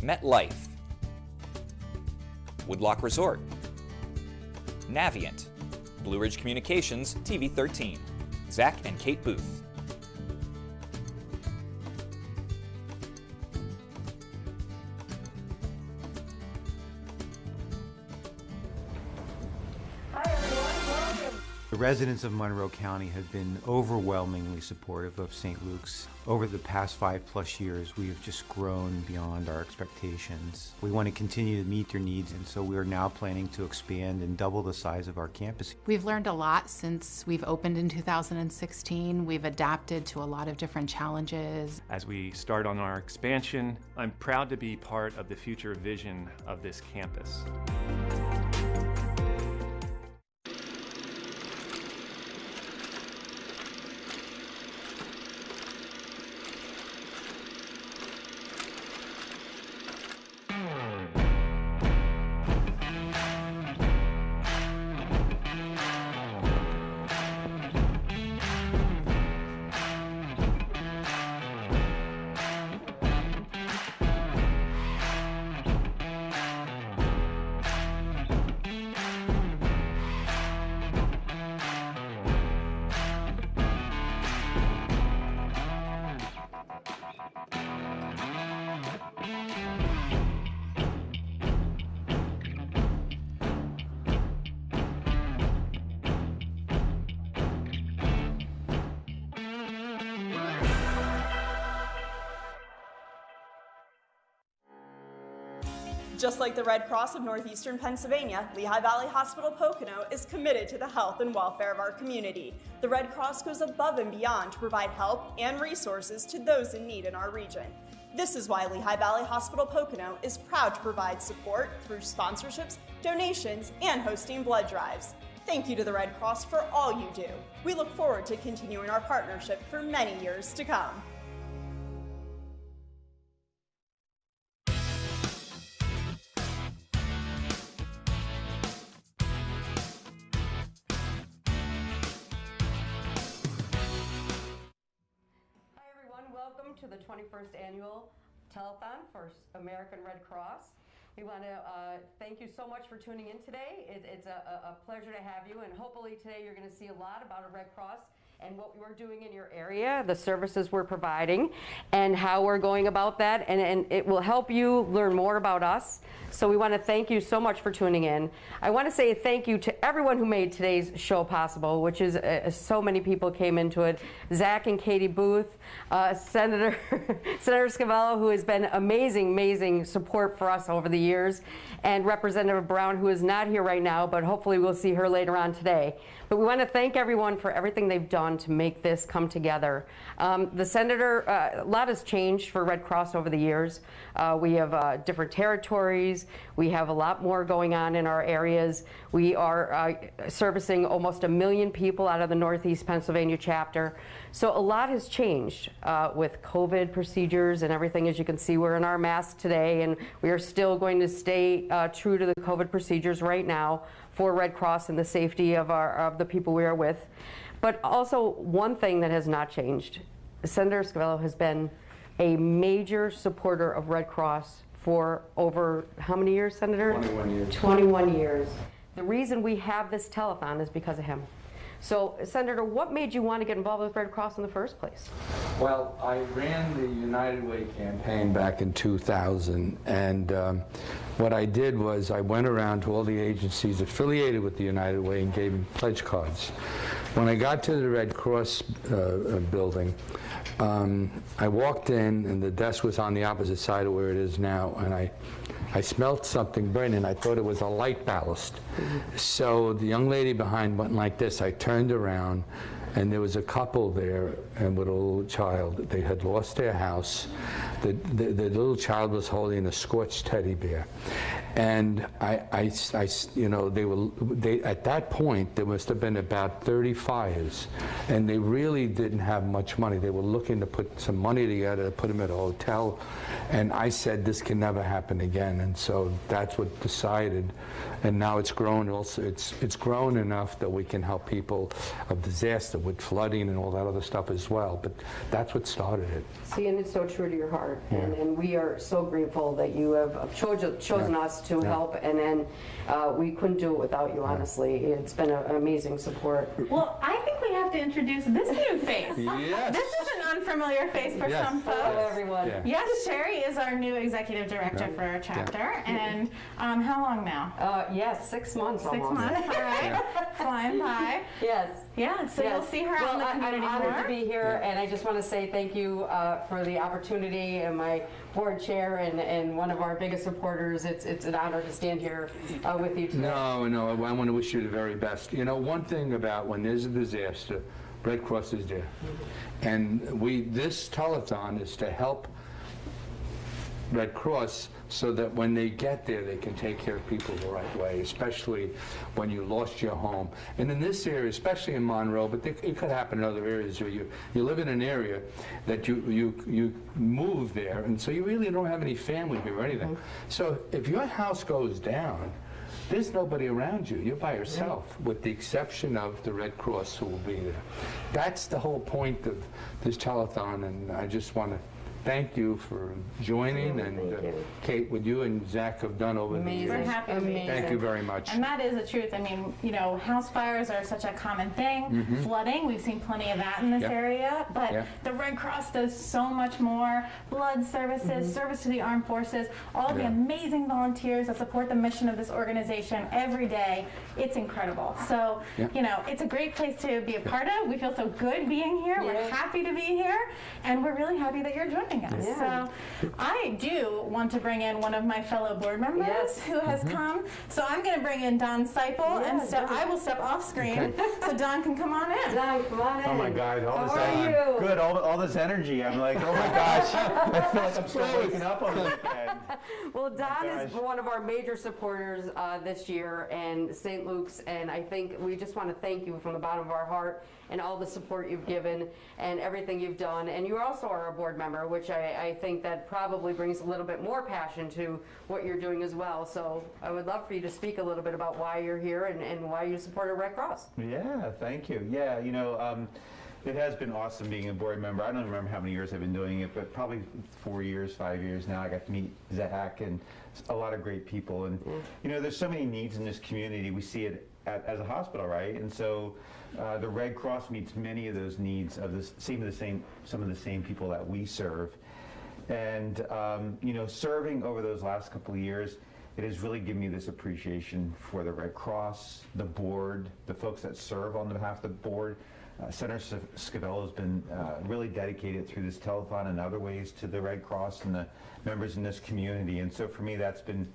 MetLife, Woodlock Resort, Navient, Blue Ridge Communications, TV 13, Zach and Kate Booth. The residents of Monroe County have been overwhelmingly supportive of St. Luke's. Over the past 5+ years, we have just grown beyond our expectations. We want to continue to meet their needs, and so we are now planning to expand and double the size of our campus. We've learned a lot since we've opened in 2016. We've adapted to a lot of different challenges. As we start on our expansion, I'm proud to be part of the future vision of this campus. Just like the Red Cross of Northeastern Pennsylvania, Lehigh Valley Hospital Pocono is committed to the health and welfare of our community. The Red Cross goes above and beyond to provide help and resources to those in need in our region. This is why Lehigh Valley Hospital Pocono is proud to provide support through sponsorships, donations, and hosting blood drives. Thank you to the Red Cross for all you do. We look forward to continuing our partnership for many years to come. Welcome to the 21st Annual Telethon for American Red Cross. We want to thank you so much for tuning in today. It's a pleasure to have you, and hopefully today you're going to see a lot about a Red Cross and what we're doing in your area, the services we're providing, and how we're going about that, and it will help you learn more about us. So we want to thank you so much for tuning in. I want to say thank you to everyone who made today's show possible, which is so many people came into it. Zach and Katie Booth, Senator Scavello, who has been amazing support for us over the years, and Representative Brown, who is not here right now, but hopefully we'll see her later on today. But we want to thank everyone for everything they've done to make this come together. The Senator, a lot has changed for Red Cross over the years. We have different territories. We have a lot more going on in our areas. We are servicing almost 1 million people out of the Northeast Pennsylvania chapter. So a lot has changed with COVID procedures and everything. As you can see, we're in our masks today, and we are still going to stay true to the COVID procedures right now for Red Cross and the safety of the people we are with. But also, one thing that has not changed, Senator Scavello has been a major supporter of Red Cross for over how many years, Senator? 21 years. 21 years. The reason we have this telethon is because of him. So, Senator, what made you want to get involved with Red Cross in the first place? Well, I ran the United Way campaign back in 2000, and what I did was I went around to all the agencies affiliated with the United Way and gave them pledge cards. When I got to the Red Cross building, I walked in, and the desk was on the opposite side of where it is now, and I smelled something burning. I thought it was a light ballast. Mm-hmm. So the young lady behind went like this. I turned around, and there was a couple there and with a little child. They had lost their house. The little child was holding a scorched teddy bear. And I you know, they at that point, there must have been about 30 fires, and they really didn't have much money. They were looking to put some money together to put them at a hotel, and I said, this can never happen again. And so that's what decided, and now it's grown. Also, it's grown enough that we can help people of disaster with flooding and all that other stuff as well. But that's what started it. See, and it's so true to your heart. heart, and we are so grateful that you have chosen us to help, and then we couldn't do it without you, honestly. It's been an amazing support. Well, I think we have to introduce this new face. Yes. This is an unfamiliar face for some folks. Hello, everyone. Yeah. Yes, Sherry is our new executive director for our chapter, and how long now? Yes, 6 months 6 almost. months, all right, flying by. Yes. Yeah, so you'll see her out in the community I'm honored more. to be here, and I just want to say thank you for the opportunity, and my board chair and one of our biggest supporters. It's an honor to stand here with you today. No, I want to wish you the very best. You know, one thing about when there's a disaster, Red Cross is there. And this telethon is to help Red Cross so that when they get there, they can take care of people the right way, especially when you lost your home. And in this area, especially in Monroe, but it could happen in other areas where you live in an area that you move there, and so you really don't have any family here or anything. So if your house goes down, there's nobody around you. You're by yourself, with the exception of the Red Cross who will be there. That's the whole point of this telethon, and I just want to thank you for joining, and Kate, what you and Zach have done over the years. We're happy to be here. Thank you very much. And that is the truth. I mean, you know, house fires are such a common thing. Flooding, we've seen plenty of that in this area. But the Red Cross does so much more. Blood services, service to the armed forces, all the amazing volunteers that support the mission of this organization every day. It's incredible. So, you know, it's a great place to be a part of. We feel so good being here. We're happy to be here. And we're really happy that you're joining us. So I do want to bring in one of my fellow board members who has come. So I'm going to bring in Don Seipel, and I will step off screen so Don can come on in. Don, come on in. Oh my God! How are you? Good. All this energy. I'm like, oh my gosh! I feel like I'm still waking up on the weekend. Well, Don is one of our major supporters this year, and St. Luke's, and I think we just want to thank you from the bottom of our heart and all the support you've given and everything you've done. And you also are a board member, which I think that probably brings a little bit more passion to what you're doing as well. So I would love for you to speak a little bit about why you're here and why you supported Red Cross. Yeah, thank you. Yeah, you know, it has been awesome being a board member. I don't remember how many years I've been doing it, but probably 4 years, 5 years now. I got to meet Zach and a lot of great people. And, you know, there's so many needs in this community. We see it as a hospital, right? And so the Red Cross meets many of those needs of some of the same people that we serve. And, you know, serving over those last couple of years, it has really given me this appreciation for the Red Cross, the board, the folks that serve on behalf of the board. Senator Scavello has been really dedicated through this telethon and other ways to the Red Cross and the members in this community. And so for me, that's been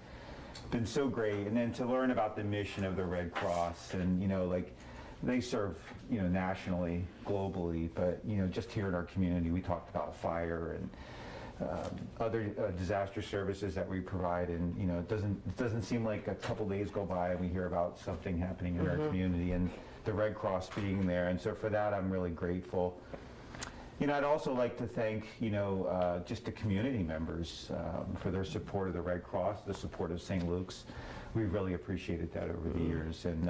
so great. And then to learn about the mission of the Red Cross, and, you know, like, they serve, you know, nationally, globally, but, you know, just here in our community, we talked about fire and other disaster services that we provide, and, you know, it doesn't seem like a couple days go by and we hear about something happening in our community, and the Red Cross being there. And so for that, I'm really grateful. You know, I'd also like to thank, you know, just the community members for their support of the Red Cross, the support of St. Luke's. We've really appreciated that over the years, and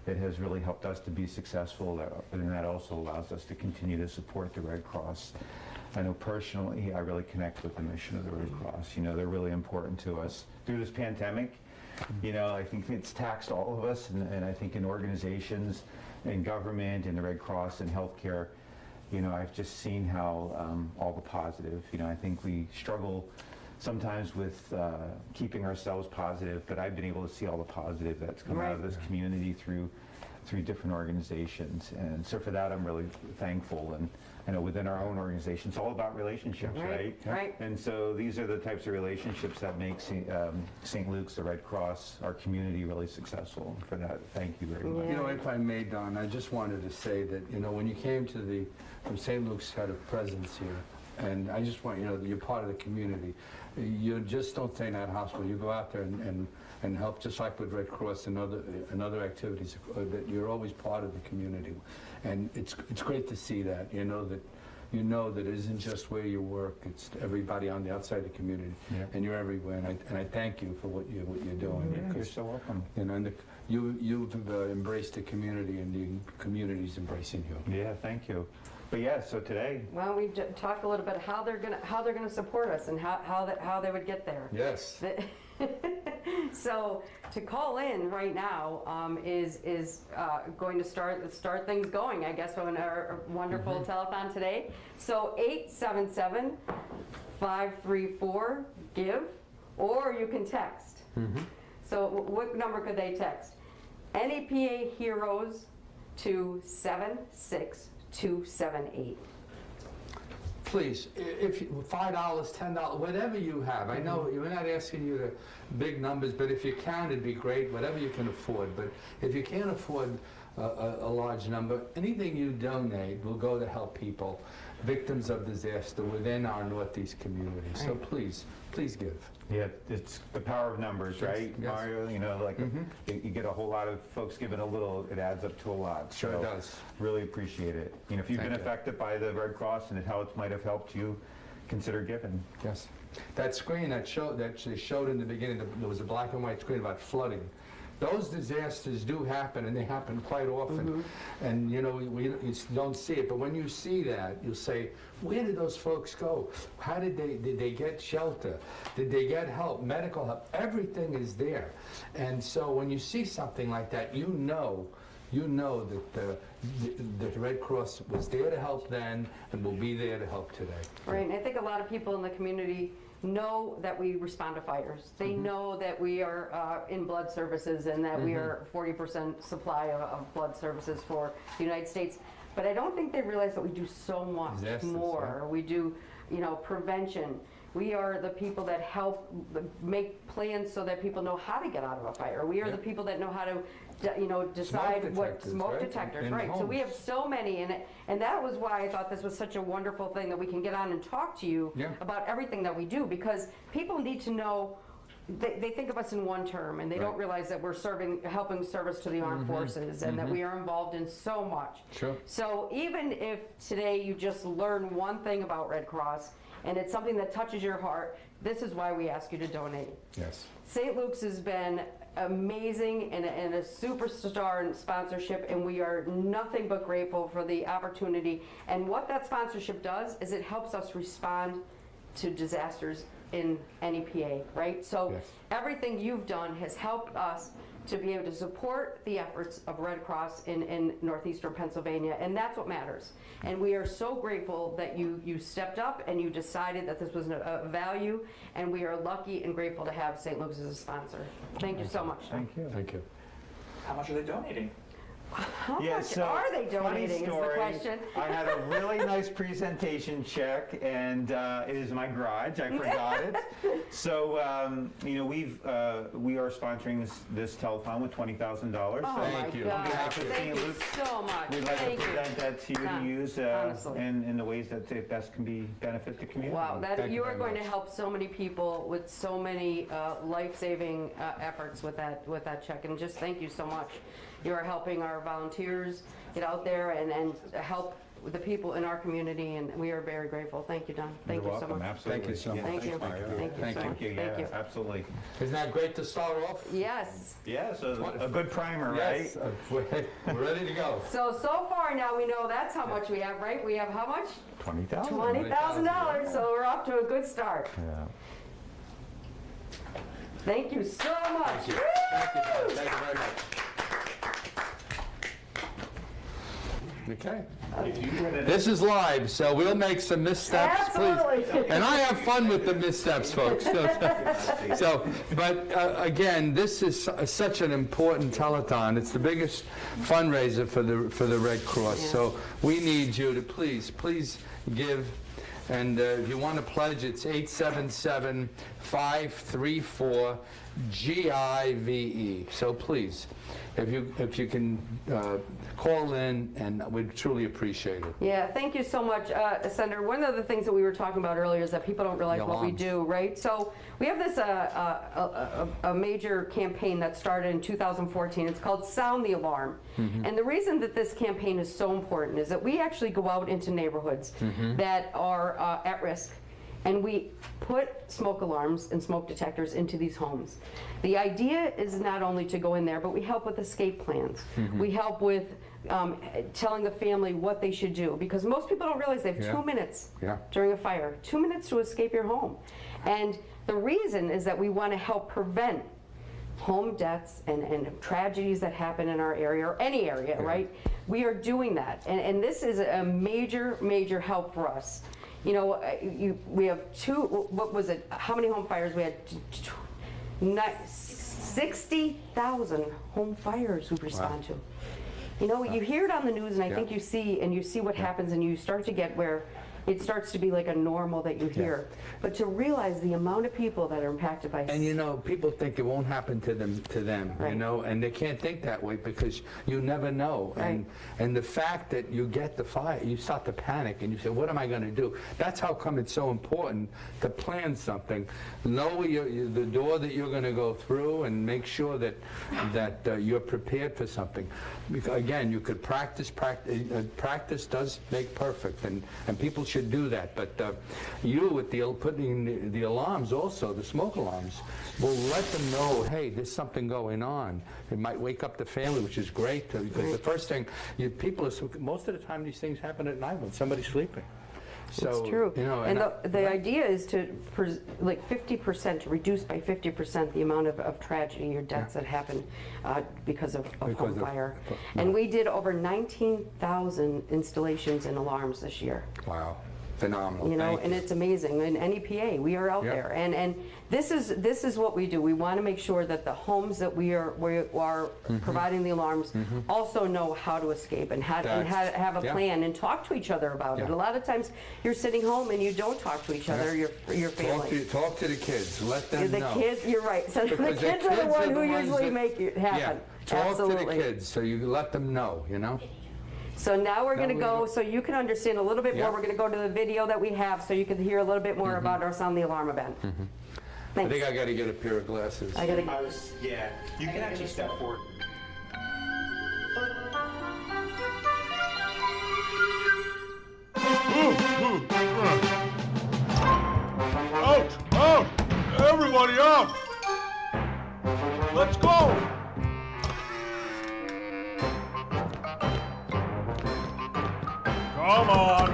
it has really helped us to be successful, and that also allows us to continue to support the Red Cross. I know personally, I really connect with the mission of the Red Cross. You know, they're really important to us. Through this pandemic, you know, I think it's taxed all of us, and I think in organizations, in government, in the Red Cross, and healthcare, you know, I've just seen how all the positive, you know, I think we struggle sometimes with keeping ourselves positive, but I've been able to see all the positive that's come out of this community through different organizations. And so for that, I'm really thankful. And I know within our own organization, it's all about relationships, right? Right. And so these are the types of relationships that make St. Luke's, the Red Cross, our community really successful. And for that, thank you very much. You know, if I may, Don, I just wanted to say that, you know, when you came to from St. Luke's had a presence here, and I just want you to know that you're part of the community. You just don't stay in that hospital. You go out there and help, just like with Red Cross and other activities, that you're always part of the community. And it's great to see that, you know that it isn't just where you work, it's everybody on the outside of the community, and you're everywhere. And I thank you for what you're doing. Yeah, you're so welcome. You know, and you've embraced the community, and the community's embracing you. Yeah, thank you. But yeah, so today. Why don't we talk a little bit how they're gonna support us and how they would get there. Yes. So to call in right now is going to start things going, I guess, on our wonderful telethon today. So 877-534-GIVE, or you can text. So what number could they text? NEPA Heroes to 76278. Please, if $5, $10, whatever you have. I know we're not asking you to big numbers, but if you can, it'd be great. Whatever you can afford. But if you can't afford a large number, anything you donate will go to help people, victims of disaster within our Northeast community. So please give. Yeah, it's the power of numbers, right, Yes. Mario? You know, like you get a whole lot of folks giving a little, it adds up to a lot. Sure So it does. Really appreciate it. You know, if you've been affected by the Red Cross and it might have helped you, consider giving. Yes. That screen that they showed in the beginning, there was a black and white screen about flooding. Those disasters do happen, and they happen quite often. And you know, we don't see it, but when you see that, you'll say, where did those folks go? How did they get shelter? Did they get help, medical help? Everything is there. And so when you see something like that, you know that the Red Cross was there to help then and will be there to help today. Right, and I think a lot of people in the community know that we respond to fires. They know that we are in blood services and that we are 40% supply of blood services for the United States. But I don't think they realize that we do so much more. Yeah. We do, you know, prevention. We are the people that help make plans so that people know how to get out of a fire. We are the people that know how to, you know, decide what smoke detectors, right? So we have so many in it, and that was why I thought this was such a wonderful thing that we can get on and talk to you about everything that we do, because people need to know. They think of us in one term, and they don't realize that we're helping service to the armed forces, and that we are involved in so much. Sure. So even if today you just learn one thing about Red Cross, and it's something that touches your heart, this is why we ask you to donate. Yes. St. Luke's has been amazing and a superstar in sponsorship, and we are nothing but grateful for the opportunity. And what that sponsorship does is it helps us respond to disasters in NEPA, right? So everything you've done has helped us to be able to support the efforts of Red Cross in Northeastern Pennsylvania, and that's what matters. And we are so grateful that you stepped up and you decided that this was a value, and we are lucky and grateful to have St. Luke's as a sponsor. Thank you so much. Thank you. Thank you. How much are they donating? How much are they donating is the question. I had a really nice presentation check, and it is my garage. I forgot it. So, you know, we are sponsoring this telethon with $20,000. Oh, thank you. God. Thank you so much. We'd like to present that to you to use in the ways that it best can benefit the community. Wow, you are going to help so many people with so many life-saving efforts with that check, and just thank you so much. You are helping our volunteers get out there and help with the people in our community, and we are very grateful. Thank you, Don. Thank you so much. Absolutely. Thank you so much. Thank you. Thank you. Yeah, absolutely. Isn't that great to start off? Yes. Yeah, so a good primer, yes. right? We're ready to go. So far now we know that's how much we have, right? We have how much? $20,000. $20,000. So we're off to a good start. Yeah. Thank you so much. Thank you. Thank you very much. Okay. This is live, so we'll make some missteps, please. And I have fun with the missteps, folks. But again, this is such an important telethon. It's the biggest fundraiser for the Red Cross. Yeah. So we need you to please give. And if you want to pledge, it's 877-534-GIVE. So please, if you can call in, and we'd truly appreciate it. Yeah, thank you so much, Senator. One of the things that we were talking about earlier is that people don't realize what we do, right? So we have this a major campaign that started in 2014. It's called Sound the Alarm. And the reason that this campaign is so important is that we actually go out into neighborhoods that are at risk. and we put smoke alarms and smoke detectors into these homes. The idea is not only to go in there, but we help with escape plans. We help with telling the family what they should do, because most people don't realize they have 2 minutes during a fire, 2 minutes to escape your home. And the reason is that we want to help prevent home deaths and tragedies that happen in our area, or any area, right? We are doing that, and this is a major, major help for us. You know, we have what was it, how many home fires? We had 60,000 home fires we respond to. You know, you hear it on the news, and I think you see what happens, and you start to get where it starts to be like a normal that you hear. But to realize the amount of people that are impacted by... And you know, people think it won't happen to them, you know, and they can't think that way because you never know. And the fact that you get the fire, you start to panic and you say, what am I going to do? That's how come it's so important to plan something. Know the door that you're going to go through, and make sure that you're prepared for something. Because, again, you could practice does make perfect, and people should do that. But you, with putting the alarms also, the smoke alarms, will let them know, hey, there's something going on. It might wake up the family, which is great, because the first thing, most of the time these things happen at night when somebody's sleeping. So, it's true. You know, and the idea is to like 50%, reduce by 50% the amount of tragedy or deaths that happen because of home fire. And we did over 19,000 installations and alarms this year. Wow. Phenomenal. You know, and it's amazing. And NEPA, we are out there, and this is what we do. We want to make sure that the homes that we are providing the alarms also know how to escape and how to have a plan and talk to each other about it. A lot of times you're sitting home and you don't talk to each other, your family. Talk to the kids. Let them know. The kids, you're right. So the kids are the ones who usually make it happen. Talk to the kids, so you let them know. You know. So now we're going to go, so you can understand a little bit more. We're going to go to the video that we have so you can hear a little bit more about us on the alarm event. I think I got to get a pair of glasses. Yeah, you can actually step forward. Out! Everybody out! Let's go! Come on!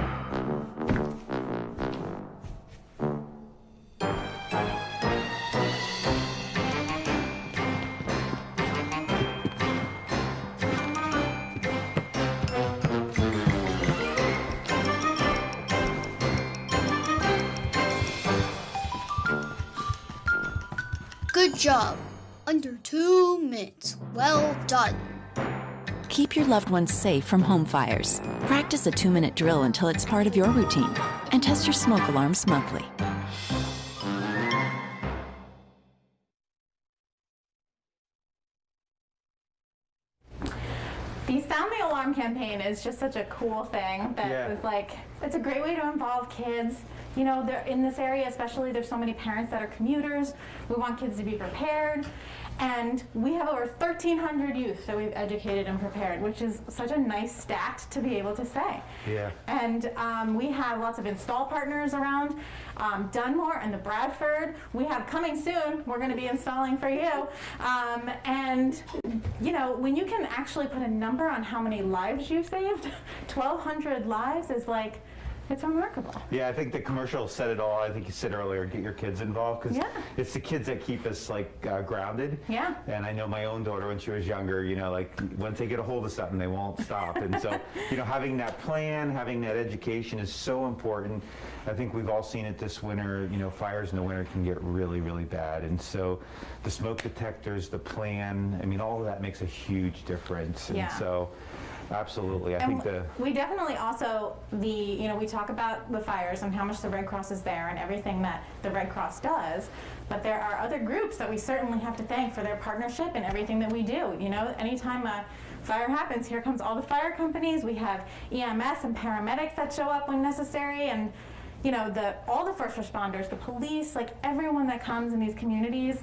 Good job. Under 2 minutes. Well done. Keep your loved ones safe from home fires. Practice a 2-minute drill until it's part of your routine. And test your smoke alarms monthly. The Sound the Alarm campaign is just such a cool thing that is like, it's a great way to involve kids. You know, they're in this area, especially, there's so many parents that are commuters. We want kids to be prepared. And we have over 1,300 youth that we've educated and prepared, which is such a nice stat to be able to say. Yeah. And we have lots of install partners around Dunmore and the Bradford. We have coming soon, we're going to be installing for you. And, you know, when you can actually put a number on how many lives you've saved, 1,200 lives is like, it's remarkable. Yeah, I think the commercial said it all. I think you said earlier, get your kids involved, because it's the kids that keep us like grounded. Yeah. And I know my own daughter, when she was younger, you know, like once they get a hold of something, they won't stop. And so, you know, having that plan, having that education is so important. I think we've all seen it this winter. You know, fires in the winter can get really, really bad. And so the smoke detectors, the plan, I mean, all of that makes a huge difference. And so, absolutely. I think we definitely also, you know, we talk about the fires and how much the Red Cross is there and everything that the Red Cross does, but there are other groups that we certainly have to thank for their partnership and everything that we do. You know, anytime a fire happens, here comes all the fire companies. We have EMS and paramedics that show up when necessary, and you know, all the first responders, the police, like everyone that comes in these communities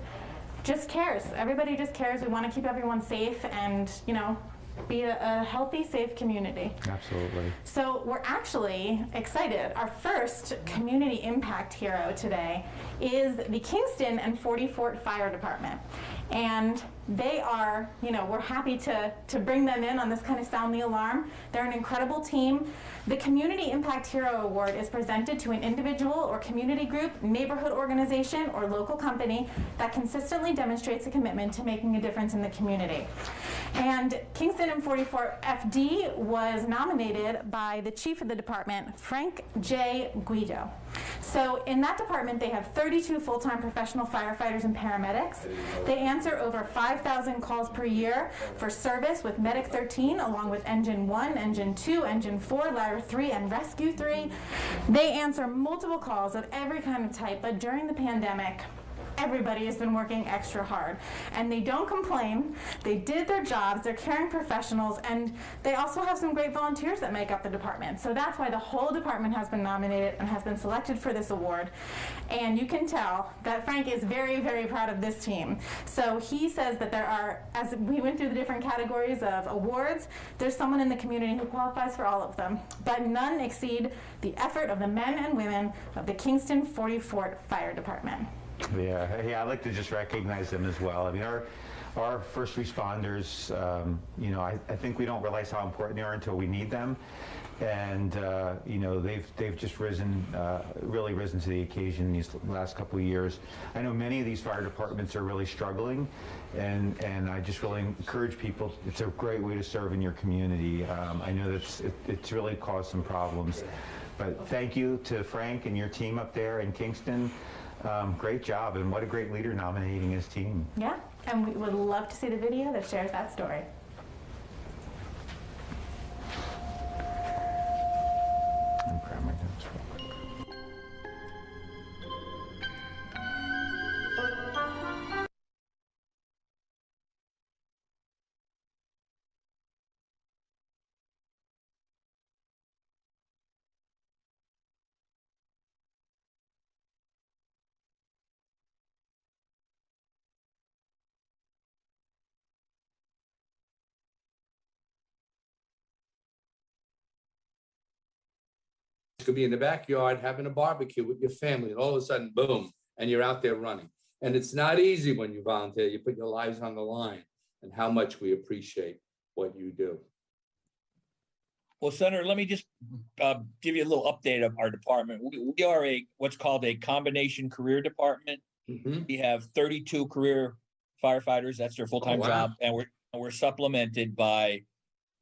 just cares. Everybody just cares. We want to keep everyone safe, and you know, be a healthy, safe community. Absolutely. So we're actually excited. Our first community impact hero today is the Kingston and 40 Fort Fire Department. And they are, we're happy to bring them in on this kind of sound the alarm. They're an incredible team. The Community Impact Hero Award is presented to an individual or community group, neighborhood organization, or local company that consistently demonstrates a commitment to making a difference in the community. And Kingston and 40 Fort FD was nominated by the chief of the department, Frank J. Guido. So in that department, they have 32 full-time professional firefighters and paramedics. They answer over 5,000 calls per year for service with Medic 13, along with Engine 1, Engine 2, Engine 4, Ladder 3, and Rescue 3. They answer multiple calls of every kind of type, but during the pandemic, everybody has been working extra hard. And they don't complain. They did their jobs. They're caring professionals. And they also have some great volunteers that make up the department. So that's why the whole department has been nominated and has been selected for this award. And you can tell that Frank is very, very proud of this team. So he says that there are, as we went through the different categories of awards, there's someone in the community who qualifies for all of them. But none exceed the effort of the men and women of the Kingston 40 Fort Fire Department. Yeah, I'd like to just recognize them as well. I mean, our first responders, I think we don't realize how important they are until we need them. And, they've just really risen to the occasion these last couple of years. I know many of these fire departments are really struggling, and I just really encourage people, it's a great way to serve in your community. I know that it's really caused some problems. But thank you to Frank and your team up there in Kingston. Great job, and what a great leader nominating his team. Yeah, and we would love to see the video that shares that story. I'm grabbing my notes real quick. Could be in the backyard having a barbecue with your family, and all of a sudden, boom, and you're out there running. And it's not easy when you volunteer. You put your lives on the line, and how much we appreciate what you do. Well, Senator, let me just give you a little update of our department. We are what's called a combination career department. Mm-hmm. We have 32 career firefighters. That's their full-time job, and we're supplemented by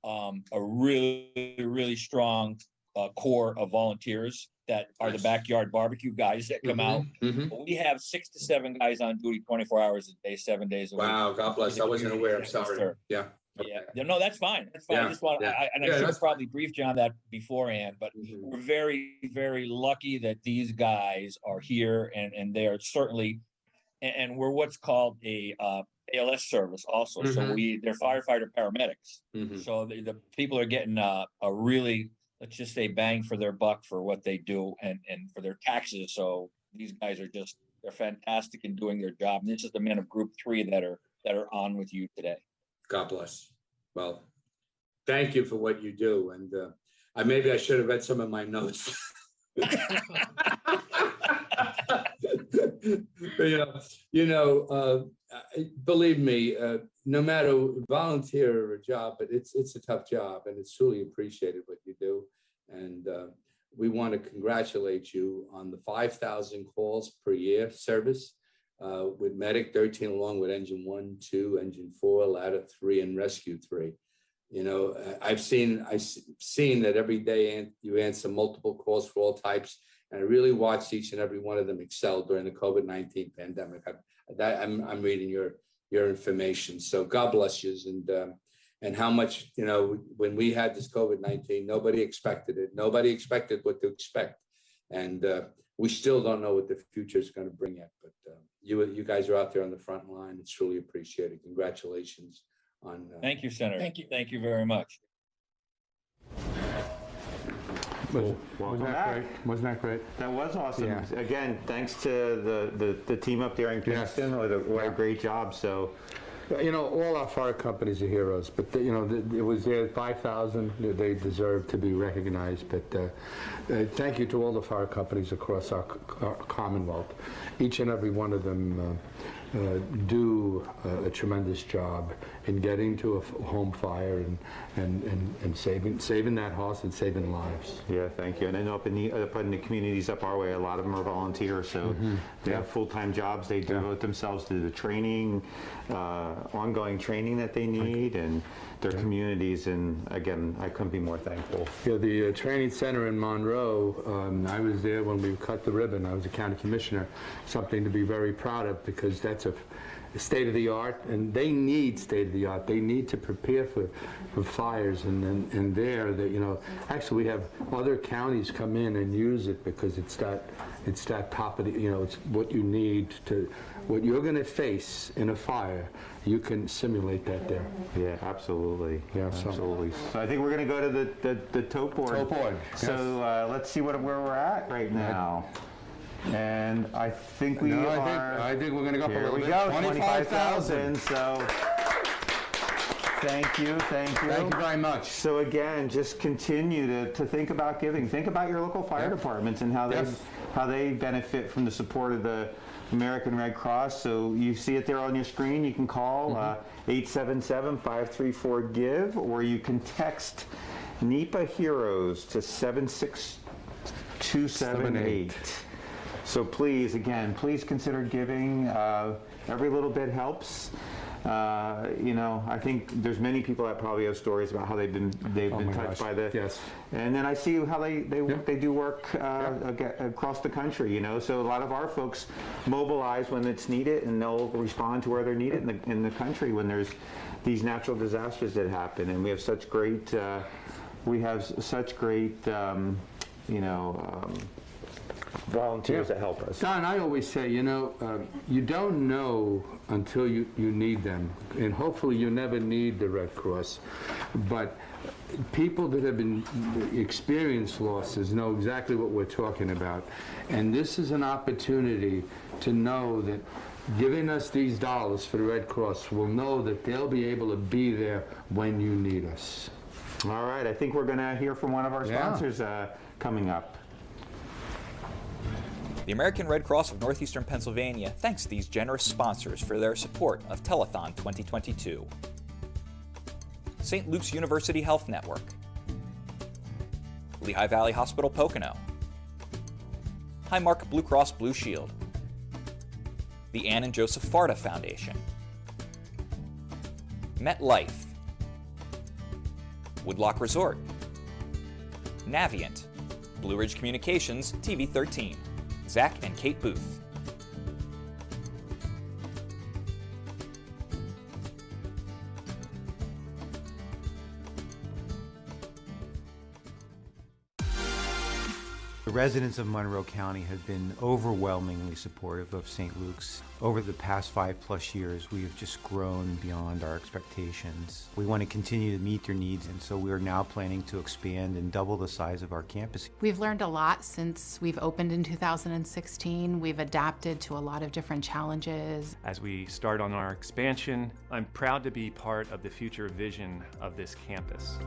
a really, really strong core of volunteers that are the backyard barbecue guys that come out. Mm-hmm. We have 6 to 7 guys on duty 24 hours a day, 7 days a week. Wow, God bless. I wasn't aware. I'm sorry. Yeah. Yeah. No, that's fine. That's fine. Yeah. I just want, I should have probably briefed you on that beforehand, but we're very, very lucky that these guys are here, and they are certainly, and we're what's called a ALS service also. Mm-hmm. So they're firefighter paramedics. Mm-hmm. So the people are getting a really, let's just say, bang for their buck for what they do and for their taxes. So these guys are they're fantastic in doing their job. And this is the men of Group 3 that are on with you today. God bless. Well, thank you for what you do. And maybe I should have read some of my notes. Believe me, no matter volunteer or a job, but it's a tough job, and it's truly appreciated what you do. And we want to congratulate you on the 5,000 calls per year service with Medic 13, along with Engine 1, 2, Engine 4, Ladder 3, and Rescue 3. I've seen that every day you answer multiple calls for all types, and I really watched each and every one of them excel during the COVID-19 pandemic. I'm reading your information. So God bless you, and how much, when we had this COVID-19, nobody expected it. Nobody expected what to expect. And we still don't know what the future is going to bring yet. But you guys are out there on the front line. It's truly appreciated. Congratulations on. Thank you, Senator. Thank you. Thank you very much. Wasn't that great? That was awesome. Yeah. Again, thanks to the team up there in Kingston. What a great job. So, You know, all our fire companies are heroes, but you know, it was there 5,000. They deserve to be recognized. But thank you to all the fire companies across our Commonwealth. Each and every one of them do a tremendous job in getting to a home fire and saving that house and saving lives. Yeah, thank you. And I know up in the communities up our way, a lot of them are volunteers, so they have full-time jobs. They devote themselves to the training, ongoing training that they need, and their communities. And again, I couldn't be more thankful. Yeah, the training center in Monroe, I was there when we cut the ribbon. I was a county commissioner. Something to be very proud of, because that's a state-of-the-art, and they need state-of-the-art. They need to prepare for fires, and there, you know, actually we have other counties come in and use it because it's that top of the, you know, it's what you need to, what you're going to face in a fire. You can simulate that there. Yeah, absolutely. Yeah, absolutely. So I think we're going to go to the tote board. Tote board. So let's see where we're at right now. And I think we are. I think we're going to go up a little bit. Here we go, 25,000. So thank you. Thank you very much. So again, just continue to think about giving. Think about your local fire departments and how they benefit from the support of the American Red Cross. So you see it there on your screen. You can call 877-534-GIVE, or you can text NEPA Heroes to 76278. So please, again, please consider giving. Every little bit helps. You know, I think there's many people that probably have stories about how they've been touched by this. Yes. And then I see how they do work across the country. You know, so a lot of our folks mobilize when it's needed, and they'll respond to where they're needed in the country when there's these natural disasters that happen. And we have such great, you know. Volunteers that help us. Don, I always say, you know, you don't know until you need them, and hopefully you never need the Red Cross, but people that have been experienced losses know exactly what we're talking about, and this is an opportunity to know that giving us these dollars for the Red Cross will know that they'll be able to be there when you need us. All right, I think we're going to hear from one of our sponsors coming up. The American Red Cross of Northeastern Pennsylvania thanks these generous sponsors for their support of Telethon 2022. St. Luke's University Health Network, Lehigh Valley Hospital Pocono, Highmark Blue Cross Blue Shield, the Ann and Joseph Farda Foundation, MetLife, Woodlock Resort, Navient, Blue Ridge Communications, TV 13, Zach and Kate Booth. The residents of Monroe County have been overwhelmingly supportive of St. Luke's. Over the past 5+ years, we have just grown beyond our expectations. We want to continue to meet their needs, and so we are now planning to expand and double the size of our campus. We've learned a lot since we've opened in 2016. We've adapted to a lot of different challenges. As we start on our expansion, I'm proud to be part of the future vision of this campus.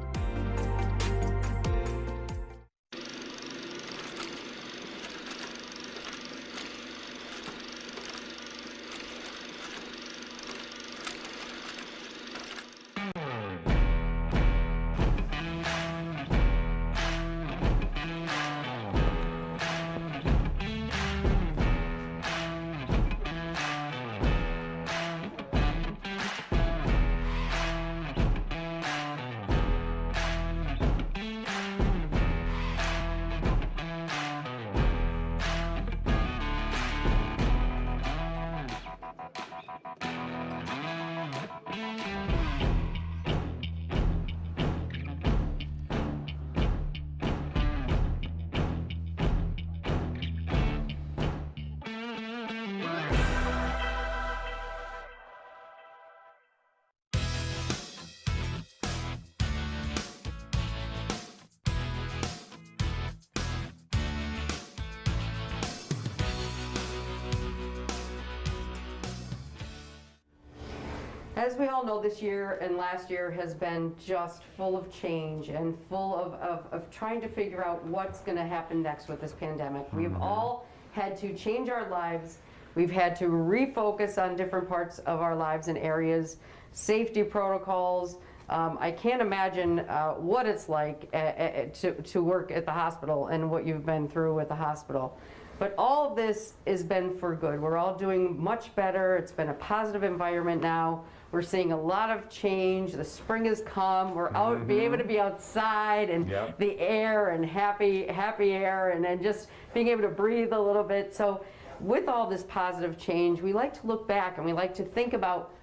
As we all know, this year and last year has been just full of change and full of trying to figure out what's going to happen next with this pandemic. We've all had to change our lives. We've had to refocus on different parts of our lives and areas, safety protocols. I can't imagine what it's like to work at the hospital and what you've been through at the hospital. But all of this has been for good. We're all doing much better. It's been a positive environment now. We're seeing a lot of change. The spring has come. We're out, being able to be outside and the air and happy air, and then just being able to breathe a little bit. So with all this positive change, we like to look back and we like to think about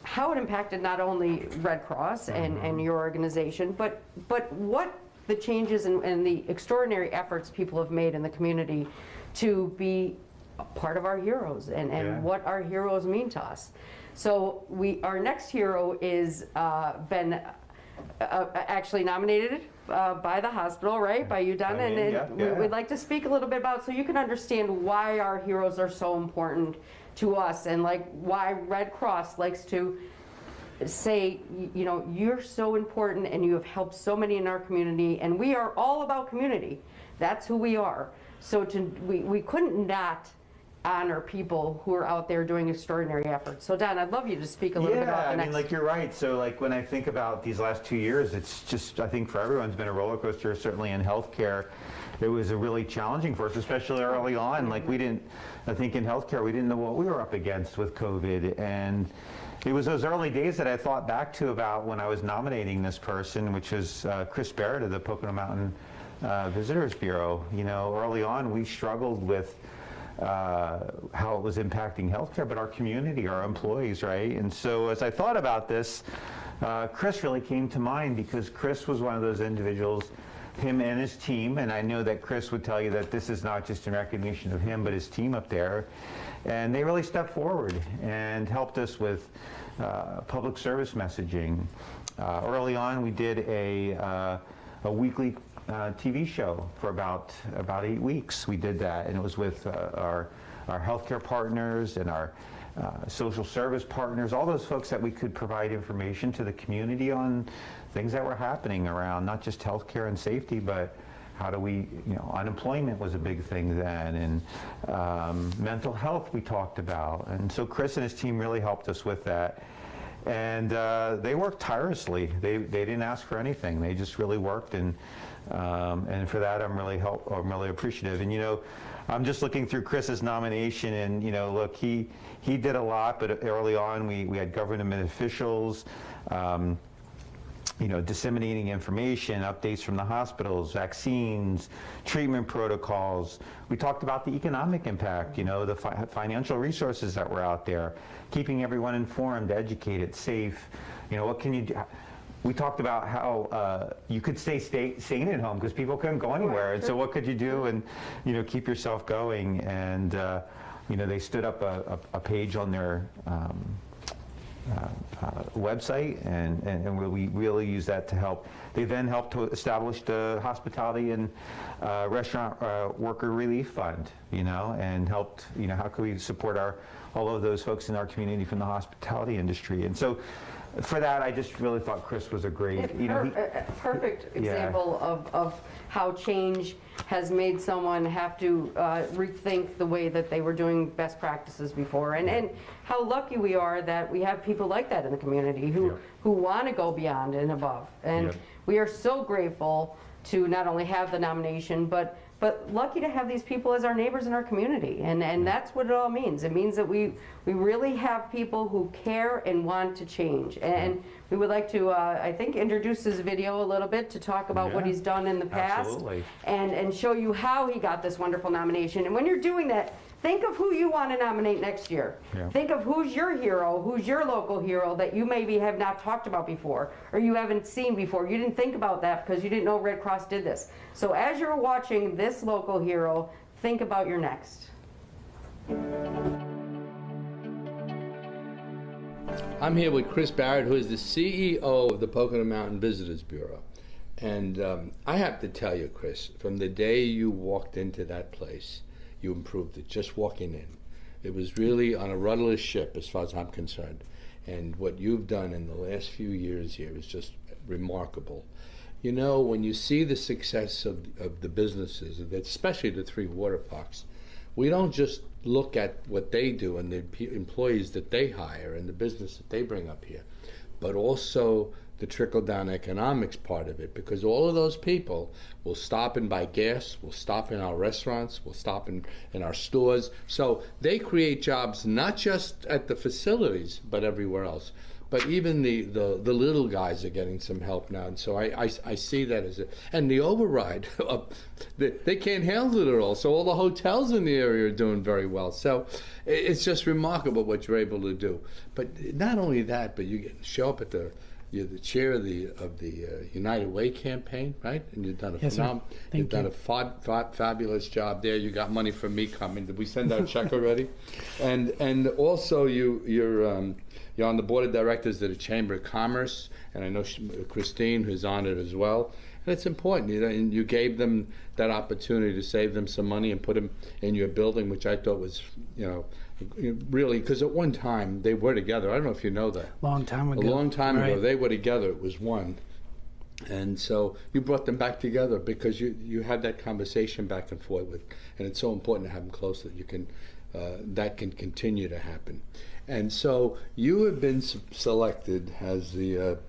how it impacted not only Red Cross and your organization, but what the changes and the extraordinary efforts people have made in the community to be a part of our heroes and what our heroes mean to us. So our next hero is been actually nominated by the hospital, right? By you, Donna, and we'd like to speak a little bit about, so you can understand why our heroes are so important to us, and like why Red Cross likes to say, you know, you're so important and you have helped so many in our community, and we are all about community. That's who we are. So we couldn't not honor people who are out there doing extraordinary efforts. So Don, I'd love you to speak a little bit about the next. I mean, like, you're right. So like when I think about these last 2 years, it's just, I think for everyone, it's been a roller coaster, certainly in healthcare. It was a really challenging for us, especially early on. Like I think in healthcare, we didn't know what we were up against with COVID. And it was those early days that I thought back to about when I was nominating this person, which was Chris Barrett of the Pocono Mountain Visitors Bureau. You know, early on, we struggled with how it was impacting healthcare, but our community, our employees, right? And so as I thought about this, Chris really came to mind, because Chris was one of those individuals, him and his team, and I know that Chris would tell you that this is not just in recognition of him, but his team up there, and they really stepped forward and helped us with public service messaging. Early on, we did a weekly TV show for about 8 weeks. We did that, and it was with our healthcare partners and our social service partners, all those folks that we could provide information to the community on things that were happening around not just healthcare and safety, but how do we, you know, unemployment was a big thing then, and mental health we talked about. And so Chris and his team really helped us with that. And they worked tirelessly. They didn't ask for anything. They just really worked, and for that I'm really appreciative. And you know, I'm just looking through Chris's nomination, and you know, look, he did a lot, but early on we had government officials, you know, disseminating information, updates from the hospitals, vaccines, treatment protocols. We talked about the economic impact, you know, the financial resources that were out there, keeping everyone informed, educated, safe. You know, what can you do? We talked about how you could stay sane at home because people couldn't go anywhere. And so what could you do and, you know, keep yourself going? And, you know, they stood up a page on their website, and we really use that to help. They then helped to establish the Hospitality and Restaurant Worker Relief Fund, you know, and helped, you know, how could we support all of those folks in our community from the hospitality industry. And so for that, I just really thought Chris was a great, you know, perfect example of how change has made someone have to rethink the way that they were doing best practices before, and how lucky we are that we have people like that in the community who want to go beyond and above. And we are so grateful to not only have the nomination, but lucky to have these people as our neighbors in our community, and that's what it all means. It means that we really have people who care and want to change. And we would like to, I think, introduce his video a little bit to talk about what he's done in the past, and show you how he got this wonderful nomination. And when you're doing that, think of who you want to nominate next year. Think of who's your hero, who's your local hero that you maybe have not talked about before, or you haven't seen before. You didn't think about that because you didn't know Red Cross did this. So as you're watching this local hero, think about your next. I'm here with Chris Barrett, who is the CEO of the Pocono Mountain Visitors Bureau. And I have to tell you, Chris, from the day you walked into that place, you improved it, just walking in. It was really on a rudderless ship as far as I'm concerned. And what you've done in the last few years here is just remarkable. You know, when you see the success of the businesses, especially the 3 water parks, we don't just look at what they do and the employees that they hire and the business that they bring up here, but also the trickle-down economics part of it, because all of those people will stop and buy gas, will stop in our restaurants, will stop in our stores. So they create jobs not just at the facilities, but everywhere else. But even the little guys are getting some help now, and so I see that as and the override, they can't handle it at all. So all the hotels in the area are doing very well. So it's just remarkable what you're able to do. But not only that, but you show up at you're the chair of the United Way campaign, right? And you've done a fabulous job there. You got money from me coming. Did we send out a check already? And also you're on the board of directors of the Chamber of Commerce, and I know Christine, who's on it as well. And it's important, and you gave them that opportunity to save them some money and put them in your building, which I thought was, really, because at one time they were together. I don't know if you know that. Long time ago. A long time ago, they were together. It was one. And so you brought them back together because you had that conversation back and forth with, and it's so important to have them close that you can, that can continue to happen. And so you have been selected as this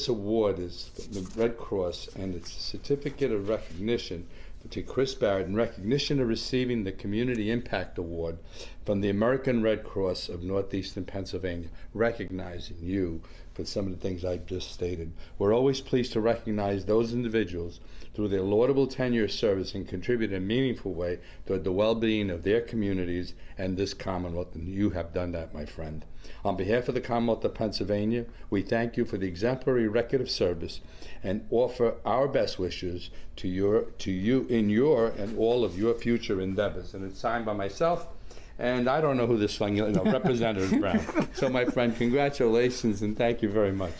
award is the Red Cross, and it's a certificate of recognition to Chris Barrett in recognition of receiving the Community Impact Award from the American Red Cross of Northeastern Pennsylvania, recognizing you for some of the things I've just stated. We're always pleased to recognize those individuals through their laudable tenure of service and contribute in a meaningful way toward the well-being of their communities and this Commonwealth, and you have done that, my friend. On behalf of the Commonwealth of Pennsylvania, we thank you for the exemplary record of service and offer our best wishes to you in your and all of your future endeavors. And it's signed by myself, and I don't know who this one, Representative Brown. So, my friend, congratulations and thank you very much.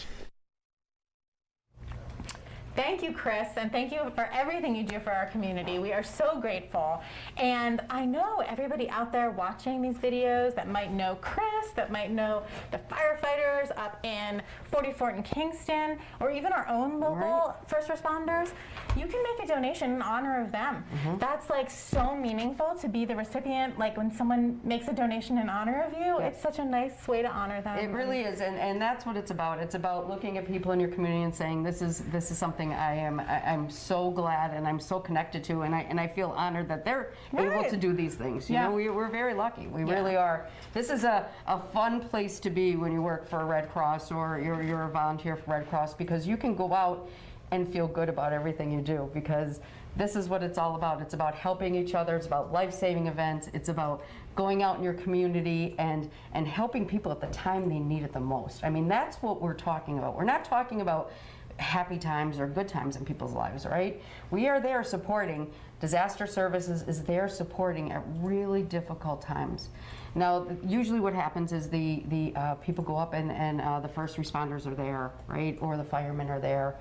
Thank you, Chris, and thank you for everything you do for our community. We are so grateful. And I know everybody out there watching these videos that might know Chris, that might know the firefighters up in 44th and Kingston, or even our own local first responders. You can make a donation in honor of them. That's like so meaningful to be the recipient. Like when someone makes a donation in honor of you, it's such a nice way to honor them. It really is, and that's what it's about. It's about looking at people in your community and saying, this is something I'm so glad and I'm so connected to, and I feel honored that they're able to do these things. You know, we're very lucky. We really are. This is a fun place to be when you work for a Red Cross or you're a volunteer for Red Cross, because you can go out and feel good about everything you do, because this is what it's all about. It's about helping each other. It's about life-saving events. It's about going out in your community and helping people at the time they need it the most. I mean, that's what we're talking about. We're not talking about happy times or good times in people's lives, right? We are there supporting. Disaster Services is there supporting at really difficult times. Now, usually what happens is the people go up and the first responders are there, right? Or the firemen are there,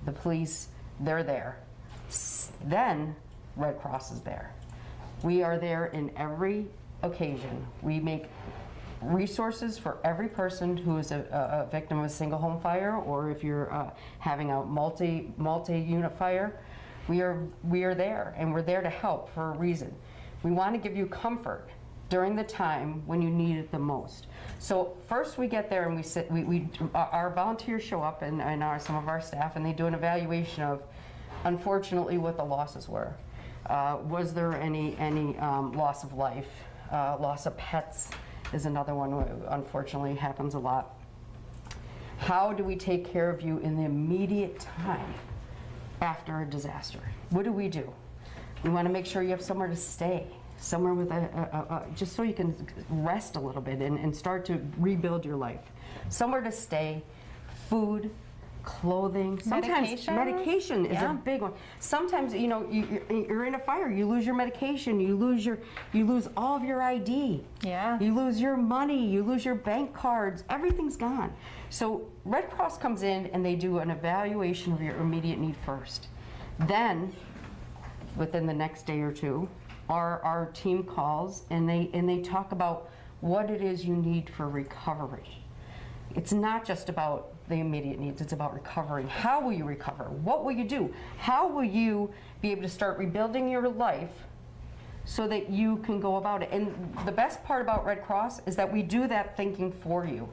the police, they're there. Then Red Cross is there. We are there in every occasion. We make resources for every person who is a victim of a single home fire, or if you're having a multi-unit fire. We are there, and we're there to help for a reason. We want to give you comfort during the time when you need it the most. So first we get there and we sit. Our volunteers show up and some of our staff, and they do an evaluation of, unfortunately, what the losses were. Was there any loss of life? Loss of pets is another one, unfortunately happens a lot. How do we take care of you in the immediate time after a disaster? What do? We want to make sure you have somewhere to stay, somewhere with just so you can rest a little bit and start to rebuild your life. Somewhere to stay, food, clothing. Sometimes medication is a big one. Sometimes, you know, you're in a fire, you lose your medication, you lose all of your ID. Yeah. You lose your money, you lose your bank cards, everything's gone. So Red Cross comes in and they do an evaluation of your immediate need first. Then, within the next day or two, our team calls and they talk about what it is you need for recovery. It's not just about the immediate needs, it's about recovering. How will you recover? What will you do? How will you be able to start rebuilding your life so that you can go about it? And the best part about Red Cross is that we do that thinking for you.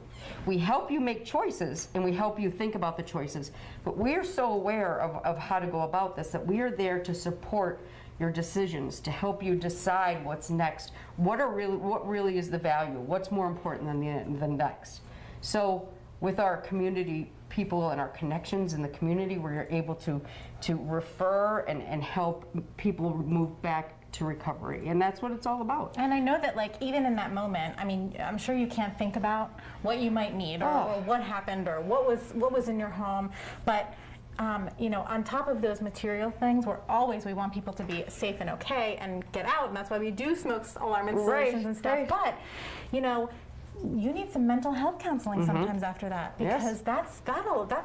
We help you make choices and we help you think about the choices, but we're so aware of how to go about this that we are there to support your decisions, to help you decide what's next, what really is the value, what's more important than the next. So with our community people and our connections in the community, we're able to refer and help people move back to recovery, and that's what it's all about. And I know that, like, even in that moment, I mean, I'm sure you can't think about what you might need or what happened or what was in your home, but you know, on top of those material things, we want people to be safe and okay and get out, and that's why we do smoke alarm installations and stuff. Right. But, you know, you need some mental health counseling sometimes after that, because that's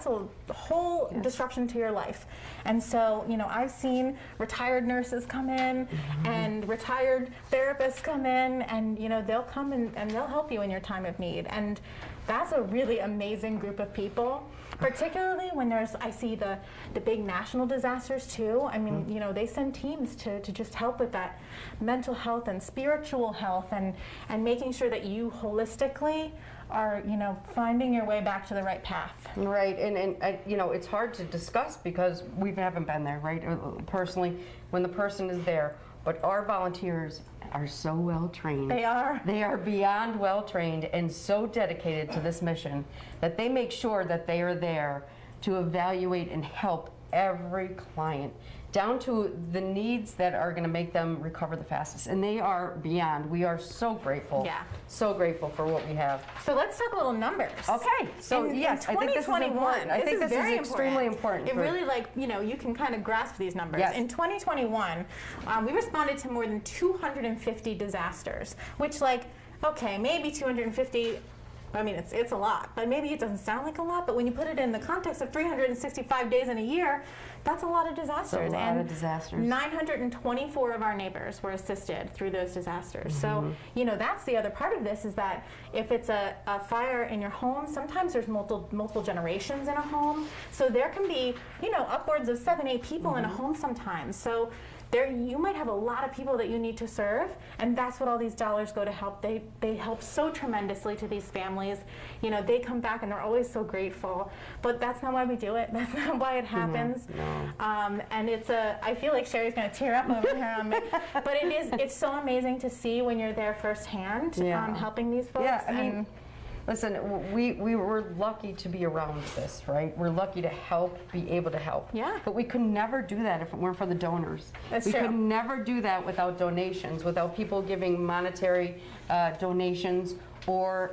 a whole disruption to your life. And so, you know, I've seen retired nurses come in and retired therapists come in, and, you know, they'll come and they'll help you in your time of need. And that's a really amazing group of people, particularly when I see the big national disasters too. I mean, you know, they send teams to just help with that mental health and spiritual health and making sure that you holistically are, you know, finding your way back to the right path. Right, and you know, it's hard to discuss because we haven't been there, right, personally, when the person is there. But our volunteers are so well trained. They are. They are beyond well trained and so dedicated to this mission that they make sure that they are there to evaluate and help every client down to the needs that are going to make them recover the fastest. And they are beyond. We are so grateful. Yeah. So grateful for what we have. So let's talk a little numbers. Okay. So yes, I think this is important. I think this is extremely important. It really, like, you know, you can kind of grasp these numbers. Yes. In 2021, we responded to more than 250 disasters, which, like, okay, maybe 250, I mean, it's a lot, but maybe it doesn't sound like a lot, but when you put it in the context of 365 days in a year, that's a lot of disasters. That's a lot of disasters. 924 of our neighbors were assisted through those disasters. So, you know, that's the other part of this, is that if it's a fire in your home, sometimes there's multiple generations in a home. So there can be, you know, upwards of 7-8 people in a home sometimes. So you might have a lot of people that you need to serve, and that's what all these dollars go to help. They help so tremendously to these families. You know, they come back and they're always so grateful, but that's not why we do it. That's not why it happens. No. And I feel like Sherry's gonna tear up over here on me, but it's so amazing to see when you're there firsthand, helping these folks. Yeah, I mean, listen, we were lucky to be around this, right? We're lucky to be able to help. Yeah. But we could never do that if it weren't for the donors. That's true. We could never do that without donations, without people giving monetary donations or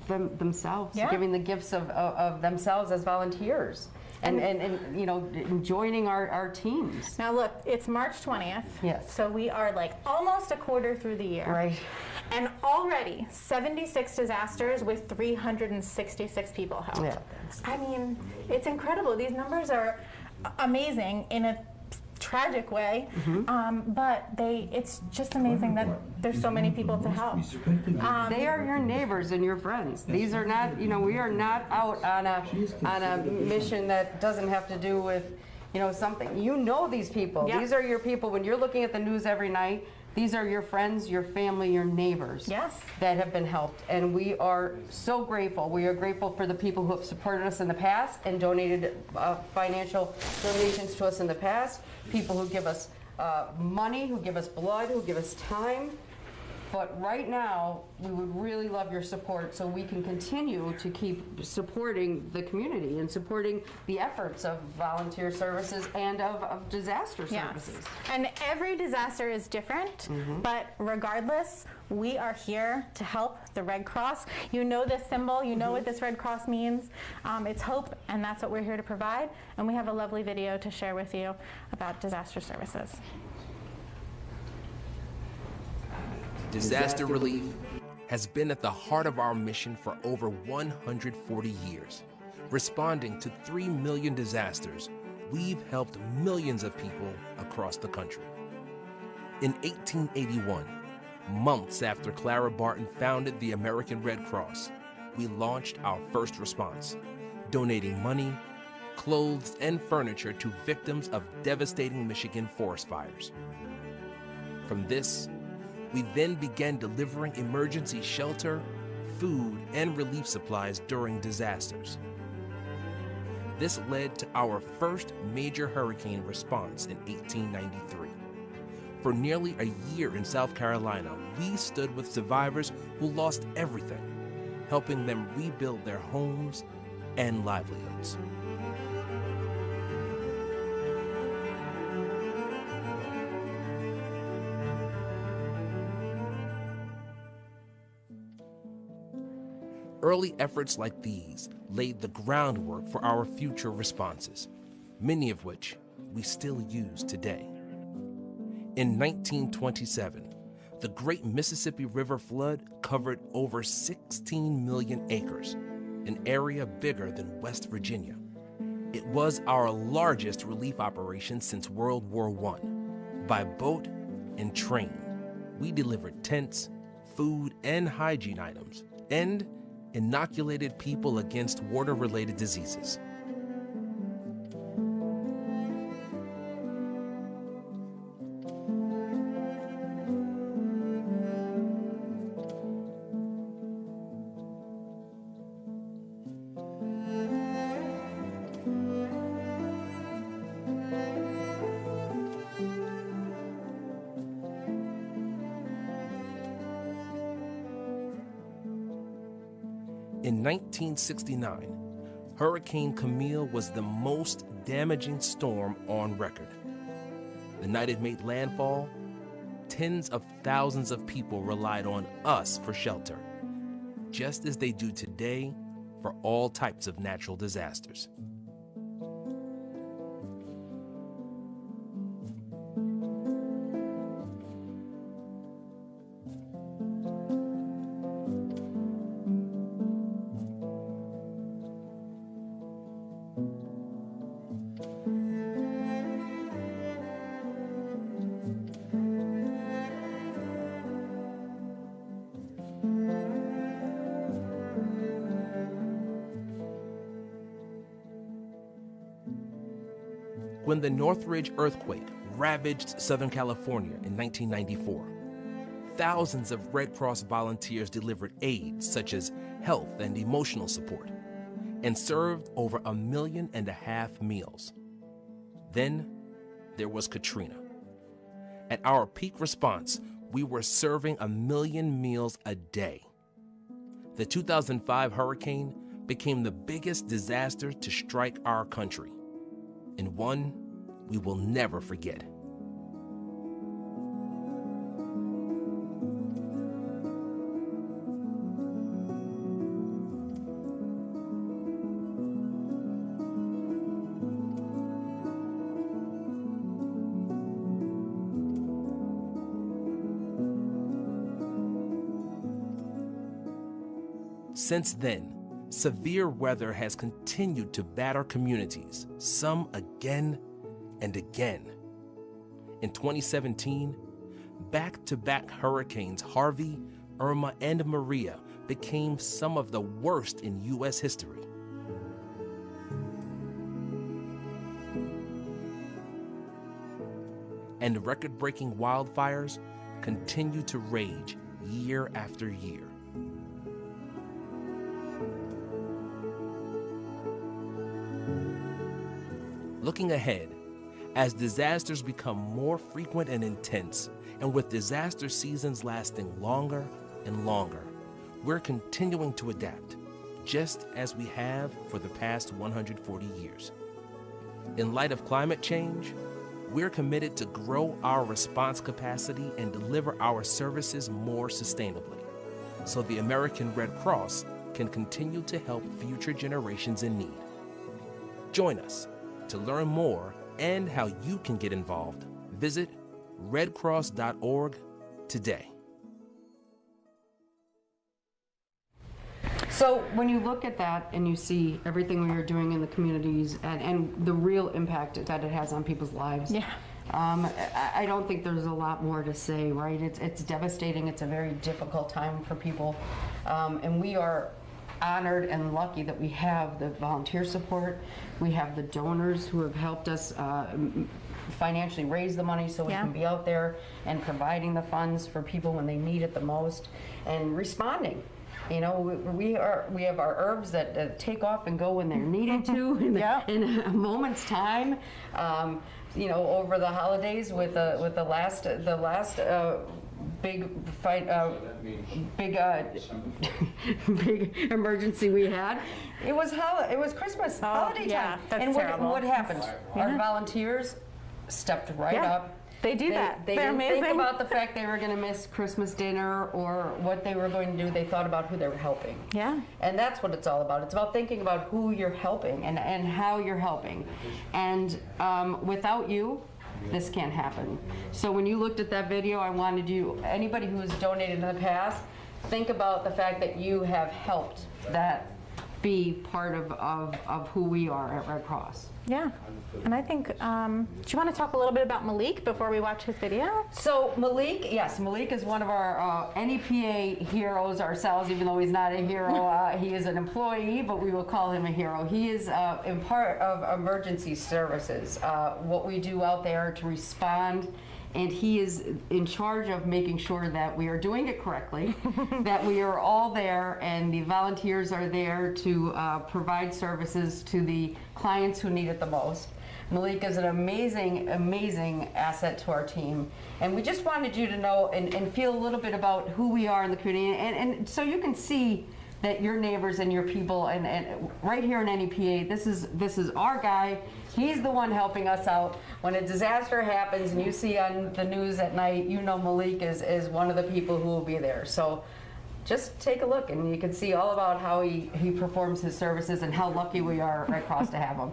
themselves, giving the gifts of themselves as volunteers. And you know, joining our teams. Now look, it's March 20th. Yes. So we are like almost a quarter through the year. Right. And already 76 disasters with 366 people helped. Yeah. I mean, it's incredible. These numbers are amazing in a tragic way, but it's just amazing that there's so many people to help. They are your neighbors and your friends. These are not, you know, we are not out on a mission that doesn't have to do with, you know, something. You know these people. Yep. These are your people. When you're looking at the news every night, these are your friends, your family, your neighbors that have been helped. And we are so grateful. We are grateful for the people who have supported us in the past and donated financial donations to us in the past, people who give us money, who give us blood, who give us time. But right now, we would really love your support so we can continue to keep supporting the community and supporting the efforts of volunteer services and of disaster services. And every disaster is different, but regardless, we are here to help the Red Cross. You know this symbol, you know what this Red Cross means. It's hope, and that's what we're here to provide. And we have a lovely video to share with you about disaster services. Disaster relief has been at the heart of our mission for over 140 years. Responding to 3 million disasters, we've helped millions of people across the country. In 1881, Months after Clara Barton founded the American Red Cross, we launched our first response, donating money, clothes, and furniture to victims of devastating Michigan forest fires. From this, we then began delivering emergency shelter, food, and relief supplies during disasters. This led to our first major hurricane response in 1893. For nearly a year in South Carolina, we stood with survivors who lost everything, helping them rebuild their homes and livelihoods. Early efforts like these laid the groundwork for our future responses, many of which we still use today. In 1927, the Great Mississippi River flood covered over 16 million acres, an area bigger than West Virginia. It was our largest relief operation since World War I. By boat and train, we delivered tents, food, and hygiene items, and inoculated people against water-related diseases. In 1969, Hurricane Camille was the most damaging storm on record. The night it made landfall, tens of thousands of people relied on us for shelter, just as they do today for all types of natural disasters. When the Northridge earthquake ravaged Southern California in 1994, thousands of Red Cross volunteers delivered aid such as health and emotional support and served over 1.5 million meals. Then there was Katrina. At our peak response, we were serving 1 million meals a day. The 2005 hurricane became the biggest disaster to strike our country, and one we will never forget. Since then, severe weather has continued to batter communities, some again and again. In 2017, back-to-back hurricanes Harvey, Irma, and Maria became some of the worst in U.S. history. And record-breaking wildfires continue to rage year after year. Looking ahead, as disasters become more frequent and intense, and with disaster seasons lasting longer and longer, we're continuing to adapt, just as we have for the past 140 years. In light of climate change, we're committed to grow our response capacity and deliver our services more sustainably, so the American Red Cross can continue to help future generations in need. Join us. To learn more and how you can get involved, visit redcross.org today. So when you look at that and you see everything we are doing in the communities and the real impact that it has on people's lives, I don't think there's a lot more to say, right? It's devastating. It's a very difficult time for people. And we are honored and lucky that we have the volunteer support. We have the donors who have helped us financially raise the money so we can be out there and providing the funds for people when they need it the most and responding. You know, we have our herbs that take off and go when they're needed to in a moment's time. You know, over the holidays with the last big fight, big emergency we had. It was Christmas, holiday time. That's terrible. What happened? Our volunteers stepped right up. They do that. They They're didn't amazing. think about the fact they were going to miss Christmas dinner or what they were going to do. They thought about who they were helping. Yeah. And that's what it's all about. It's about thinking about who you're helping and how you're helping. And without you, this can't happen. So when you looked at that video, I wanted you, anybody who has donated in the past, think about the fact that you have helped that be part of who we are at Red Cross. Yeah, and I think, do you want to talk a little bit about Malik before we watch his video? So Malik, yes, Malik is one of our NEPA heroes ourselves, even though he's not a hero. He is an employee, but we will call him a hero. He is in part of emergency services, what we do out there to respond. And he is in charge of making sure that we are doing it correctly, that we are all there and the volunteers are there to provide services to the clients who need it the most. Malik is an amazing, amazing asset to our team. And we just wanted you to know and feel a little bit about who we are in the community. And so you can see that your neighbors and your people, and right here in NEPA, this is our guy. He's the one helping us out. When a disaster happens and you see on the news at night, you know Malik is one of the people who will be there. So just take a look and you can see all about how he performs his services and how lucky we are at Red Cross to have him.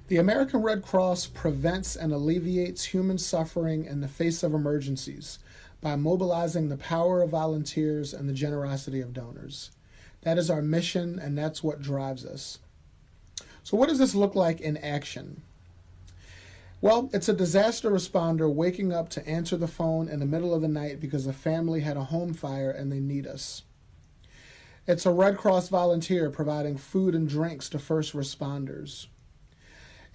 The American Red Cross prevents and alleviates human suffering in the face of emergencies by mobilizing the power of volunteers and the generosity of donors. That is our mission, and that's what drives us. So what does this look like in action? Well, it's a disaster responder waking up to answer the phone in the middle of the night because a family had a home fire and they need us. It's a Red Cross volunteer providing food and drinks to first responders.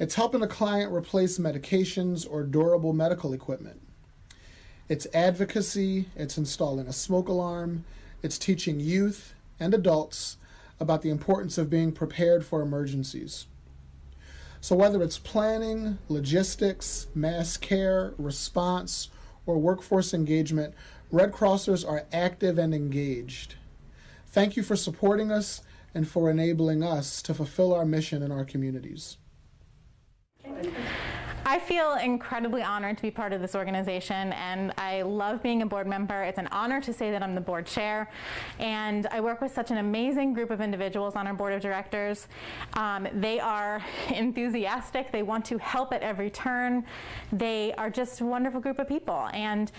It's helping a client replace medications or durable medical equipment. It's advocacy, it's installing a smoke alarm, it's teaching youth and adults about the importance of being prepared for emergencies. So whether it's planning, logistics, mass care, response, or workforce engagement, Red Crossers are active and engaged. Thank you for supporting us and for enabling us to fulfill our mission in our communities. I feel incredibly honored to be part of this organization, and I love being a board member. It's an honor to say that I'm the board chair, and I work with such an amazing group of individuals on our board of directors. They are enthusiastic. They want to help at every turn. They are just a wonderful group of people. And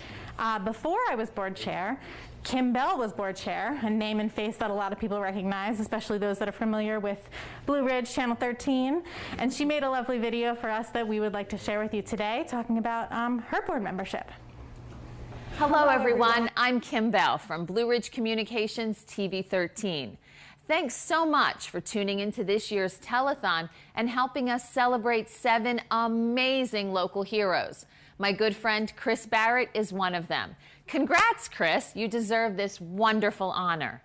before I was board chair, Kim Bell was board chair, a name and face that a lot of people recognize, especially those that are familiar with Blue Ridge Channel 13. And she made a lovely video for us that we would like to share with you today, talking about her board membership. Hello, everyone. I'm Kim Bell from Blue Ridge Communications TV 13. Thanks so much for tuning into this year's telethon and helping us celebrate 7 amazing local heroes. My good friend Chris Barrett is one of them. Congrats, Chris. You deserve this wonderful honor.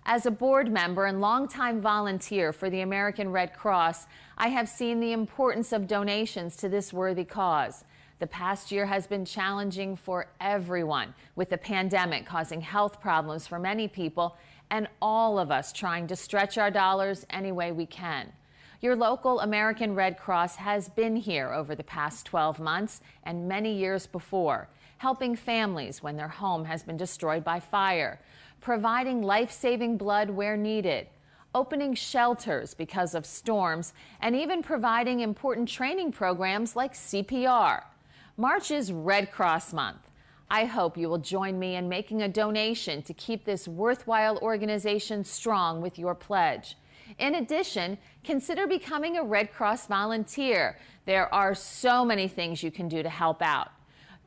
As a board member and longtime volunteer for the American Red Cross, I have seen the importance of donations to this worthy cause. The past year has been challenging for everyone, with the pandemic causing health problems for many people and all of us trying to stretch our dollars any way we can. Your local American Red Cross has been here over the past 12 months and many years before, helping families when their home has been destroyed by fire, providing life-saving blood where needed, opening shelters because of storms, and even providing important training programs like CPR. March is Red Cross Month. I hope you will join me in making a donation to keep this worthwhile organization strong with your pledge. In addition, consider becoming a Red Cross volunteer. There are so many things you can do to help out.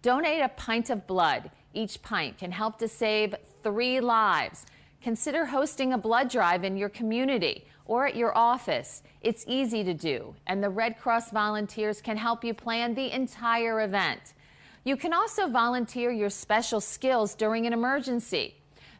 Donate a pint of blood. Each pint can help to save 3 lives. Consider hosting a blood drive in your community or at your office. It's easy to do, and the Red Cross volunteers can help you plan the entire event. You can also volunteer your special skills during an emergency.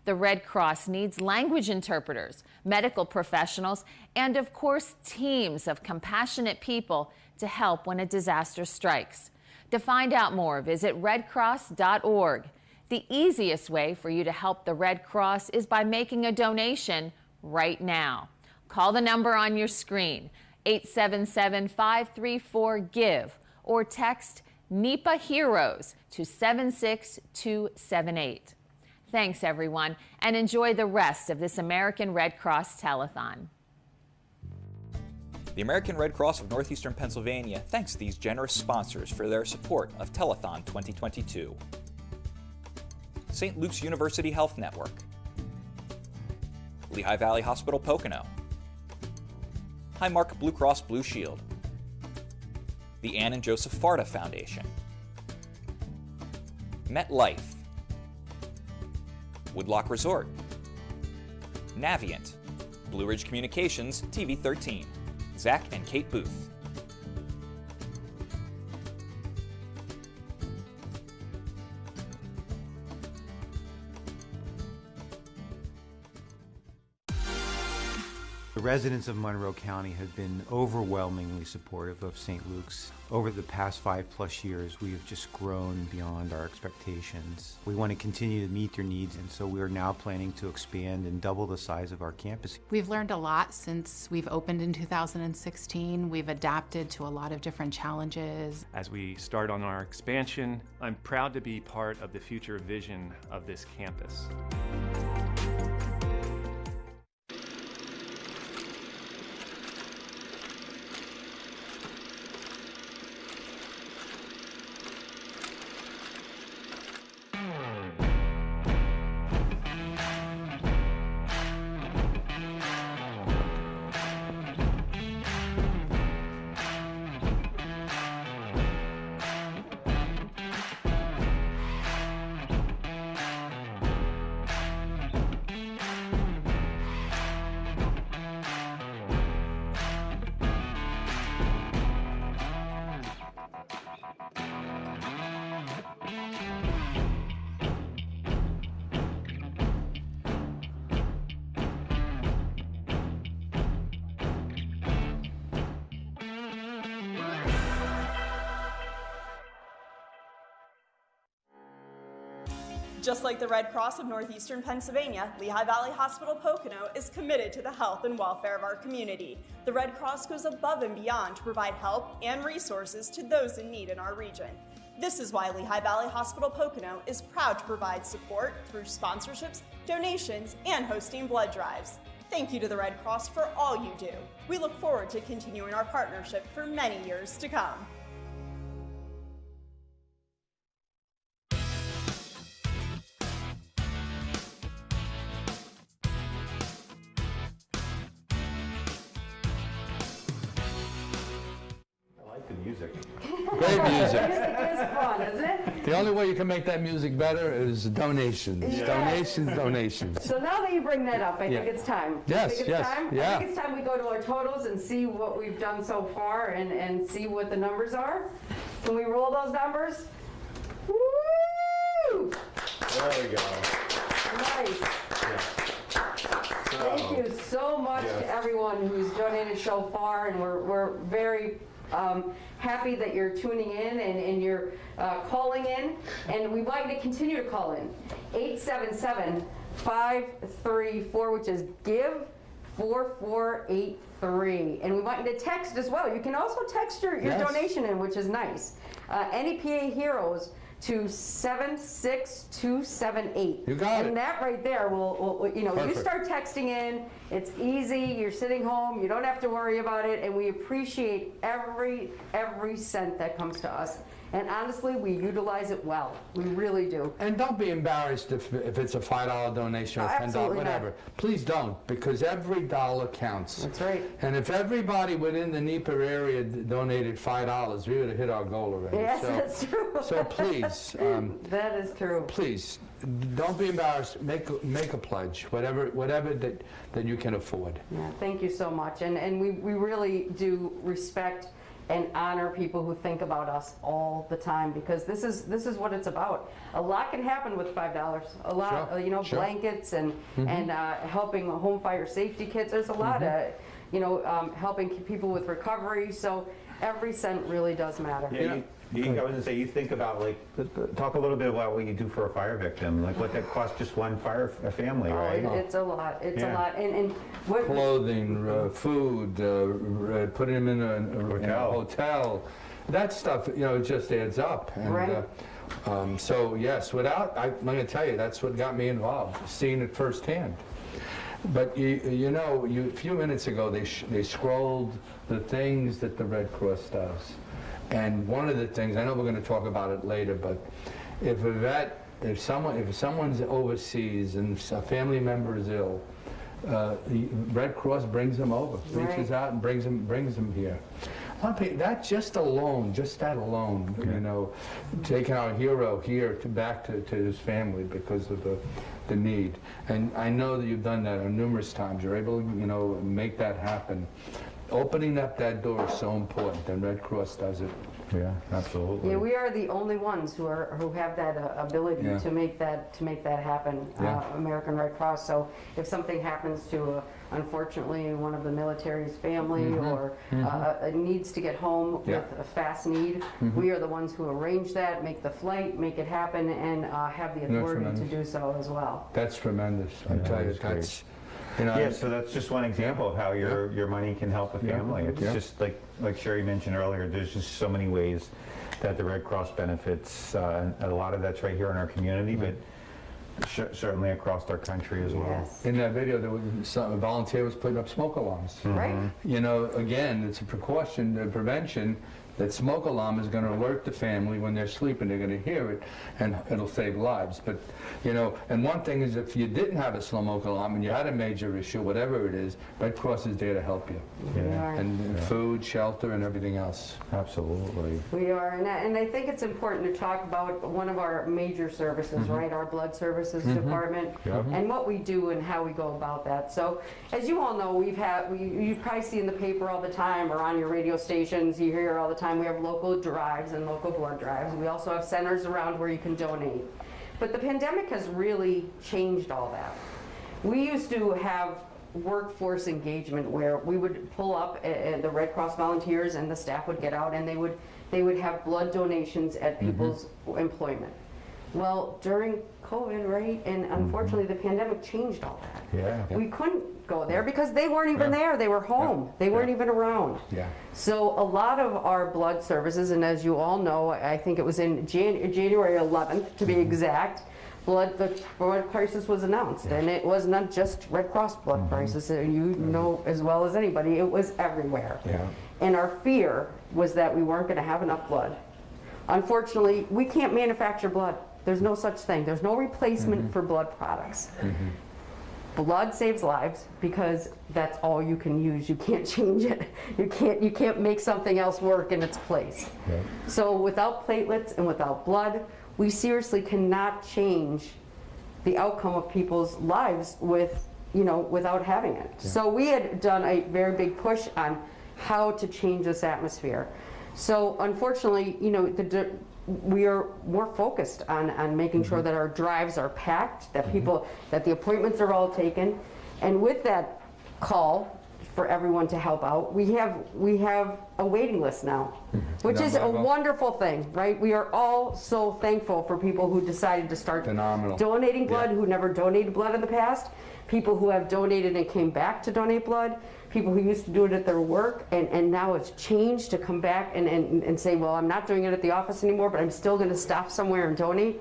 The Red Cross needs language interpreters, medical professionals, and of course, teams of compassionate people to help when a disaster strikes. To find out more, visit redcross.org. The easiest way for you to help the Red Cross is by making a donation right now. Call the number on your screen, 877-534-GIVE, or text NEPA Heroes to 76278. Thanks, everyone, and enjoy the rest of this American Red Cross Telethon. The American Red Cross of Northeastern Pennsylvania thanks these generous sponsors for their support of Telethon 2022. St. Luke's University Health Network, Lehigh Valley Hospital Pocono, Highmark Blue Cross Blue Shield, the Ann and Joseph Farda Foundation, MetLife, Woodlock Resort, Navient, Blue Ridge Communications TV 13, Zach and Kate Booth. The residents of Monroe County have been overwhelmingly supportive of St. Luke's. Over the past 5+ years, we have just grown beyond our expectations. We want to continue to meet their needs, and so we are now planning to expand and double the size of our campus. We've learned a lot since we've opened in 2016. We've adapted to a lot of different challenges. As we start on our expansion, I'm proud to be part of the future vision of this campus. Just like the Red Cross of Northeastern Pennsylvania, Lehigh Valley Hospital Pocono is committed to the health and welfare of our community. The Red Cross goes above and beyond to provide help and resources to those in need in our region. This is why Lehigh Valley Hospital Pocono is proud to provide support through sponsorships, donations, and hosting blood drives. Thank you to the Red Cross for all you do. We look forward to continuing our partnership for many years to come. Great music. Music is fun, isn't it? The only way you can make that music better is donations. Yeah. Donations. So now that you bring that up, I think it's time. Yes, I think it's time? yeah. I think it's time we go to our totals and see what we've done so far and see what the numbers are. Can we roll those numbers? Woo! There we go. Nice. Thank you so much to everyone who's donated so far, and we're very happy that you're tuning in and you're calling in, and we'd like to continue to call in. 877-534, which is GIVE 4483, and we want you to text as well. You can also text your donation in, which is nice. NEPA Heroes to 76278. You got it. And that right there will you know, Perfect. you start texting in, it's easy, you're sitting home, you don't have to worry about it, and we appreciate every cent that comes to us. And honestly, we utilize it well. We really do. And don't be embarrassed if it's a $5 donation or $10, whatever. Not. Please don't, because every dollar counts. That's right. And if everybody within the NEPA area donated $5, we would have hit our goal already. Yes, that's true. So please. That is true. Please, don't be embarrassed. Make a pledge, whatever that you can afford. Yeah, thank you so much. And we really do respect and honor people who think about us all the time, because this is what it's about. A lot can happen with $5. A lot, sure, you know, sure. blankets and helping home fire safety kits. There's a lot of, you know, helping people with recovery. So every cent really does matter. Yeah, I was going to say, you think about, like, talk a little bit about what you do for a fire victim, like what that costs just one a family, right? It's a lot. It's a lot. And what clothing, food, putting them in a hotel, that stuff, you know, it just adds up. And, right. So yes, I'm going to tell you, that's what got me involved, seeing it firsthand. But you know, a few minutes ago they scrolled the things that the Red Cross does. And one of the things, I know we're going to talk about it later, but if someone's overseas and a family member is ill, the Red Cross brings them over, reaches out and brings them here. That that alone, you know, taking our hero here back to his family because of the need. And I know that you've done that numerous times. You're able to, you know, make that happen. Opening up that door is so important, and Red Cross does it. Yeah, absolutely. Yeah, we are the only ones who have that ability to make that happen. American Red Cross. So if something happens to unfortunately one of the military's family or needs to get home with a fast need, we are the ones who arrange that, make the flight, make it happen, and have the authority to do so as well. That's tremendous. I tell you, that's. You know, yeah, so that's just one example of how your money can help a family. It's just like Sherry mentioned earlier, there's just so many ways that the Red Cross benefits, and a lot of that's right here in our community, but certainly across our country as well. Yes. In that video, there was a volunteer was putting up smoke alarms. Right. You know, again, it's a precaution, a prevention. That smoke alarm is going to alert the family when they're sleeping. They're going to hear it, and it'll save lives. But, you know, and one thing is if you didn't have a smoke alarm and you had a major issue, whatever it is, Red Cross is there to help you. And food, shelter, and everything else. Absolutely. We are, and I think it's important to talk about one of our major services, right? Our blood services department, and what we do and how we go about that. So, as you all know, you probably see in the paper all the time or on your radio stations, you hear all the time. We have local drives and local blood drives. We also have centers around where you can donate. But the pandemic has really changed all that. We used to have workforce engagement where we would pull up the Red Cross volunteers and the staff would get out and they would have blood donations at people's employment. Well, during COVID, right, and unfortunately the pandemic changed all that. We couldn't go there because they weren't even there. They were home. They weren't even around. So a lot of our blood services, and as you all know, I think it was in January 11th to be exact, the blood crisis was announced, and it was not just Red Cross blood crisis. You know as well as anybody, it was everywhere. And our fear was that we weren't going to have enough blood. Unfortunately, we can't manufacture blood. There's no such thing. There's no replacement for blood products. Blood saves lives because that's all you can use. You can't change it. You can't make something else work in its place. So without platelets and without blood, we seriously cannot change the outcome of people's lives without having it. So we had done a very big push on how to change this atmosphere. So unfortunately, you know, we are more focused on making sure that our drives are packed, that that the appointments are all taken, and with that call for everyone to help out, we have a waiting list now, which is a wonderful thing, right? We are all so thankful for people who decided to start donating blood, who never donated blood in the past, people who have donated and came back to donate blood, people who used to do it at their work, and now it's changed to come back and say, well, I'm not doing it at the office anymore, but I'm still going to stop somewhere and donate.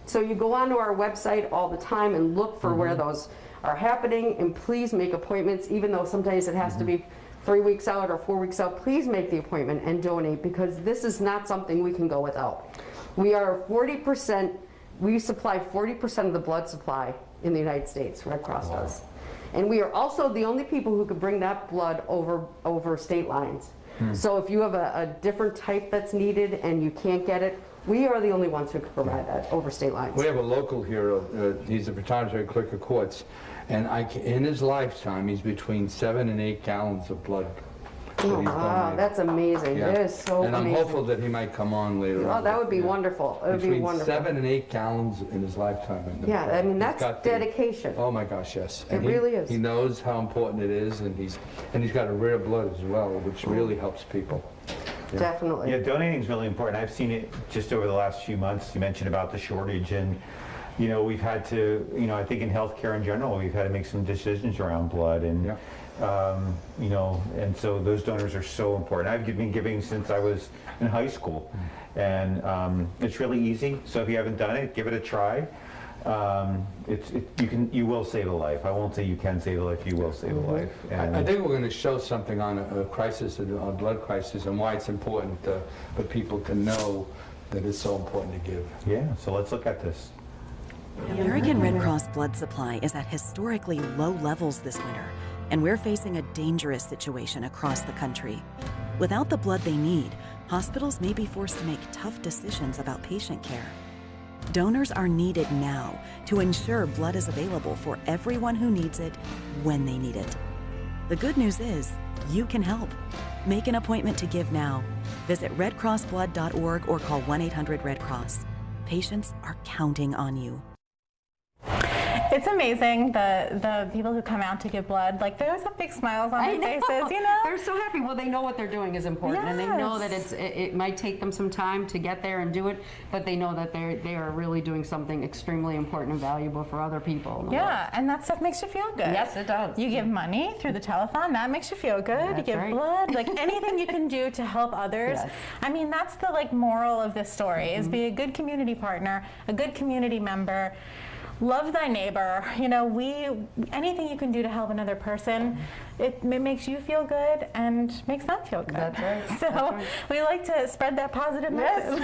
So you go onto our website all the time and look for where those are happening, and please make appointments, even though sometimes it has to be 3 weeks out or 4 weeks out, please make the appointment and donate, because this is not something we can go without. We are 40%, we supply 40% of the blood supply in the United States, Red Cross does. And we are also the only people who can bring that blood over state lines. So if you have a different type that's needed and you can't get it, we are the only ones who can provide that over state lines. We have a local hero, he's a photographer at Clerk of Courts, and in his lifetime, he's between 7 and 8 gallons of blood. Oh, wow, that's amazing. Yeah. It is so amazing. And I'm hopeful that he might come on later on. Oh, that would be wonderful. It would be wonderful. Between 7 and 8 gallons in his lifetime. Yeah, I mean, that's dedication. Oh my gosh, yes. It really is. He knows how important it is, and he's got a rare blood as well, which really helps people. Yeah. Definitely. Yeah, donating is really important. I've seen it just over the last few months. You mentioned about the shortage, and we've had to, I think in healthcare in general, we've had to make some decisions around blood, and and so those donors are so important. I've been giving since I was in high school, and it's really easy. So if you haven't done it, give it a try. You will save a life. I won't say you can save a life. You will save a life. And I think we're going to show something on a crisis, a blood crisis, and why it's important for people to know that it's so important to give. Yeah. So let's look at this. The American Red Cross blood supply is at historically low levels this winter, and we're facing a dangerous situation across the country. Without the blood they need, hospitals may be forced to make tough decisions about patient care. Donors are needed now to ensure blood is available for everyone who needs it when they need it. The good news is, you can help. Make an appointment to give now. Visit redcrossblood.org or call 1-800-RED-CROSS. Patients are counting on you. It's amazing, the people who come out to give blood, like they always have big smiles on their faces, They're so happy. Well, they know what they're doing is important, and they know that it might take them some time to get there and do it, but they know that they are really doing something extremely important and valuable for other people. Yeah, and that stuff makes you feel good. Yes, it does. You give money through the telethon, that makes you feel good. That's you give right. blood, like anything you can do to help others. Yes. I mean, that's the moral of this story, is be a good community partner, a good community member. Love thy neighbor. Anything you can do to help another person, it makes you feel good and makes them feel good. That's right. So we like to spread that positive message.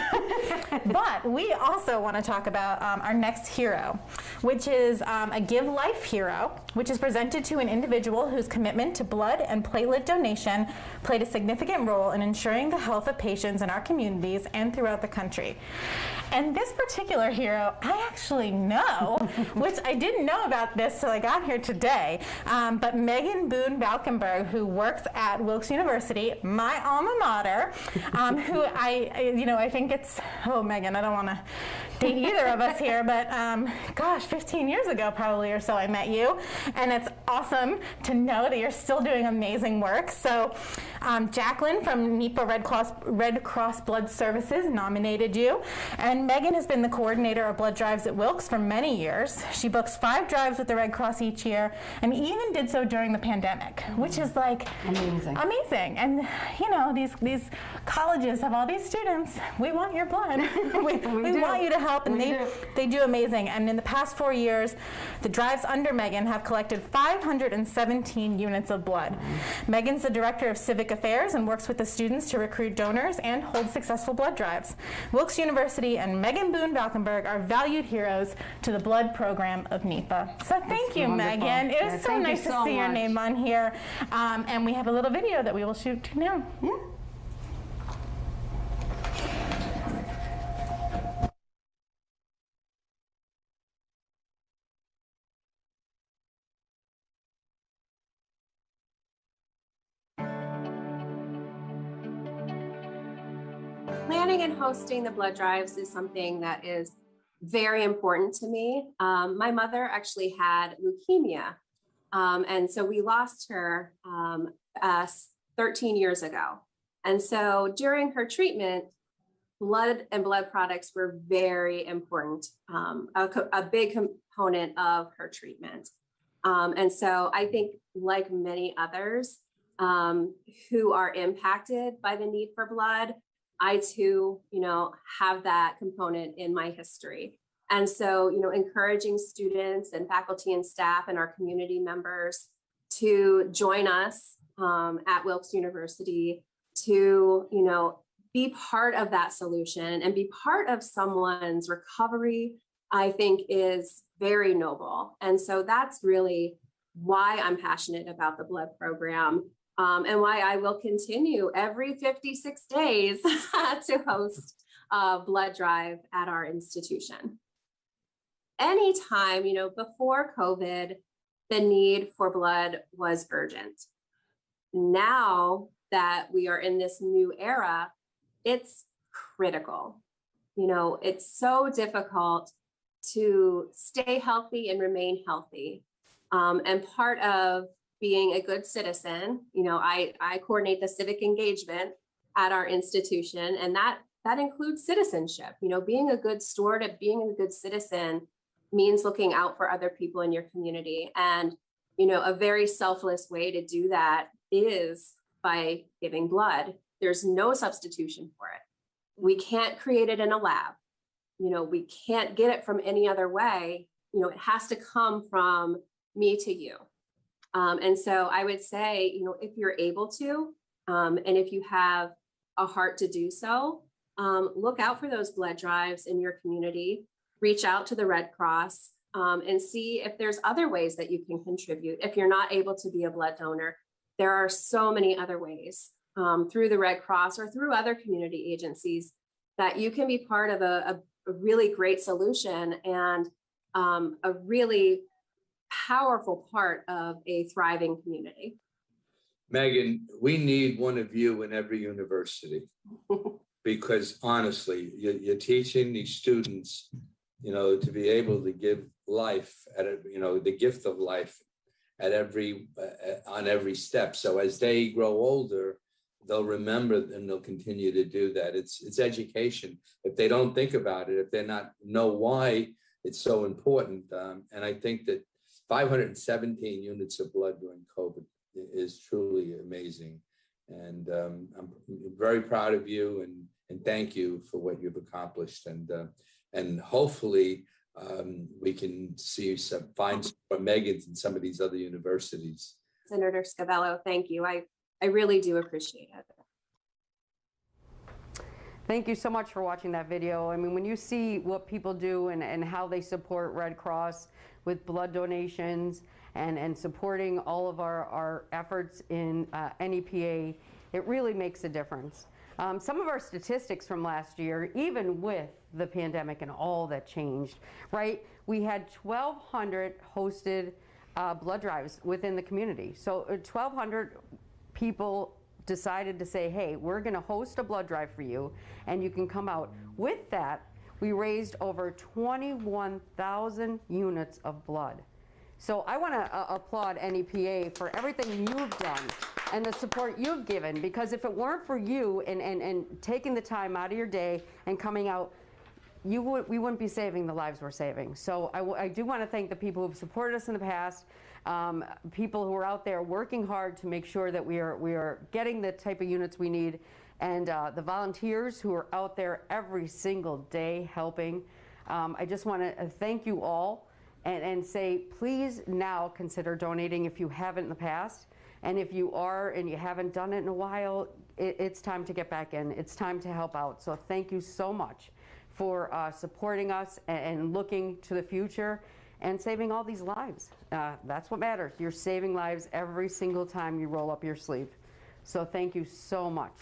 But we also want to talk about our next hero, which is a Give Life hero, which is presented to an individual whose commitment to blood and platelet donation played a significant role in ensuring the health of patients in our communities and throughout the country. And this particular hero, I actually know, which I didn't know about this till I got here today, but Boone Balkenberg, who works at Wilkes University, my alma mater, who I think it's, Megan, I don't want to date either of us here, but gosh, 15 years ago probably or so I met you, and it's awesome to know that you're still doing amazing work. So Jacqueline from NEPA Red Cross Blood Services nominated you, and Megan has been the coordinator of blood drives at Wilkes for many years. She books 5 drives with the Red Cross each year, and even did so during the pandemic, which is amazing. And these colleges have all these students. We want your blood. we want you to help, and they do amazing. And in the past 4 years, the drives under Megan have collected 517 units of blood. Megan's the director of civic affairs and works with the students to recruit donors and hold successful blood drives. Wilkes University and Megan Boone Balkenberg are valued heroes to the blood program of NEPA. So thank you, Megan. It was so nice to see your name on here. And we have a little video that we will shoot now. Yeah. Planning and hosting the blood drives is something that is very important to me. My mother actually had leukemia, and so we lost her 13 years ago. And so during her treatment, blood and blood products were very important, a big component of her treatment. And so I think, like many others who are impacted by the need for blood, I too, have that component in my history. And so, encouraging students and faculty and staff and our community members to join us at Wilkes University to, you know, be part of that solution and be part of someone's recovery, I think is very noble. And so that's really why I'm passionate about the blood program, and why I will continue every 56 days to host a blood drive at our institution. Anytime, you know, before COVID, the need for blood was urgent. Now that we are in this new era, it's critical. You know, it's so difficult to stay healthy and remain healthy. And part of being a good citizen, you know, I coordinate the civic engagement at our institution, and that includes citizenship. You know, being a good steward, being a good citizen means looking out for other people in your community. And, you know, a very selfless way to do that is by giving blood. There's no substitution for it. We can't create it in a lab. You know, we can't get it from any other way. You know, it has to come from me to you. And so I would say, you know, if you're able to, and if you have a heart to do so, look out for those blood drives in your community, reach out to the Red Cross, and see if there's other ways that you can contribute. If you're not able to be a blood donor, there are so many other ways through the Red Cross or through other community agencies that you can be part of a really great solution and a really powerful part of a thriving community. Megan, we need one of you in every university because honestly, you're teaching these students, you know, to be able to give life at a, you know, the gift of life at every on every step. So as they grow older, they'll remember and they'll continue to do that. It's education. If they don't think about it, if they're not know why it's so important, and I think that 517 units of blood during COVID is truly amazing. And I'm very proud of you and thank you for what you've accomplished. And hopefully we can see find some Megans in some of these other universities. Senator Scavello, thank you. I really do appreciate it. Thank you so much for watching that video. I mean, when you see what people do and how they support Red Cross with blood donations and supporting all of our efforts in NEPA, it really makes a difference. Some of our statistics from last year, even with the pandemic and all that changed, right? We had 1,200 hosted blood drives within the community. So 1,200 people decided to say, hey, we're gonna host a blood drive for you and you can come out. With that, we raised over 21,000 units of blood. So I wanna applaud NEPA for everything you've done and the support you've given, because if it weren't for you and taking the time out of your day and coming out, we wouldn't be saving the lives we're saving. So I do want to thank the people who've supported us in the past, people who are out there working hard to make sure that we are getting the type of units we need, and the volunteers who are out there every single day helping. I just want to thank you all and say, please now consider donating if you haven't in the past. And if you are and you haven't done it in a while, it's time to get back in. It's time to help out. So thank you so much for supporting us and looking to the future and saving all these lives. That's what matters. You're saving lives every single time you roll up your sleeve. So thank you so much.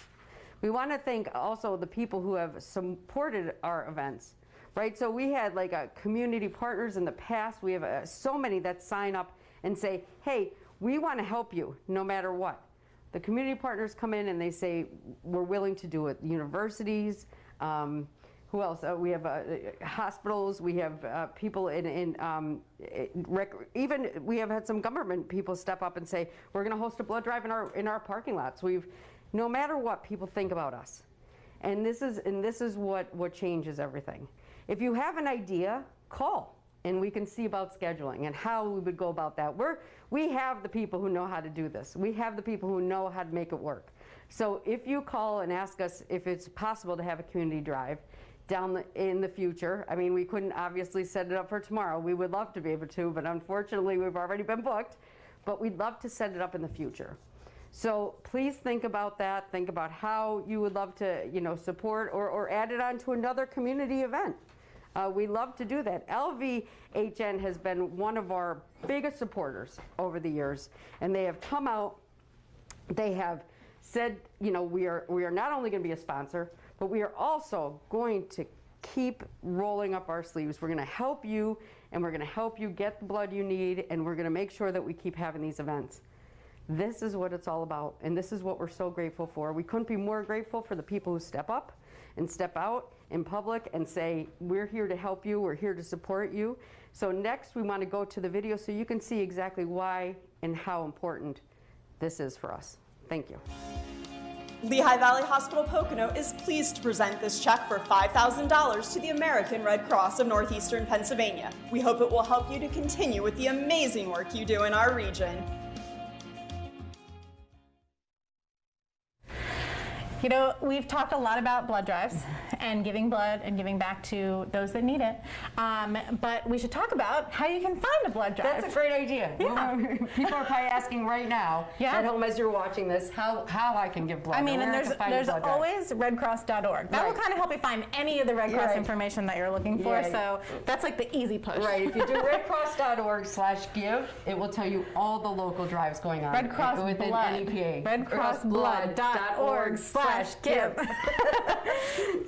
We want to thank also the people who have supported our events, right? So we had like community partners in the past. We have so many that sign up and say, hey, we want to help you no matter what. The community partners come in and they say, we're willing to do it. Universities, who else? We have hospitals, we have people even we have had some government people step up and say, we're gonna host a blood drive in our parking lots. No matter what, people think about us. And this is what changes everything. If you have an idea, call. And we can see about scheduling and how we would go about that. We have the people who know how to do this. We have the people who know how to make it work. So if you call and ask us if it's possible to have a community drive in the future, I mean, we couldn't obviously set it up for tomorrow. We would love to be able to, but unfortunately we've already been booked. But we'd love to set it up in the future. So please think about that. Think about how you would love to, support or add it on to another community event. We love to do that. LVHN has been one of our biggest supporters over the years, and they have come out. They have said, we are not only going to be a sponsor, but we are also going to keep rolling up our sleeves. We're going to help you, and we're going to help you get the blood you need, and we're going to make sure that we keep having these events. This is what it's all about, and this is what we're so grateful for. We couldn't be more grateful for the people who step up and step out in public and say, we're here to help you, we're here to support you. So next we want to go to the video so you can see exactly why and how important this is for us. Thank you. Lehigh Valley Hospital Pocono is pleased to present this check for $5,000 to the American Red Cross of Northeastern Pennsylvania. We hope it will help you to continue with the amazing work you do in our region. We've talked a lot about blood drives and giving blood and giving back to those that need it. But we should talk about how you can find a blood drive. That's a great idea. Yeah. People are probably asking right now at home as you're watching this how I can give blood. And there's always redcross.org. That will kind of help you find any of the Red Cross information that you're looking for. So that's like the easy push. Right. If you do redcross.org/give, it will tell you all the local drives going on. Red Cross within Blood. NEPA. redcrossblood.org/give.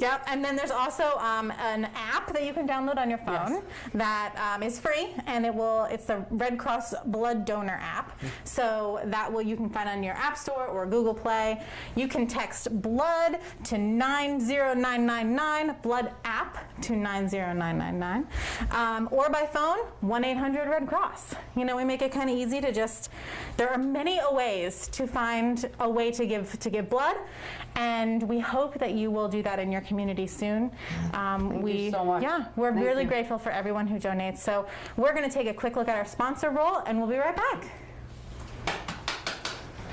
Yep, and then there's also an app that you can download on your phone that is free, and it's the Red Cross Blood Donor app. So you can find on your App Store or Google Play. You can text blood to 90999, blood app to 90999, or by phone 1-800-RED-CROSS. We make it kind of easy to there are many ways to find a way to give blood. And we hope that you will do that in your community soon. Thank you so much. Yeah, we're really grateful for everyone who donates. So we're going to take a quick look at our sponsor roll, and we'll be right back.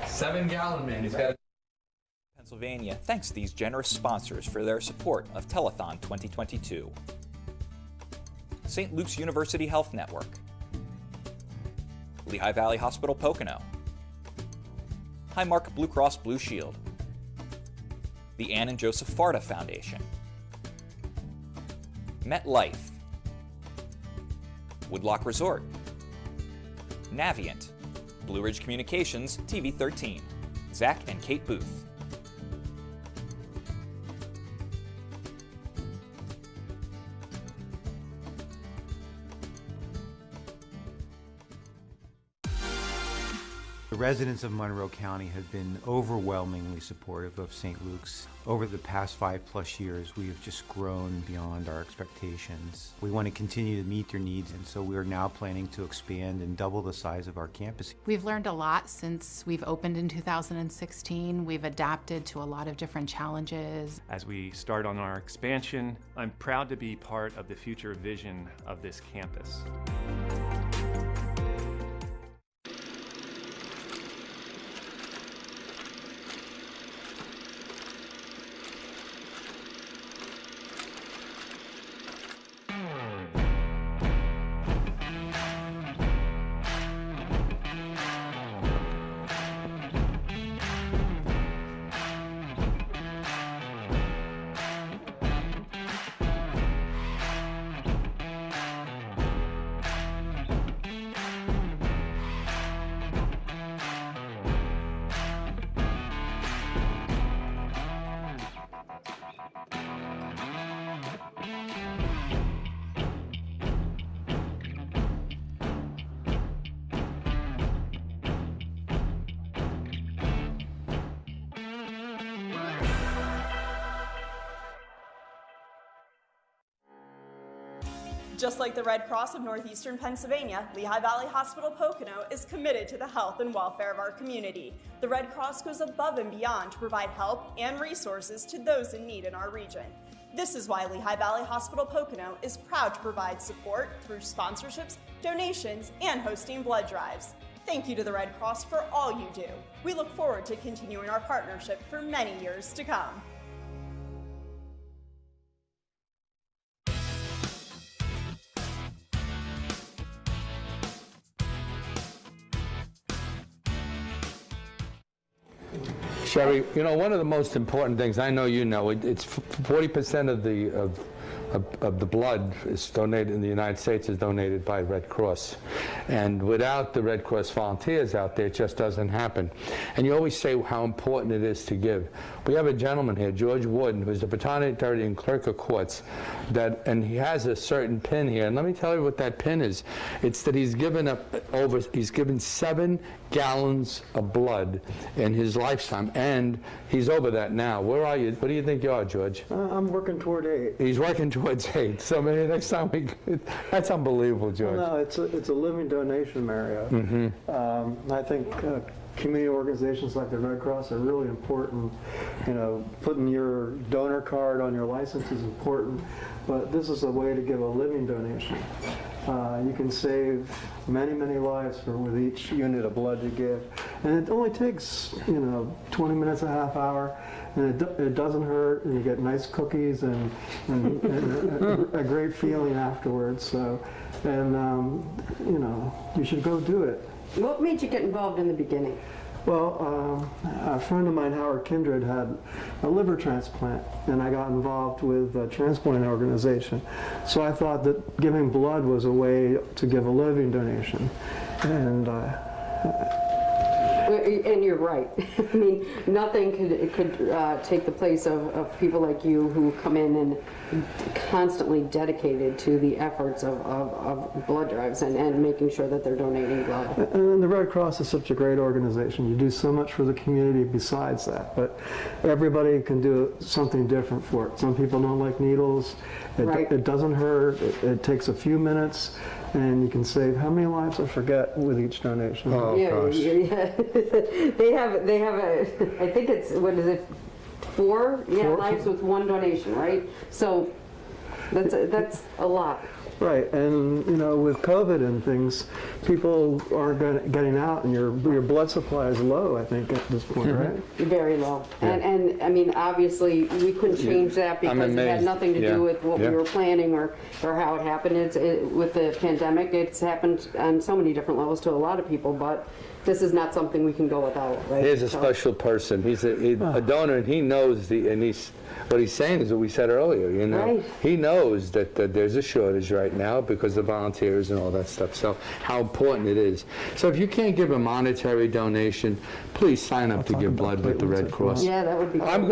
7-gallon man. He's got. Pennsylvania thanks these generous sponsors for their support of Telethon 2022. St. Luke's University Health Network, Lehigh Valley Hospital Pocono, Highmark Blue Cross Blue Shield, the Ann and Joseph Farda Foundation, MetLife, Woodlock Resort, Navient, Blue Ridge Communications TV 13, Zach and Kate Booth. The residents of Monroe County have been overwhelmingly supportive of St. Luke's. Over the past 5+ years, we have just grown beyond our expectations. We want to continue to meet their needs, and so we are now planning to expand and double the size of our campus. We've learned a lot since we've opened in 2016. We've adapted to a lot of different challenges. As we start on our expansion, I'm proud to be part of the future vision of this campus. Just like the Red Cross of Northeastern Pennsylvania, Lehigh Valley Hospital Pocono is committed to the health and welfare of our community. The Red Cross goes above and beyond to provide help and resources to those in need in our region. This is why Lehigh Valley Hospital Pocono is proud to provide support through sponsorships, donations, and hosting blood drives. Thank you to the Red Cross for all you do. We look forward to continuing our partnership for many years to come. Sherry, you know, one of the most important things, I know you know, it's 40% of the blood is donated in the United States is donated by Red Cross. And without the Red Cross volunteers out there, it just doesn't happen. And you always say how important it is to give. We have a gentleman here, George Wooden, who's the Patanitary and Clerk of Courts, and he has a certain pin here. And let me tell you what that pin is. It's that he's given 7 gallons of blood in his lifetime, and he's over that now. Where are you? What do you think you are, George? I'm working toward 8. He's working towards 8. So maybe next time that's unbelievable, George. Well, no, it's a living donation, Mario. Mm-hmm. I think community organizations like the Red Cross are really important. You know, putting your donor card on your license is important, but this is a way to give a living donation. You can save many, many lives with each unit of blood you give. And it only takes, 20 minutes, a half hour, and it doesn't hurt, and you get nice cookies and a great feeling afterwards. So, and, you should go do it. What made you get involved in the beginning? Well, a friend of mine, Howard Kindred, had a liver transplant, and I got involved with a transplant organization. So I thought that giving blood was a way to give a living donation. And you're right. I mean, nothing could take the place of people like you who come in and constantly dedicated to the efforts of blood drives and making sure that they're donating blood. And the Red Cross is such a great organization. You do so much for the community besides that, but everybody can do something different for it. Some people don't like needles. It doesn't hurt. It takes a few minutes. And you can save how many lives? I forget with each donation. Oh, gosh. Yeah. they have a, I think it's, what is it, 4? Yeah, lives with 1 donation, right? So that's a lot. Right, and with COVID and things, people aren't getting out, and your blood supply is low, I think, at this point, right? Very low. Yeah. And I mean, obviously, we couldn't change that because it had nothing to do with what we were planning or how it happened. With the pandemic, it's happened on so many different levels to a lot of people, but this is not something we can go without, right? Here's a special person. He's a donor, and he knows what he's saying is what we said earlier, Right. He knows that there's a shortage right now because of volunteers and all that stuff, so how important it is. So if you can't give a monetary donation, please sign up to give blood with the Red Cross. Yeah, that would be great. I'm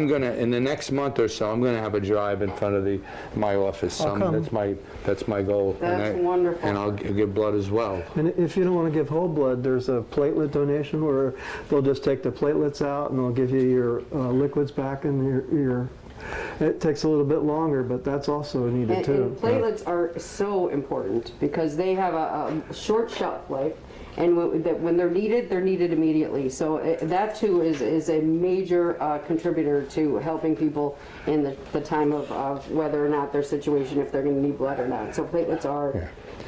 gonna, in the next month or so, I'm gonna have a drive in front of my office. That's my goal. That's wonderful. And I'll give blood as well. And if you don't want to give whole blood, there's a platelet donation where they'll just take the platelets out and they'll give you your liquids back in your it takes a little bit longer, but that's also needed too. And platelets are so important because they have a short shelf life, and when they're needed immediately. So that too is a major contributor to helping people in the time of whether or not their situation, if they're going to need blood or not. So platelets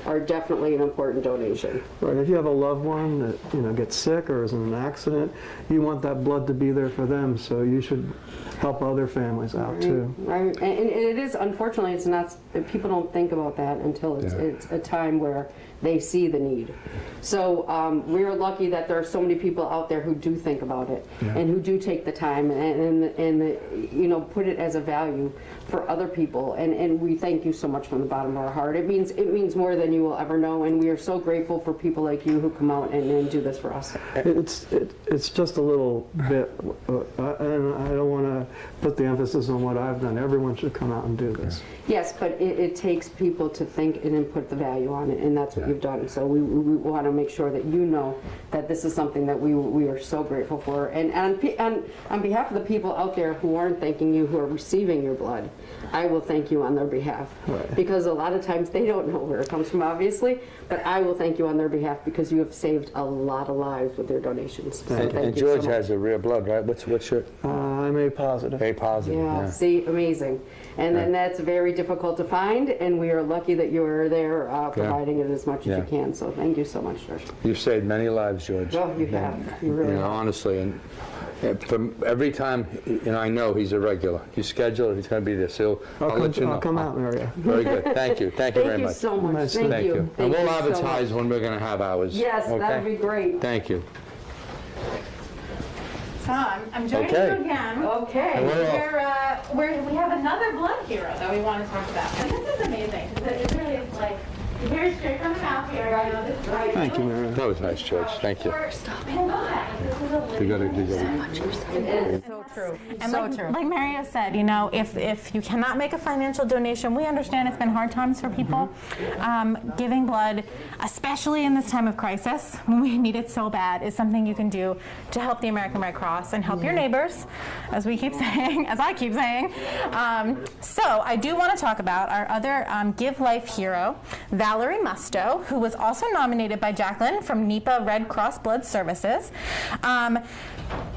are definitely an important donation. Right. If you have a loved one that gets sick or is in an accident, you want that blood to be there for them. So you should help other families out too. Right. And it is, unfortunately, it's not. People don't think about that until it's a time where they see the need. So we're lucky that there are so many people out there who do think about it and who do take the time and put it as a value for other people. And we thank you so much from the bottom of our heart. It means more than you will ever know, and we are so grateful for people like you who come out and do this for us. It's just a little bit, and I don't want to put the emphasis on what I've done. Everyone should come out and do this. Yes, but it takes people to think and put the value on it, and that's what you've done. So we want to make sure that you know that this is something that we are so grateful for. And on behalf of the people out there who aren't thanking you, who are receiving your blood, I will thank you on their behalf. Right. Because a lot of times they don't know where it comes from, obviously, but I will thank you on their behalf because you have saved a lot of lives with your donations. So and George has a rare blood, right? What's your? I'm A positive. A positive. Yeah. See, amazing. And then that's very difficult to find, and we are lucky that you are there providing it as much as you can. So thank you so much, George. You've saved many lives, George. Oh, you have. You really have. Honestly, and from every time, I know he's a regular. You schedule it, he's going to be there. So I'll let you know. I'll come out, Maria. Very good. Thank you. Thank you very much. Thank you so much. Nice. Thank you. And we'll advertise when we're going to have ours. Yes, okay? that would be great. Thank you. So I'm joining Okay. you again. Okay. We have another blood hero that we want to talk about. And this is amazing because it really is like, here's straight from the mouth here. Right. This is right. Thank you, Mary. That was nice, George. Thank you. You got It's so true. And so like, true. like Mario said, you know, if you cannot make a financial donation, we understand it's been hard times for people. Giving blood, especially in this time of crisis, when we need it so bad, is something you can do to help the American Red Cross and help your neighbors, as we keep saying, as I keep saying. So I do want to talk about our other Give Life hero, Valerie Musto, who was also nominated by Jacqueline from NEPA Red Cross Blood Services.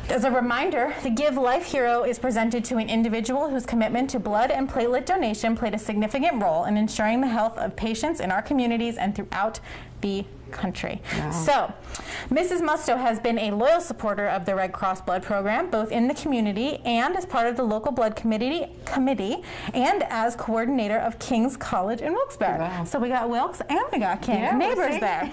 As a reminder, the Give Life Hero is presented to an individual whose commitment to blood and platelet donation played a significant role in ensuring the health of patients in our communities and throughout the country. Wow. So, Mrs. Musto has been a loyal supporter of the Red Cross Blood Program, both in the community and as part of the local blood committee and as coordinator of King's College in Wilkes-Barre. Wow. So we got Wilkes and we got King's neighbors there.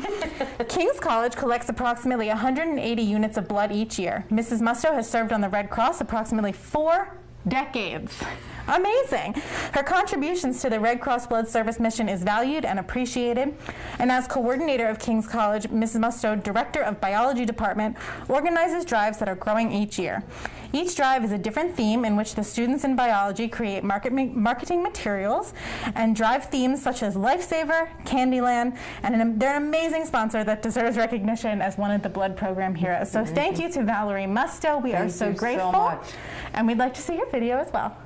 King's College collects approximately 180 units of blood each year. Mrs. Musto has served on the Red Cross approximately 4 decades. Amazing. Her contributions to the Red Cross Blood Service mission is valued and appreciated. And as coordinator of King's College, Mrs. Musto, director of biology department, organizes drives that are growing each year. Each drive is a different theme in which the students in biology create marketing materials and drive themes such as Lifesaver, Candyland, and they're an amazing sponsor that deserves recognition as one of the blood program heroes. So thank you to Valerie Musto. We are so grateful. So much. And we'd like to see your video as well.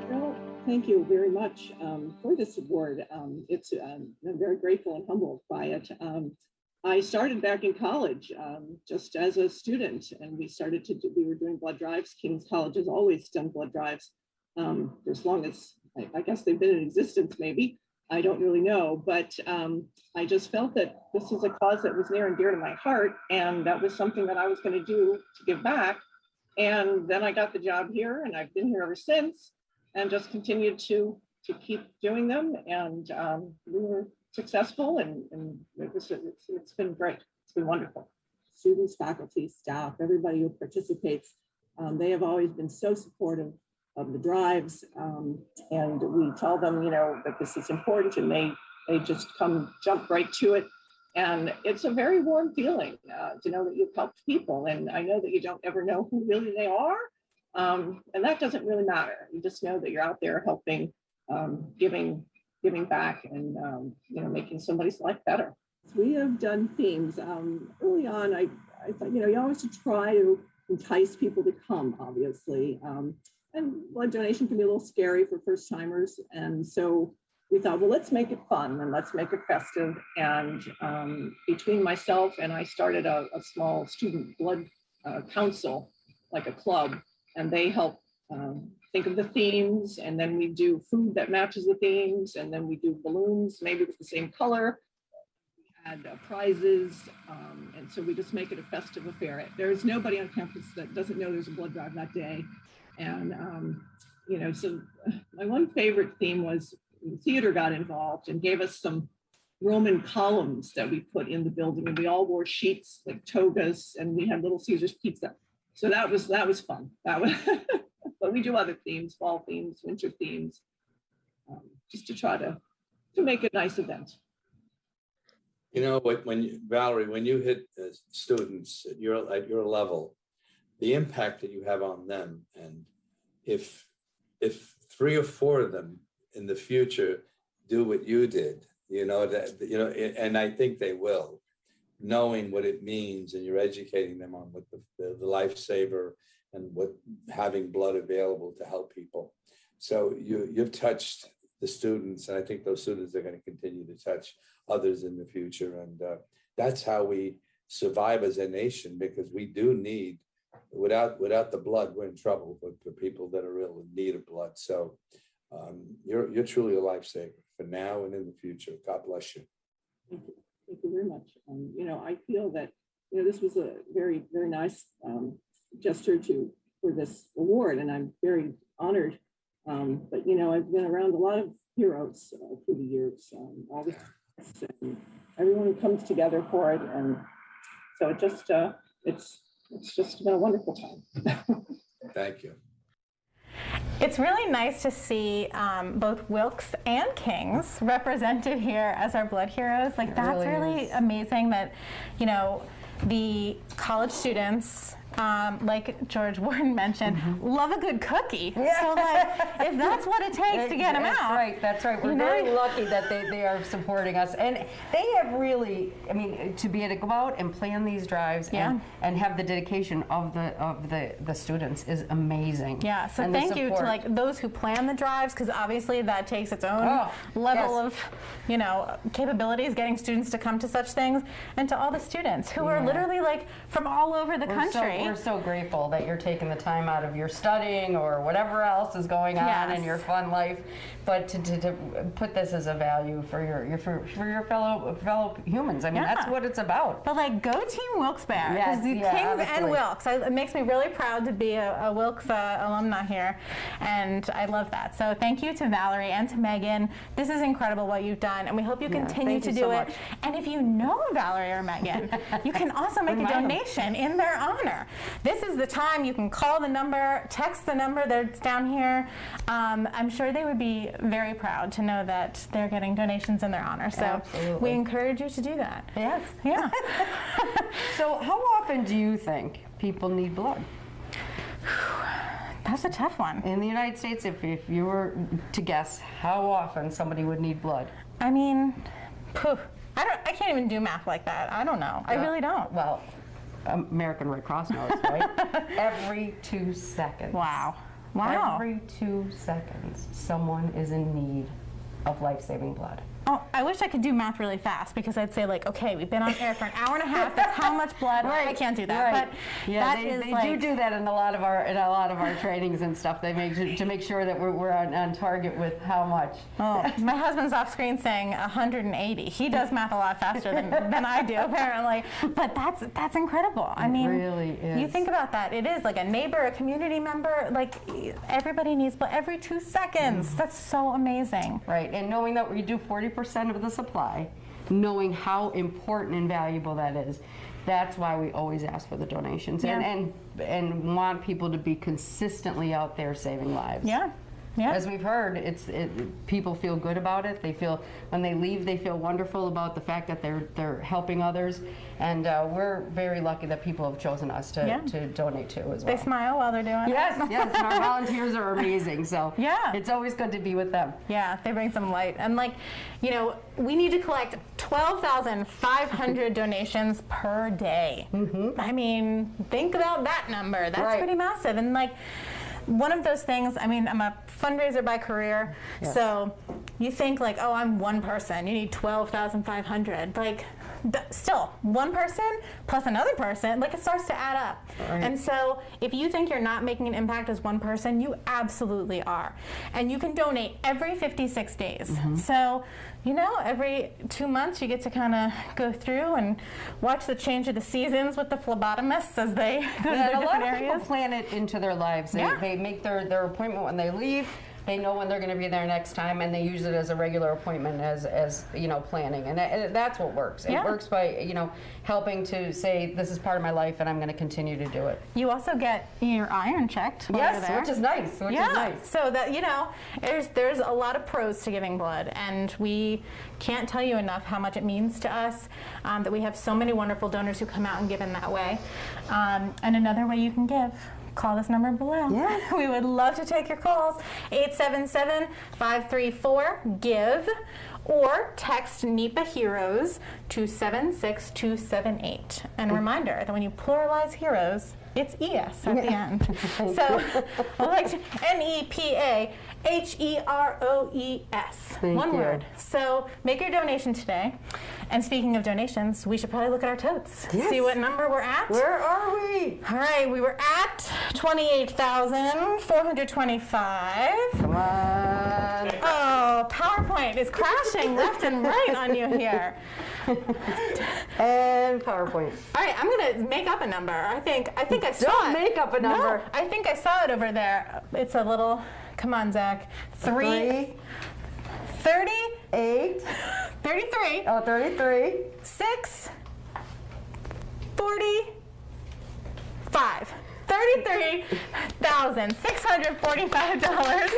Well, thank you very much for this award. I'm very grateful and humbled by it. I started back in college just as a student, and we were doing blood drives. King's College has always done blood drives for as long as, I guess they've been in existence maybe. I don't really know, but I just felt that this was a cause that was near and dear to my heart, and that was something that I was going to do to give back. And then I got the job here, and I've been here ever since, and just continued to keep doing them. And we were successful, and it's been great. It's been wonderful. Students, faculty, staff, everybody who participates, they have always been so supportive of the drives, and we tell them, that this is important, and they just jump right to it. And it's a very warm feeling to know that you've helped people. And I know that you don't ever know who really they are, and that doesn't really matter. You just know that you're out there helping, giving back, and making somebody's life better. We have done themes. Early on, I thought, you always try to entice people to come, obviously. And blood donation can be a little scary for first timers. And so we thought, well, let's make it fun and let's make it festive. And between myself and I started a small student blood council, like a club, and they help think of the themes. And then we do food that matches the themes. And then we do balloons, maybe with the same color. We add prizes. And so we just make it a festive affair. There's nobody on campus that doesn't know there's a blood drive that day. And, so my one favorite theme was the theater got involved and gave us some Roman columns that we put in the building. And we all wore sheets like togas, and we had Little Caesar's pizza. So that was fun. But we do other themes, fall themes, winter themes, just to try to make it a nice event. Valerie, when you hit students at your level, the impact that you have on them, and if 3 or 4 of them in the future do what you did, and I think they will, knowing what it means, and you're educating them on what the lifesaver and what having blood available to help people. So you've touched the students, and I think those students are going to continue to touch others in the future, and that's how we survive as a nation, because we do need. Without the blood, we're in trouble for people that are real in need of blood. So you're truly a lifesaver for now and in the future. God bless you. Thank you. Thank you very much. I feel that this was a very, very nice gesture for this award, and I'm very honored. But I've been around a lot of heroes through the years. And everyone comes together for it, and so it just it's just been a wonderful time. Thank you. It's really nice to see both Wilkes and Kings represented here as our blood heroes. Like, that's really amazing that, you know, the college students, like George Warden mentioned, love a good cookie. Yeah. So, like, if that's what it takes to get them out. That's right. We're very lucky that they are supporting us. And they have really, I mean, to be able to go out and plan these drives and have the dedication of the students is amazing. Yeah, so thank you to, like, those who plan the drives, because obviously that takes its own level of, you know, capabilities, getting students to come to such things, and to all the students who are literally, like, from all over the country. We're so grateful that you're taking the time out of your studying or whatever else is going on in your fun life, but to put this as a value for your fellow humans. I mean, that's what it's about. But, like, go Team Wilkes-Barre, because the Kings and Wilkes. It makes me really proud to be a Wilkes alumna here, and I love that. So thank you to Valerie and to Megan. This is incredible what you've done, and we hope you continue to do it. And if you know Valerie or Megan, you can also make a donation in their honor. This is the time. You can call the number, text the number that's down here. I'm sure they would be very proud to know that they're getting donations in their honor. So we encourage you to do that. Yes. Yeah. So how often do you think people need blood? That's a tough one. In the United States, if you were to guess how often somebody would need blood? I mean, I can't even do math like that. I don't know. I really don't. Well, American Red Cross knows, right? Every 2 seconds. Wow. Every 2 seconds, someone is in need of life-saving blood. Oh, I wish I could do math really fast, because I'd say, like, okay, we've been on air for an hour and a half. That's how much blood. I can't do that. But they do that in a lot of our trainings and stuff. They make sure that we're on target with how much. Oh, my husband's off screen saying 180. He does math a lot faster than I do, apparently. But that's incredible. I mean, it really is. You think about that. It is like a neighbor, a community member. Like, everybody needs blood every 2 seconds. That's so amazing. Right, and knowing that we do 40% of the supply, knowing how important and valuable that is, that's why we always ask for the donations and want people to be consistently out there saving lives. Yeah. As we've heard, people feel good about it. They feel, when they leave, they feel wonderful about the fact that they're helping others, and we're very lucky that people have chosen us to donate to as well. They smile while they're doing it. Yes, and our volunteers are amazing. So it's always good to be with them. Yeah, they bring some light, and, like, you know, we need to collect 12,500 donations per day. I mean, think about that number. That's pretty massive, and, like, one of those things, I mean, I'm a fundraiser by career, so you think, like, oh, I'm one person, you need 12,500. Like, still, one person plus another person, like, it starts to add up. And so if you think you're not making an impact as one person, you absolutely are. And you can donate every 56 days. So, you know, every 2 months you get to kind of go through and watch the change of the seasons with the phlebotomists as they go to their different areas. A lot of people plan it into their lives. They make their appointment when they leave. They know when they're going to be there next time, and they use it as a regular appointment, as you know, planning, and that's what works. It works by, you know, helping to say, this is part of my life, and I'm going to continue to do it. You also get your iron checked while you're there. Which is nice. Which is nice. So that, you know, there's a lot of pros to giving blood, and we can't tell you enough how much it means to us that we have so many wonderful donors who come out and give in that way. And another way you can give. Call this number below. We would love to take your calls. 877-534-GIVE, or text NEPA Heroes to 76278. And a reminder that when you pluralize heroes, it's ES at the end. So I like to NEPA HEROES. One word. So make your donation today. And speaking of donations, we should probably look at our totes. See what number we're at. Where are we? All right, we were at 28,425. Come on. Oh, PowerPoint is crashing left and right on you here. And PowerPoint. All right, I'm gonna make up a number. I think I saw it. Don't make up a number. No, I think I saw it over there. It's a little. Come on, Zach. 38. 33. Oh, 33. 6, 45. $33,645.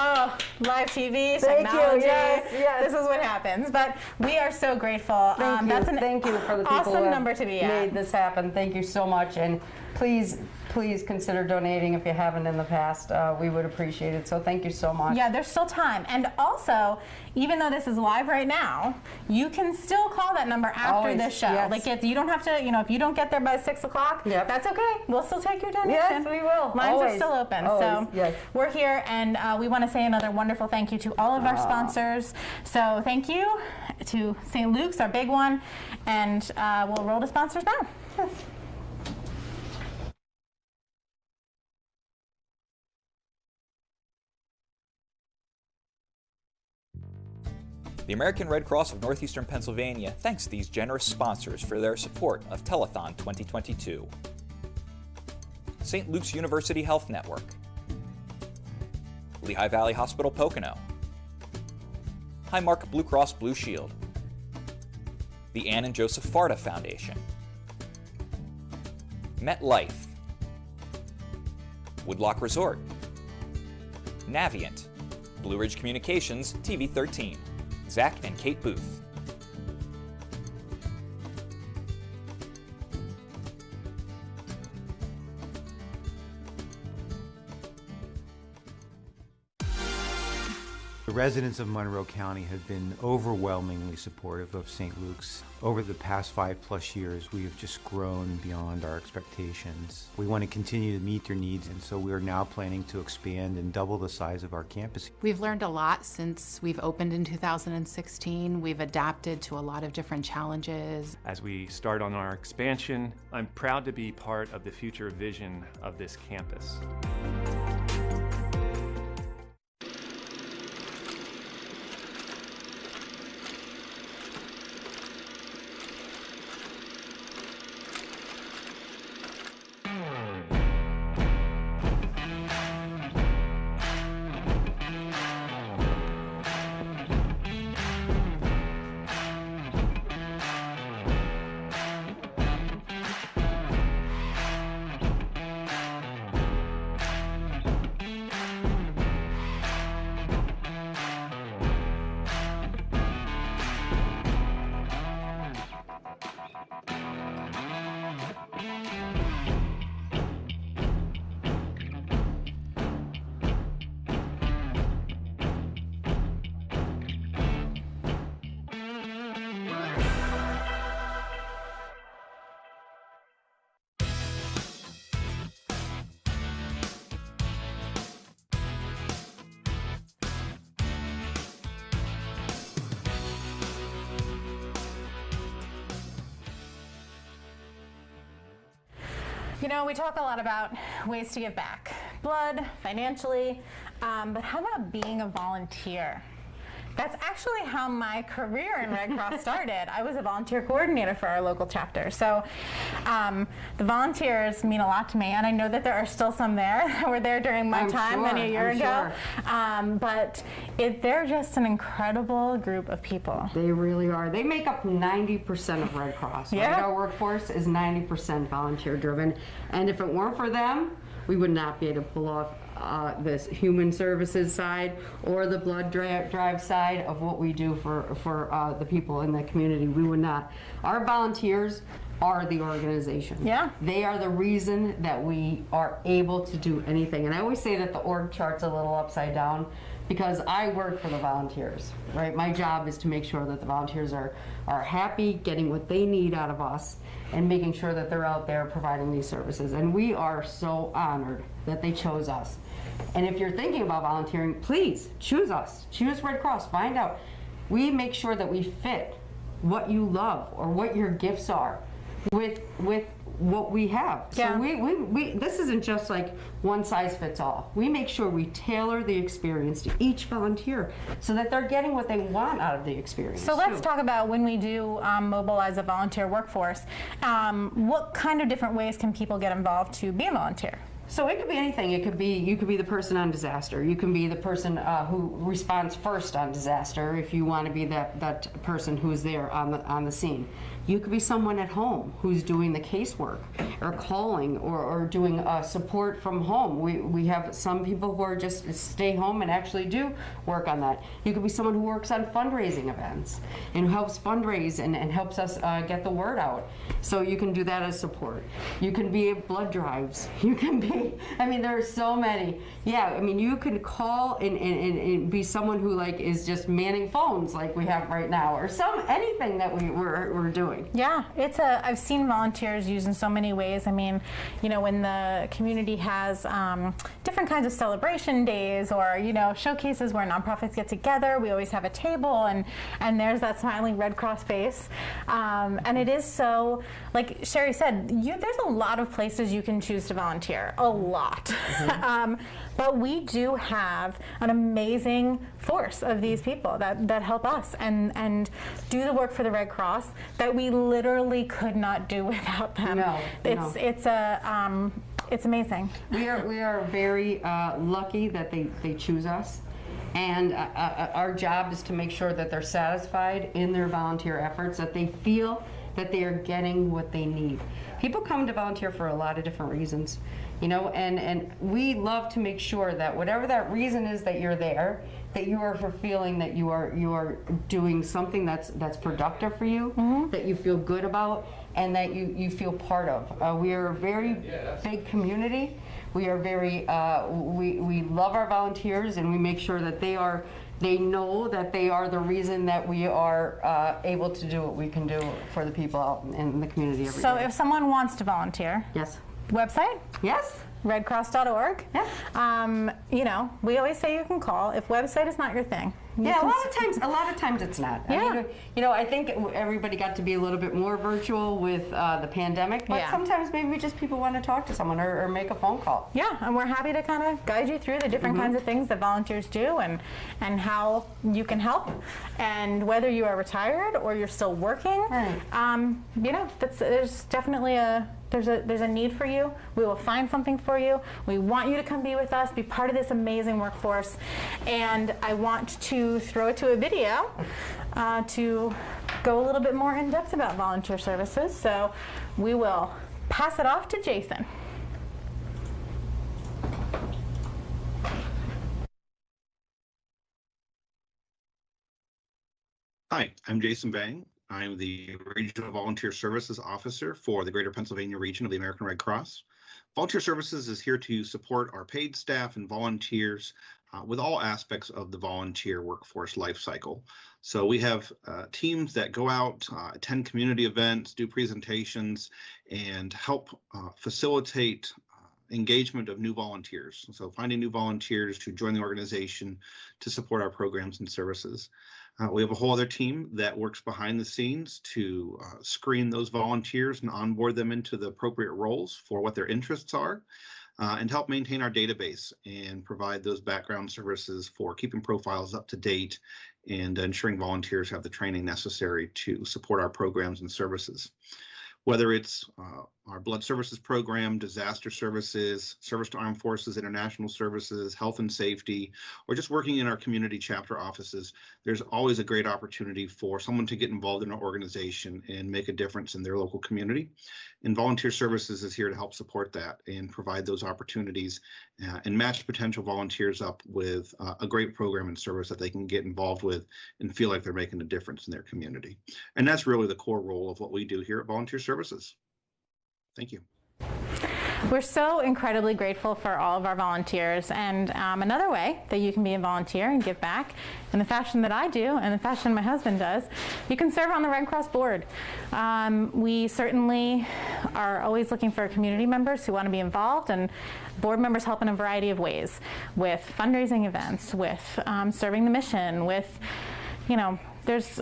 Oh, live TV, technology. Yes. This is what happens. But we are so grateful. Thank you for the people awesome who have number to be at. made this happen. Thank you so much. And please consider donating if you haven't in the past. We would appreciate it. So thank you so much. Yeah, there's still time. And also, even though this is live right now, you can still call that number after this show. Yes. Like, you don't have to, if you don't get there by 6 o'clock, that's okay. We'll still take your donation. Yes, we will. Lines are still open. So yes. we're here, and we want to say another wonderful thank you to all of our sponsors. So thank you to St. Luke's, our big one, and we'll roll to sponsors now. Yes. The American Red Cross of Northeastern Pennsylvania thanks these generous sponsors for their support of Telethon 2022. St. Luke's University Health Network, Lehigh Valley Hospital Pocono, Highmark Blue Cross Blue Shield, the Ann and Joseph Farda Foundation, MetLife, Woodlock Resort, Navient, Blue Ridge Communications, TV 13, Zach and Kate Booth. The residents of Monroe County have been overwhelmingly supportive of St. Luke's. Over the past 5+ years, we have just grown beyond our expectations. We want to continue to meet their needs, and so we are now planning to expand and double the size of our campus. We've learned a lot since we've opened in 2016. We've adapted to a lot of different challenges. As we start on our expansion, I'm proud to be part of the future vision of this campus. We talk a lot about ways to give back, blood, financially, but how about being a volunteer? That's actually how my career in Red Cross started. I was a volunteer coordinator for our local chapter. So the volunteers mean a lot to me, and I know that there are still some there that were there during my time many a year ago. But they're just an incredible group of people. They really are. They make up 90% of Red Cross. Yeah. Right? Our workforce is 90% volunteer driven. And if it weren't for them, we would not be able to pull off this human services side or the blood drive side of what we do for the people in the community. We would not. Our volunteers are the organization. Yeah. They are the reason that we are able to do anything. And I always say that the org chart's a little upside down because I work for the volunteers, right? My job is to make sure that the volunteers are happy, getting what they need out of us, and making sure that they're out there providing these services. And we are so honored that they chose us. And if you're thinking about volunteering, please choose us. Choose Red Cross. Find out. We make sure that we fit what you love or what your gifts are with what we have. Yeah. So we this isn't just like one size fits all. We make sure we tailor the experience to each volunteer so that they're getting what they want out of the experience. So let's talk about when we do mobilize a volunteer workforce. What kind of different ways can people get involved to be a volunteer? So it could be anything. It could be, you could be the person on disaster. You can be the person who responds first on disaster if you want to be that person who's there on the scene. You could be someone at home who's doing the casework or calling or doing support from home. We have some people who are just stay home and actually do work on that. You could be someone who works on fundraising events and who helps fundraise and helps us get the word out. So you can do that as support. You can be at blood drives. You can be, I mean, there are so many. Yeah, I mean, you can call and be someone who like is just manning phones like we have right now, or anything that we're doing. Yeah, I've seen volunteers used in so many ways. I mean, you know, when the community has different kinds of celebration days or, you know, showcases where nonprofits get together, we always have a table and there's that smiling Red Cross face. And it is so, like Sherry said, there's a lot of places you can choose to volunteer, a lot. Mm-hmm. But we do have an amazing force of these people that help us and do the work for the Red Cross that we literally could not do without them. No, it's amazing. We are very lucky that they choose us. And our job is to make sure that they're satisfied in their volunteer efforts, that they feel that they are getting what they need. People come to volunteer for a lot of different reasons, you know, and we love to make sure that whatever that reason is that you're there, that you are feeling that you are doing something that's productive for you, mm-hmm. that you feel good about, and that you feel part of. We are a very big community. We are very, we love our volunteers, and we make sure that they know that they are the reason that we are able to do what we can do for the people out in the community every day. So if someone wants to volunteer, yes, website? Yes. redcross.org. Yeah. You know, we always say you can call if website is not your thing. Yeah, a lot of times it's not. Yeah. I mean, you know, I think everybody got to be a little bit more virtual with the pandemic, but sometimes maybe just people want to talk to someone or make a phone call. Yeah, and we're happy to kind of guide you through the different Mm-hmm. kinds of things that volunteers do and how you can help. And whether you are retired or you're still working, right. You know, there's definitely there's a need for you. We will find something for you. We want you to come be with us, be part of this amazing workforce. And I want to throw it to a video to go a little bit more in depth about volunteer services. So we will pass it off to Jason. Hi, I'm Jason Bang. I'm the Regional Volunteer Services Officer for the Greater Pennsylvania region of the American Red Cross. Volunteer Services is here to support our paid staff and volunteers with all aspects of the volunteer workforce life cycle. So we have teams that go out, attend community events, do presentations, and help facilitate engagement of new volunteers. So finding new volunteers to join the organization to support our programs and services. We have a whole other team that works behind the scenes to screen those volunteers and onboard them into the appropriate roles for what their interests are, and help maintain our database and provide those background services for keeping profiles up to date and ensuring volunteers have the training necessary to support our programs and services. Whether it's our blood services program, disaster services, service to armed forces, international services, health and safety, or just working in our community chapter offices, there's always a great opportunity for someone to get involved in our organization and make a difference in their local community. And volunteer services is here to help support that and provide those opportunities and match potential volunteers up with a great program and service that they can get involved with and feel like they're making a difference in their community. And that's really the core role of what we do here at Volunteer Services. Thank you. We're so incredibly grateful for all of our volunteers, and another way that you can be a volunteer and give back in the fashion that I do and the fashion my husband does, you can serve on the Red Cross board. We certainly are always looking for community members who want to be involved, and board members help in a variety of ways, with fundraising events, with serving the mission, with, you know, there's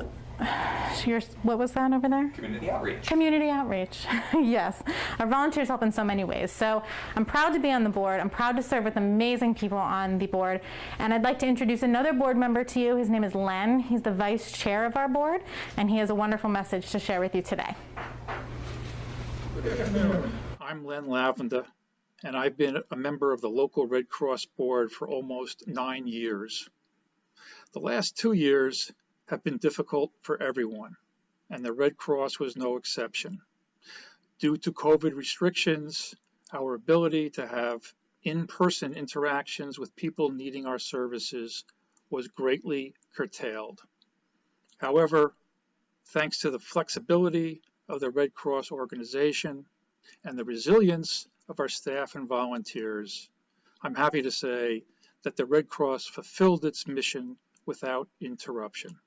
what was that over there? Community outreach. Community outreach, yes. Our volunteers help in so many ways. So I'm proud to be on the board. I'm proud to serve with amazing people on the board. And I'd like to introduce another board member to you. His name is Len. He's the vice chair of our board, and he has a wonderful message to share with you today. Good afternoon. I'm Len Lavender, and I've been a member of the local Red Cross board for almost 9 years. The last 2 years have been difficult for everyone, and the Red Cross was no exception. Due to COVID restrictions, our ability to have in-person interactions with people needing our services was greatly curtailed. However, thanks to the flexibility of the Red Cross organization and the resilience of our staff and volunteers, I'm happy to say that the Red Cross fulfilled its mission without interruption.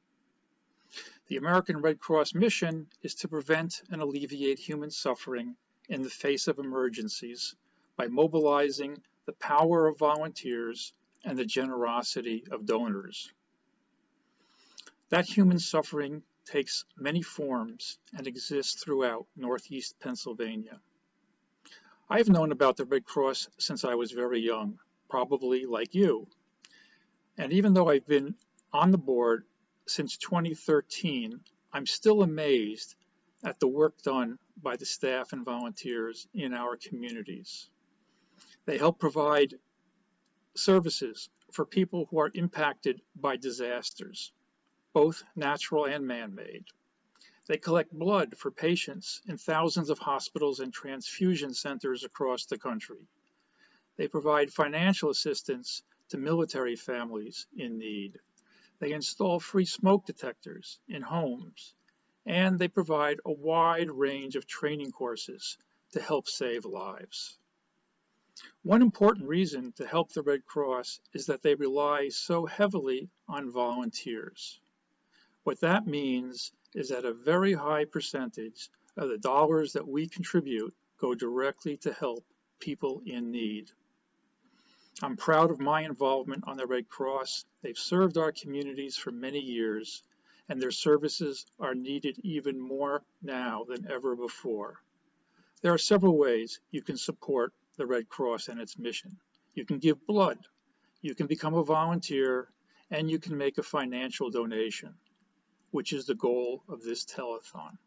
The American Red Cross mission is to prevent and alleviate human suffering in the face of emergencies by mobilizing the power of volunteers and the generosity of donors. That human suffering takes many forms and exists throughout Northeast Pennsylvania. I've known about the Red Cross since I was very young, probably like you. And even though I've been on the board since 2013, I'm still amazed at the work done by the staff and volunteers in our communities. They help provide services for people who are impacted by disasters, both natural and man-made. They collect blood for patients in thousands of hospitals and transfusion centers across the country. They provide financial assistance to military families in need. They install free smoke detectors in homes, and they provide a wide range of training courses to help save lives. One important reason to help the Red Cross is that they rely so heavily on volunteers. What that means is that a very high percentage of the dollars that we contribute go directly to help people in need. I'm proud of my involvement on the Red Cross. They've served our communities for many years, and their services are needed even more now than ever before. There are several ways you can support the Red Cross and its mission. You can give blood, you can become a volunteer, and you can make a financial donation, which is the goal of this telethon.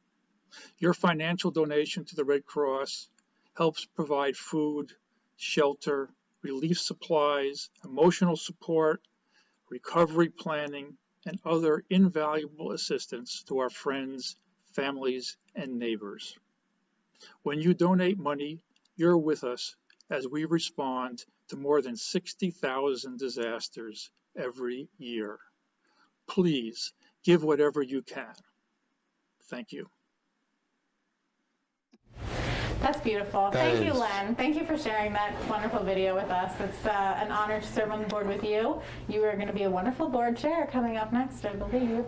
Your financial donation to the Red Cross helps provide food, shelter, relief supplies, emotional support, recovery planning, and other invaluable assistance to our friends, families, and neighbors. When you donate money, you're with us as we respond to more than 60,000 disasters every year. Please give whatever you can. Thank you. That's beautiful. Thank you, Len. Thank you for sharing that wonderful video with us. It's an honor to serve on the board with you. You are going to be a wonderful board chair coming up next, I believe.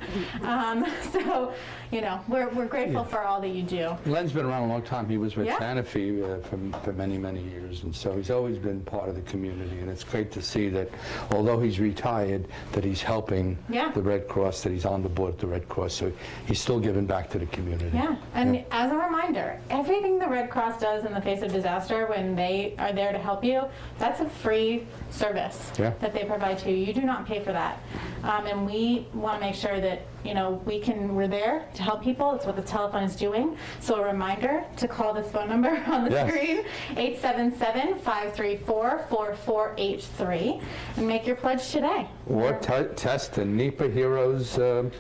So, you know, we're grateful for all that you do. Len's been around a long time. He was with Sanofi for many, many years, and so he's always been part of the community. And it's great to see that, although he's retired, that he's helping the Red Cross, that he's on the board of the Red Cross. So he's still giving back to the community. Yeah, and as a reminder, everything the Red Cross does in the face of disaster when they are there to help you, that's a free service that they provide to you. You do not pay for that. And we want to make sure that, you know, we're there to help people. It's what the telethon is doing. So a reminder to call this phone number on the screen, 877-534-4483, and make your pledge today. Or test the NEPA Heroes to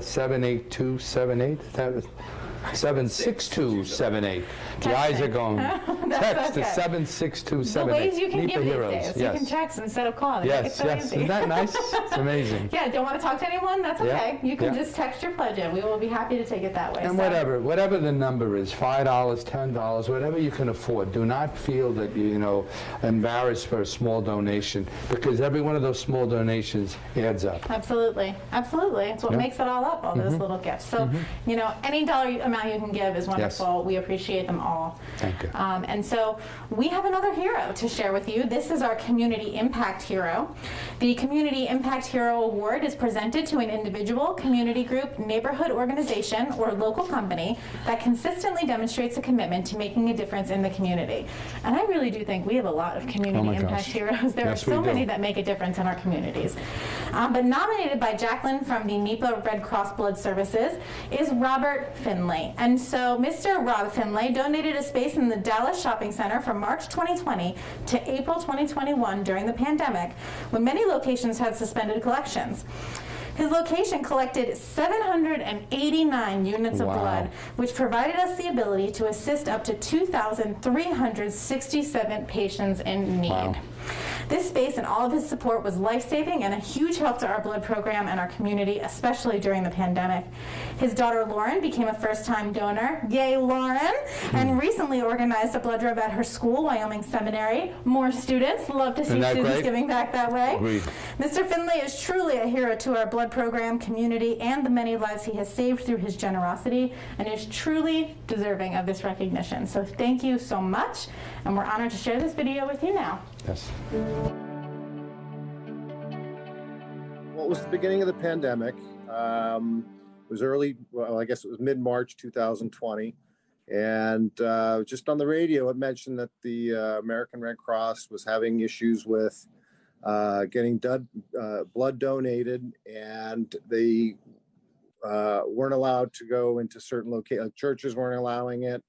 78278. 76278. The eyes are going. Text to 76278. The ways you can give these days. You Yes. can text instead of call. Yes, yes. Isn't that nice? It's amazing. Yeah, don't want to talk to anyone? That's okay. You can just text your pledge in. We will be happy to take it that way. And whatever the number is, $5, $10, whatever you can afford. Do not feel that you're embarrassed for a small donation, because every one of those small donations adds up. Absolutely, absolutely. It's what makes it all up, all those little gifts. So, you know, any dollar amount you can give is wonderful. Yes. We appreciate them all. Thank you. And so we have another hero to share with you. This is our Community Impact Hero. The Community Impact Hero Award is presented to an individual, community group, neighborhood organization, or local company that consistently demonstrates a commitment to making a difference in the community. And I really do think we have a lot of Community Impact Heroes. There are so many that make a difference in our communities. But nominated by Jacqueline from the NEPA Red Cross Blood Services is Robert Finley. Finley. And so Mr. Rob Finley donated a space in the Dallas Shopping Center from March 2020 to April 2021 during the pandemic, when many locations had suspended collections. His location collected 789 units of blood, which provided us the ability to assist up to 2,367 patients in need. Wow. This space and all of his support was life-saving and a huge help to our blood program and our community, especially during the pandemic. His daughter Lauren became a first-time donor, yay Lauren, and recently organized a blood drive at her school, Wyoming Seminary. More students, love to see students giving back that way. Agreed. Mr. Finley is truly a hero to our blood program, community, and the many lives he has saved through his generosity, and is truly deserving of this recognition. So thank you so much, and we're honored to share this video with you now. Yes. Well, it was the beginning of the pandemic. It was early, well, I guess it was mid-March 2020. And just on the radio, it mentioned that the American Red Cross was having issues with getting blood donated, and they weren't allowed to go into certain locations. Churches weren't allowing it.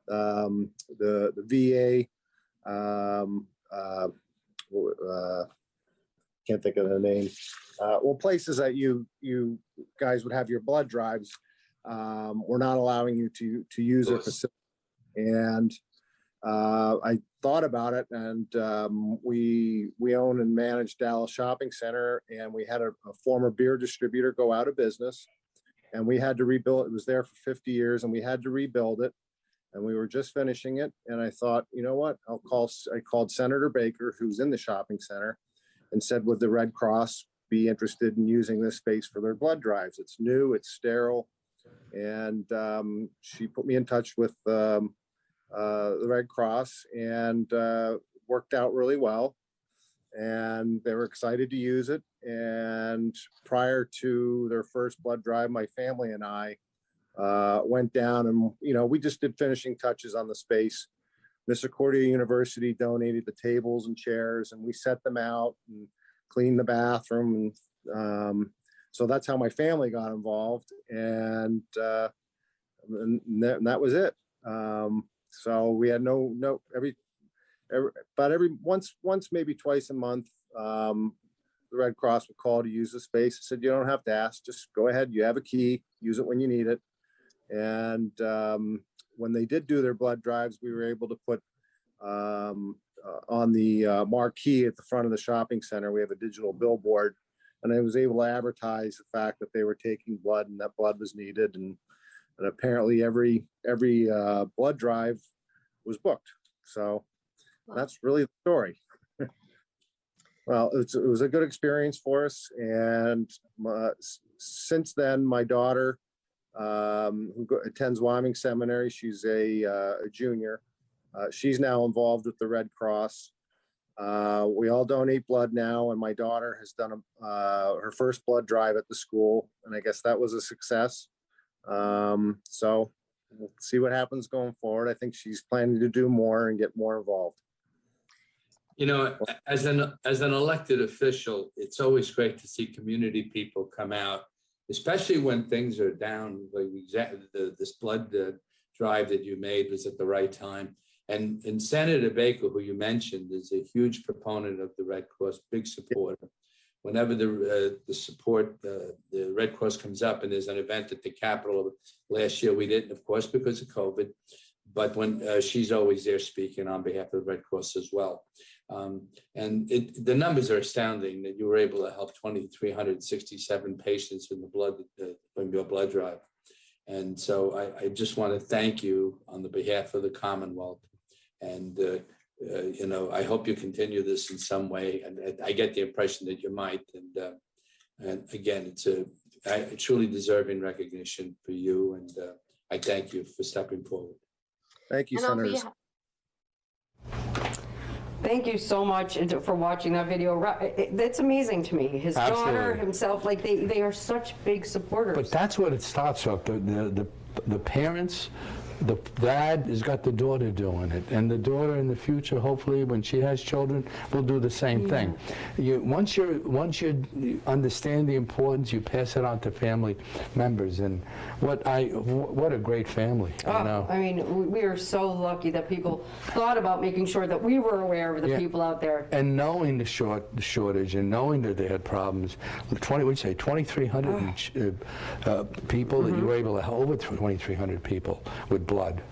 The VA, can't think of the name. Well, places that you guys would have your blood drives, we're not allowing you to use their facility. And I thought about it, and we own and manage Dallas Shopping Center, and we had a former beer distributor go out of business, and we had to rebuild. It was there for 50 years, and we had to rebuild it. And we were just finishing it, and I thought, you know what? I called Senator Baker, who's in the shopping center, and said, would the Red Cross be interested in using this space for their blood drives? It's new, it's sterile, and she put me in touch with the Red Cross, and worked out really well. And they were excited to use it. And prior to their first blood drive, my family and I went down, and we just did finishing touches on the space. Misericordia University donated the tables and chairs, and we set them out and cleaned the bathroom, and so that's how my family got involved, and that was it. So we had once maybe twice a month, the Red Cross would call to use the space. I said, you don't have to ask, just go ahead. You have a key, use it when you need it. And when they did do their blood drives, we were able to put on the marquee at the front of the shopping center, we have a digital billboard, and I was able to advertise the fact that they were taking blood and that blood was needed. And apparently every blood drive was booked. So that's really the story. Well, it was a good experience for us. And since then, my daughter, who attends Wyoming Seminary, she's a junior. She's now involved with the Red Cross. We all donate blood now, and my daughter has done her first blood drive at the school, and I guess that was a success. So we'll see what happens going forward. I think she's planning to do more and get more involved. As an elected official, it's always great to see community people come out, especially when things are down. Like this blood drive that you made was at the right time. And Senator Baker, who you mentioned, is a huge proponent of the Red Cross, big supporter. Whenever the Red Cross comes up, and there's an event at the Capitol, last year we didn't, of course, because of COVID, but when she's always there speaking on behalf of the Red Cross as well. And the numbers are astounding that you were able to help 2,367 patients in from your blood drive. And so I just want to thank you on the behalf of the Commonwealth. And, I hope you continue this in some way. And I get the impression that you might. And again, it's a truly deserving recognition for you. And I thank you for stepping forward. Thank you, Senators. Thank you so much for watching that video. That's amazing to me. His daughter, himself, like they are such big supporters. But that's what it starts with. The parents the dad has got the daughter doing it, and the daughter in the future, hopefully, when she has children, will do the same thing. Once you understand the importance, you pass it on to family members, and what a great family. You know? I mean, we are so lucky that people thought about making sure that we were aware of the people out there. And knowing the shortage, and knowing that they had problems, 2,300 people that you were able to help, over 2,300 people with blood.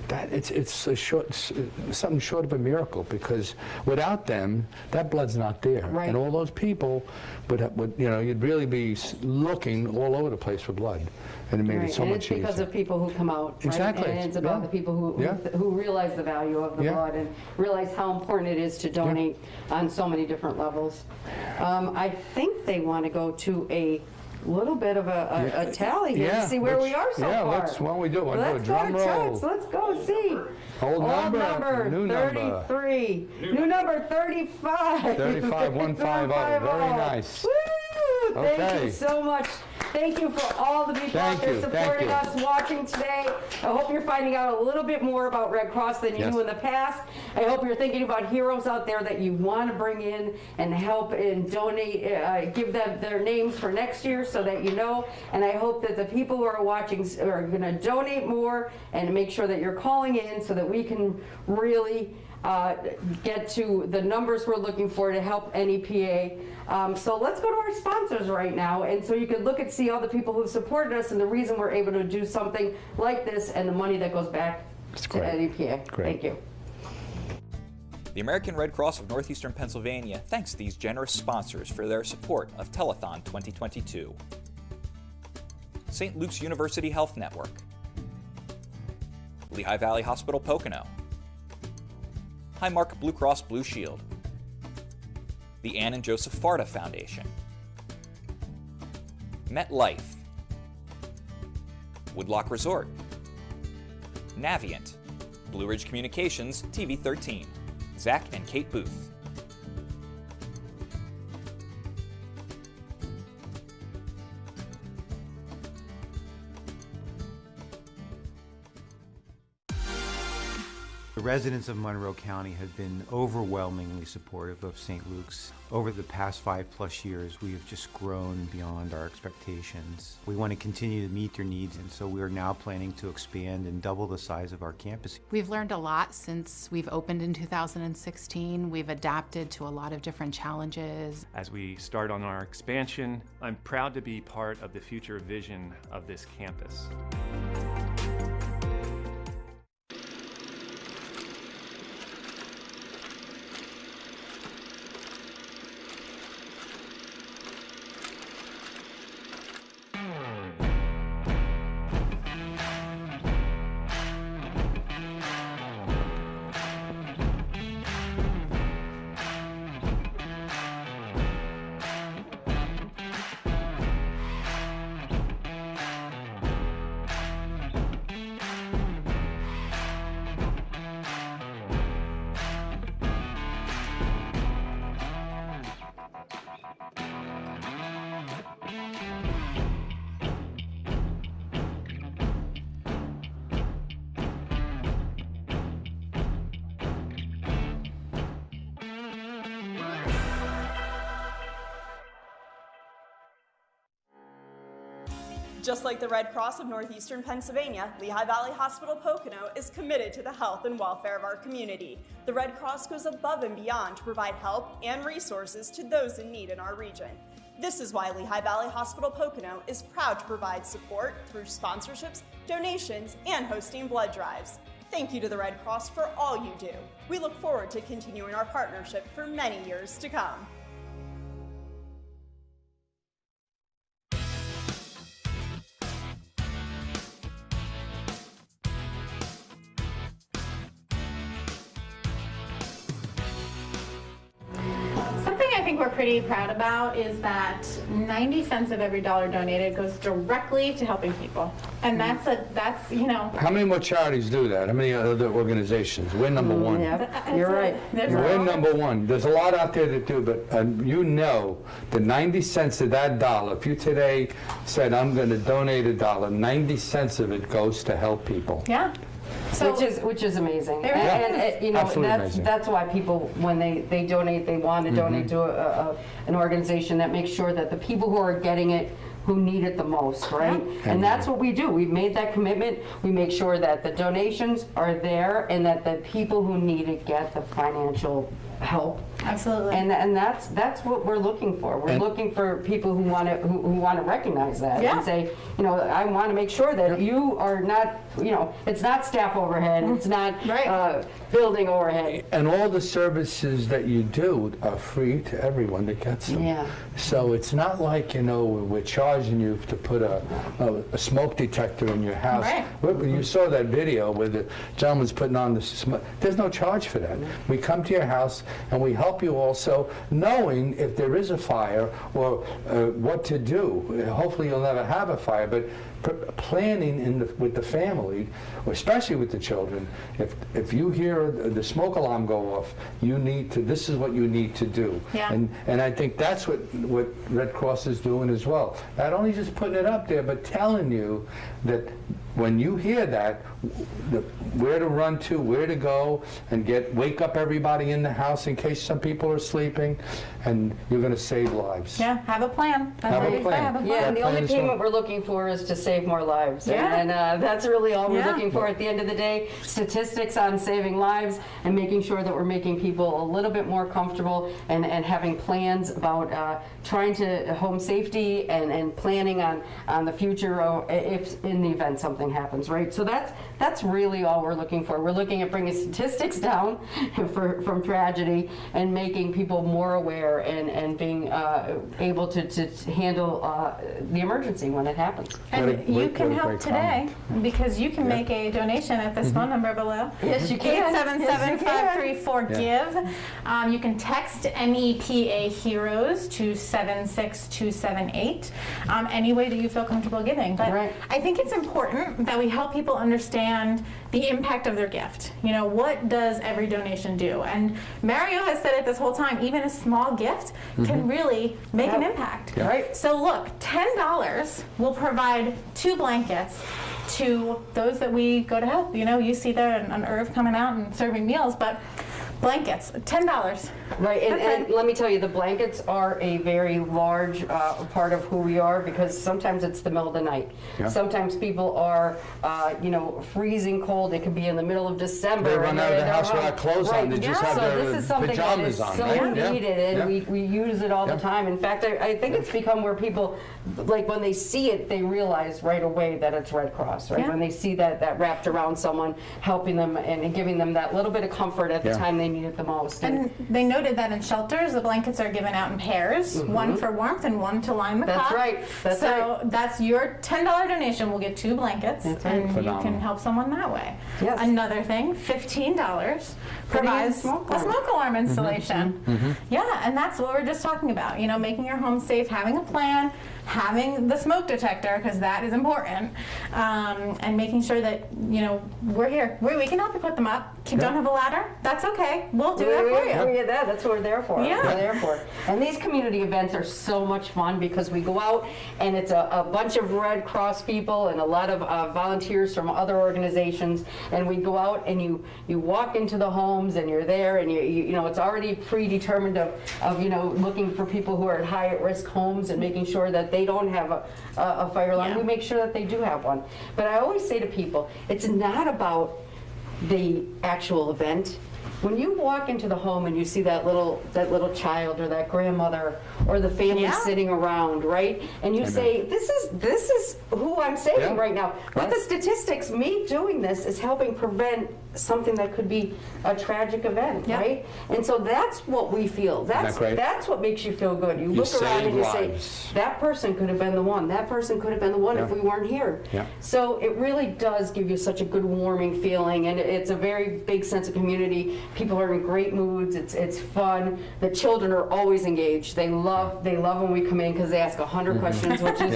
It's something short of a miracle, because without them, that blood's not there. Right. And all those people would you'd really be looking all over the place for blood, and it made it so much easier. And it's because of people who come out. Exactly. Right? And it's about the people who realize the value of the blood and realize how important it is to donate on so many different levels. I think they want to go to a little bit of a tally here to see where we are so far. Why don't we do? Let's go to charts. Let's go see. Old number, new 33. New number 35. 150. Very nice. Woo! Thank you so much. Thank you for all the people out there supporting us, watching today. I hope you're finding out a little bit more about Red Cross than you knew in the past. I hope you're thinking about heroes out there that you want to bring in and help and donate, give them their names for next year so that you know. And I hope that the people who are watching are going to donate more and make sure that you're calling in so that we can really get to the numbers we're looking for to help NEPA. So let's go to our sponsors right now, and so you can look and see all the people who've supported us and the reason we're able to do something like this and the money that goes back to NEPA. Thank you. The American Red Cross of Northeastern Pennsylvania thanks these generous sponsors for their support of Telethon 2022. St. Luke's University Health Network, Lehigh Valley Hospital Pocono, Highmark Blue Cross Blue Shield, the Ann and Joseph Farda Foundation, MetLife, Woodlock Resort, Navient, Blue Ridge Communications TV 13, Zach and Kate Booth. The residents of Monroe County have been overwhelmingly supportive of St. Luke's. Over the past 5+ years, we have just grown beyond our expectations. We want to continue to meet their needs, and so we are now planning to expand and double the size of our campus. We've learned a lot since we've opened in 2016. We've adapted to a lot of different challenges. As we start on our expansion, I'm proud to be part of the future vision of this campus. Just like the Red Cross of Northeastern Pennsylvania, Lehigh Valley Hospital Pocono is committed to the health and welfare of our community. The Red Cross goes above and beyond to provide help and resources to those in need in our region. This is why Lehigh Valley Hospital Pocono is proud to provide support through sponsorships, donations, and hosting blood drives. Thank you to the Red Cross for all you do. We look forward to continuing our partnership for many years to come. I think we're pretty proud about is that 90 cents of every dollar donated goes directly to helping people. And that's you know. How many more charities do that? How many other organizations? We're number one. Yeah, you're right. We're number one. There's a lot out there that do, but you know the 90 cents of that dollar, if you today said, I'm going to donate $1, 90 cents of it goes to help people. Yeah. So, which is amazing. And you know, amazing. that's why people, when they donate, they want to donate to an organization that makes sure that the people who are getting it, who need it the most, right? And that's what we do. We've made that commitment. We make sure that the donations are there and that the people who need it get the financial help. Absolutely. And that's what we're looking for. We're looking for people who want to recognize that and say, you know, I want to make sure that you are not, you know, it's not staff overhead, it's not building overhead. And all the services that you do are free to everyone that gets them. Yeah. So it's not like, you know, we're charging you to put a smoke detector in your house. Right. You saw that video where the gentleman's putting on the smoke. There's no charge for that. We come to your house and we help you also knowing if there is a fire or what to do. Hopefully you'll never have a fire, but planning with the family, or especially with the children, if you hear the smoke alarm go off, this is what you need to do. Yeah. And I think that's what Red Cross is doing as well. Not only just putting it up there, but telling you that when you hear that, where to run to, where to go, and wake up everybody in the house in case some people are sleeping, and you're going to save lives. Yeah, have a plan. That's Have what a you plan. say, have a plan. Yeah, and the only is payment we're looking for is to save more lives. Yeah. And that's really all we're Yeah. looking for at the end of the day. Statistics on saving lives and making sure that we're making people a little bit more comfortable and having plans about trying to home safety and planning on the future if in the event something happens, right? So that's really all we're looking for. We're looking at bringing statistics down from tragedy and making people more aware and being able to handle the emergency when it happens. And you can help today because you can make a donation at this phone number below. Yes, you can. 877-534-GIVE. You can text MEPA HEROES to 76278. Any way that you feel comfortable giving. But I think it's important that we help people understand the impact of their gift. You know, what does every donation do? And Mario has said it this whole time, even a small gift can really make an impact. Yeah. Right. So look, $10 will provide 2 blankets to those that we go to help. You know, you see there an Irv coming out and serving meals, but blankets, $10. Right, and let me tell you, the blankets are a very large part of who we are because sometimes it's the middle of the night. Yeah. Sometimes people are, you know, freezing cold. It could be in the middle of December. They run out of the house without clothes on. They just have their this is something pajamas that is on. so Right? needed, and we use it all the time. In fact, I think it's become where people, like when they see it, they realize right away that it's Red Cross, right? Yeah. When they see that wrapped around someone, helping them and giving them that little bit of comfort at the time they need it the most. And they noted that in shelters, the blankets are given out in pairs, one for warmth and one to line the That's cot. right. That's so that's your $10 donation will get 2 blankets, That's right. and you Phenomenal. can help someone that way. Yes. Another thing, $15 provides a smoke alarm installation. Yeah, and that's what we're just talking about. You know, making your home safe, having a plan, having the smoke detector, because that is important, and making sure that, you know, we're here. We can help you put them up. If you don't have a ladder, that's okay. We'll do that for you. Yeah, that's what we're there for. Yeah. We're there for. And these community events are so much fun because we go out and it's a bunch of Red Cross people and a lot of volunteers from other organizations, and we go out and you walk into the homes and you're there and you know, it's already predetermined of you know, looking for people who are at high risk homes and making sure that they don't have a fire alarm. We make sure that they do have one. But I always say to people, it's not about the actual event. When you walk into the home and you see that little child or that grandmother or the family sitting around, right? And you say, this is who I'm saving right now. With the statistics, me doing this is helping prevent something that could be a tragic event, right? And so that's what we feel. That's what makes you feel good. You look around and you say, that person could have been the one. That person could have been the one if we weren't here. So it really does give you such a good warming feeling, and it's a very big sense of community. People are in great moods. It's fun. The children are always engaged. They love when we come in because they ask 100 questions, which is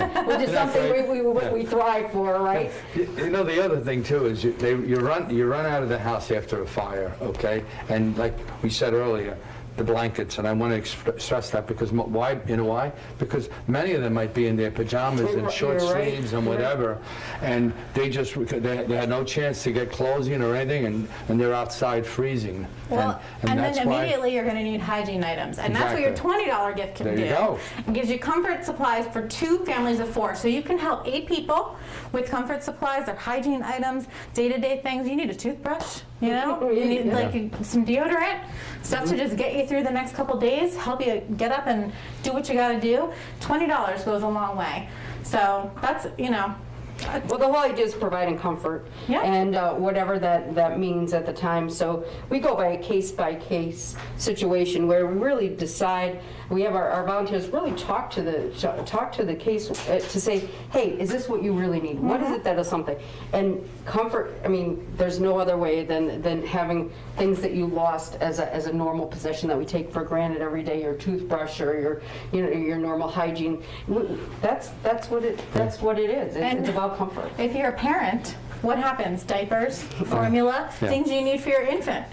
something we thrive for, right? You know, the other thing too is you run out of the house after a fire, okay? And like we said earlier, the blankets, and I want to stress that because why? You know why? Because many of them might be in their pajamas and short sleeves and whatever, and they had no chance to get clothing or anything, and they're outside freezing. Well, and then immediately you're going to need hygiene items, and that's what your $20 gift can do. There you go. It gives you comfort supplies for 2 families of 4, so you can help 8 people with comfort supplies or hygiene items, day-to-day things. You need a toothbrush, you know, you need like some deodorant, stuff to just get you through the next couple days, help you get up and do what you got to do. $20 goes a long way. So that's, you know. Well, the whole idea is providing comfort, and whatever that means at the time. So we go by a case-by-case situation where we really decide. We have our volunteers really talk to the case to say, hey, is this what you really need? What is it that is something? And comfort, I mean, there's no other way than having things that you lost as a normal possession that we take for granted every day, your toothbrush or your normal hygiene. That's what it is. It's about comfort. If you're a parent, what happens? Diapers, formula, things you need for your infant.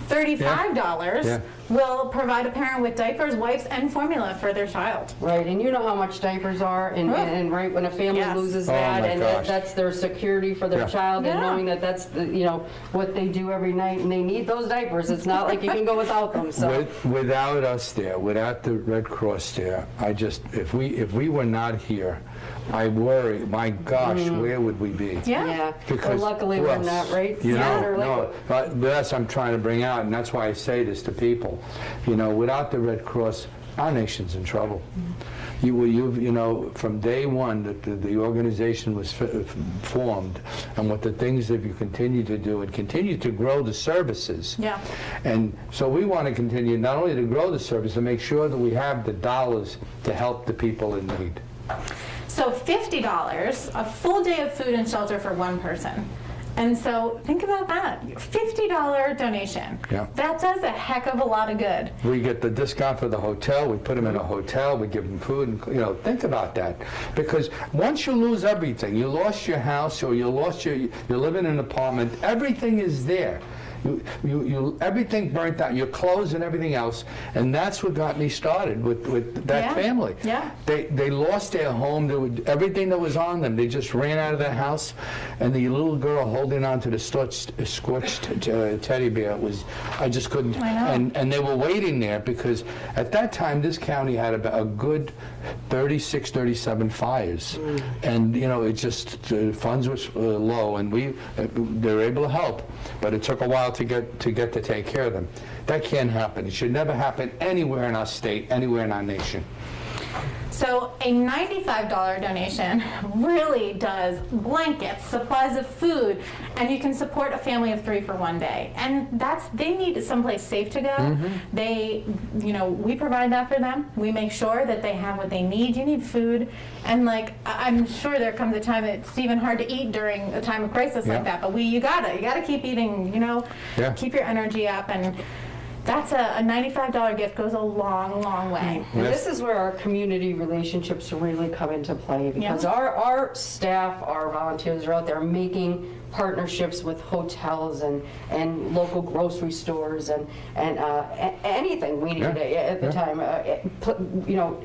$35 will provide a parent with diapers, wipes, and formula for their child. Right, and you know how much diapers are, and right when a family loses that, and that's their security for their child, and knowing that that's what they do every night, and they need those diapers. It's not like you can go without them. So without us there, without the Red Cross there, if we were not here, I worry, my gosh, where would we be? Because luckily we're not, right? That's what I'm trying to bring out, and that's why I say this to people. Without the Red Cross, our nation's in trouble. From day one that the organization was formed, and what the things that you continue to do and continue to grow the services. And so we want to continue not only to grow the service, to make sure that we have the dollars to help the people in need. So $50, a full day of food and shelter for one person. And so think about that, $50 donation. That does a heck of a lot of good. We get the discount for the hotel, we put them in a hotel, we give them food, and think about that. Because once you lose everything, you lost your house, or you lost you're living in an apartment, everything is there. Everything burnt out, your clothes and everything else, and that's what got me started with that family. They lost their home, everything that was on them, they just ran out of their house, and the little girl holding on to the scorched teddy bear I just couldn't, and they were waiting there because at that time this county had about a good 36, 37 fires, and it just, the funds was low, and they were able to help, but it took a while to get to take care of them. That can't happen. It should never happen anywhere in our state, anywhere in our nation. So a $95 donation really does blankets, supplies of food, and you can support a family of 3 for one day. And they need someplace safe to go. We provide that for them. We make sure that they have what they need. You need food, and I'm sure there comes a time it's even hard to eat during a time of crisis like that. But you gotta keep eating. Keep your energy up, and that's a $95 gift goes a long, long way. And this is where our community relationships really come into play, because our staff, our volunteers are out there making partnerships with hotels and local grocery stores and anything we need at the time.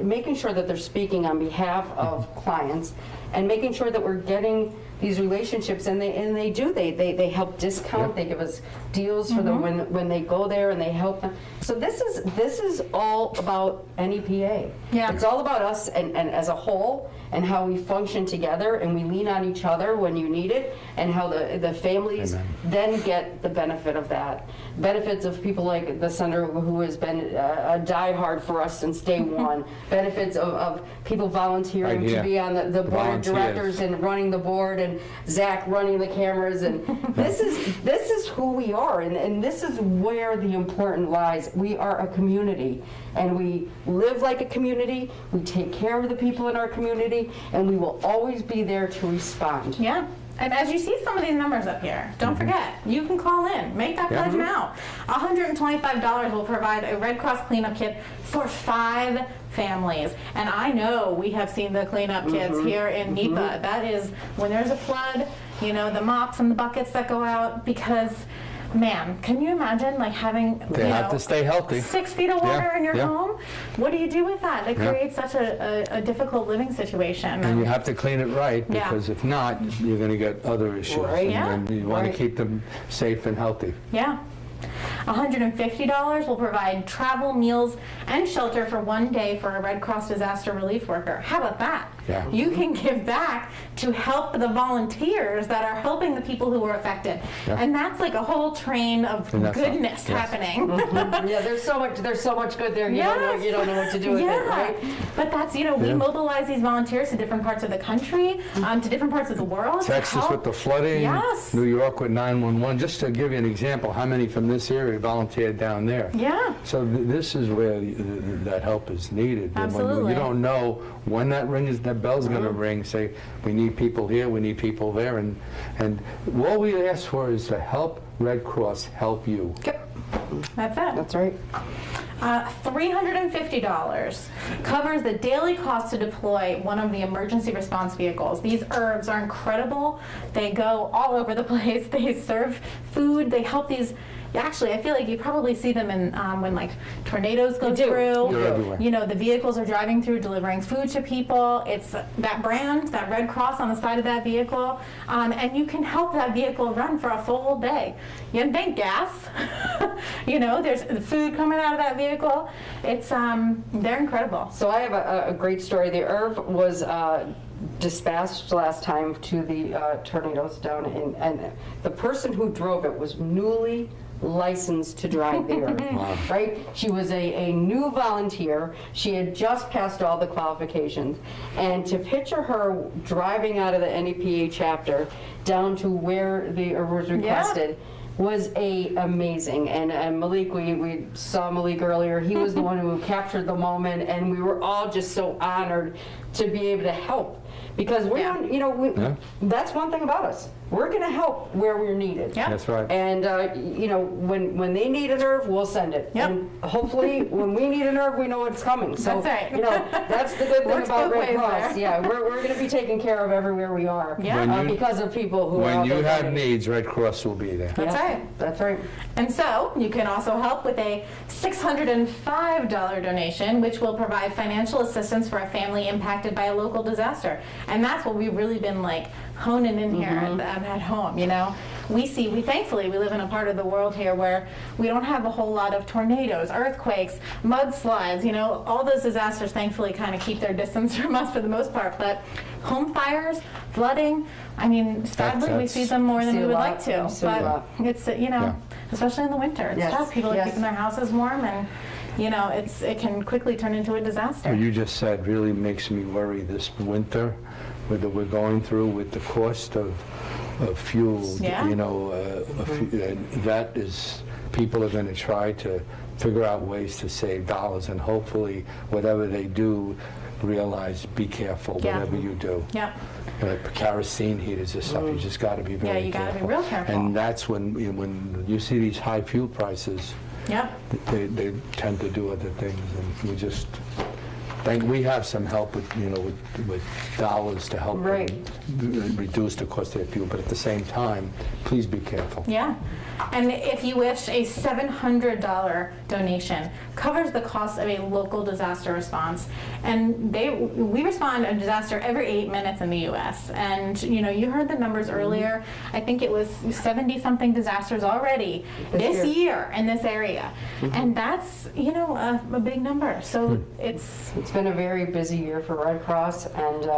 Making sure that they're speaking on behalf of clients and making sure that we're getting these relationships, and they help discount. They give us deals for them when they go there, and they help them. So this is all about NEPA. It's all about us and as a whole, and how we function together, and we lean on each other when you need it, and how the families then get the benefit of that. Benefits of people like the senator who has been a diehard for us since day one. Benefits of people volunteering to be on the board of directors and running the board, and Zach running the cameras, and this is who we are, and this is where the important lies. We are a community, and we live like a community. We take care of the people in our community, and we will always be there to respond. And as you see some of these numbers up here, don't forget, you can call in, make that pledge now. $125 will provide a Red Cross cleanup kit for 5 families. And I know we have seen the cleanup kits here in NEPA. That is when there's a flood, the mops and the buckets that go out, because man, can you imagine like having They have to stay healthy. 6 feet of water in your home? What do you do with that? It Yeah. creates such a difficult living situation. And you have to clean it right, Yeah. because if not, you're going to get other issues. Right. Yeah. And you want Right. to keep them safe and healthy. Yeah. $150 will provide travel, meals, and shelter for 1 day for a Red Cross disaster relief worker. How about that? Yeah. You can give back to help the volunteers that are helping the people who were affected. Yeah. And that's like a whole train of And that's goodness yes. happening. Yeah, there's so much good there. You don't know what to do with it, right? But that's, we mobilize these volunteers to different parts of the country, to different parts of the world. to Texas help. with the flooding, Yes. New York with 911. Just to give you an example, how many from this area volunteered down there? Yeah. So this is where that help is needed. And when Absolutely. you don't know when that bell's going to ring, say, we need people here, we need people there, and all we ask for is to help Red Cross help you. That's it. That's right. $350 covers the daily cost to deploy one of the emergency response vehicles. These herbs are incredible. They go all over the place. They serve food. They help these. Actually, I feel like you probably see them in when like tornadoes go through. They're everywhere. The vehicles are driving through, delivering food to people. It's that brand, that Red Cross on the side of that vehicle, and you can help that vehicle run for a full day. You didn't think gas. There's food coming out of that vehicle. It's they're incredible. So I have a great story. The herb was dispatched last time to the tornadoes down and the person who drove it was newly licensed to drive the herb. Wow. Right? She was a new volunteer. She had just passed all the qualifications. And to picture her driving out of the NEPA chapter down to where the herb was requested was amazing. And Malik, we saw Malik earlier. He was the one who captured the moment, and we were all just so honored to be able to help. Because we don't, that's one thing about us. We're going to help where we're needed. Yeah. That's right. And, when they need a nerve, we'll send it. Yep. And hopefully, when we need a nerve, we know it's coming. So, That's right. that's the good thing Works about both Red ways Cross. there. Yeah, we're going to be taken care of everywhere we are. Yeah. Because of people who are When out you there have donating. needs, Red Cross will be there. That's right. That's right. And so you can also help with a $605 donation, which will provide financial assistance for a family impacted by a local disaster. And that's what we've really been like honing in here at home. We thankfully we live in a part of the world here where we don't have a whole lot of tornadoes, earthquakes, mudslides. All those disasters thankfully kind of keep their distance from us for the most part. But home fires, flooding, sadly we see them more than we would like to. But it's especially in the winter, it's tough. People are keeping their houses warm, and it can quickly turn into a disaster. What you just said really makes me worry this winter, that we're going through with the cost of fuel. And that is, people are going to try to figure out ways to save dollars, and hopefully whatever they do, realize, be careful, whatever you do. Yeah. Like kerosene heaters or stuff, you just got to be very careful. you got to be real careful. And that's when you see these high fuel prices, they tend to do other things, and we just we have some help with dollars to help them reduce the cost of their fuel, but at the same time, please be careful. Yeah. And if you wish, a $700 donation covers the cost of a local disaster response. And we respond to a disaster every 8 minutes in the U.S. And you heard the numbers earlier. I think it was 70-something disasters already this year in this area. And that's a big number. So it's been a very busy year for Red Cross, and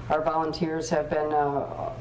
our volunteers have been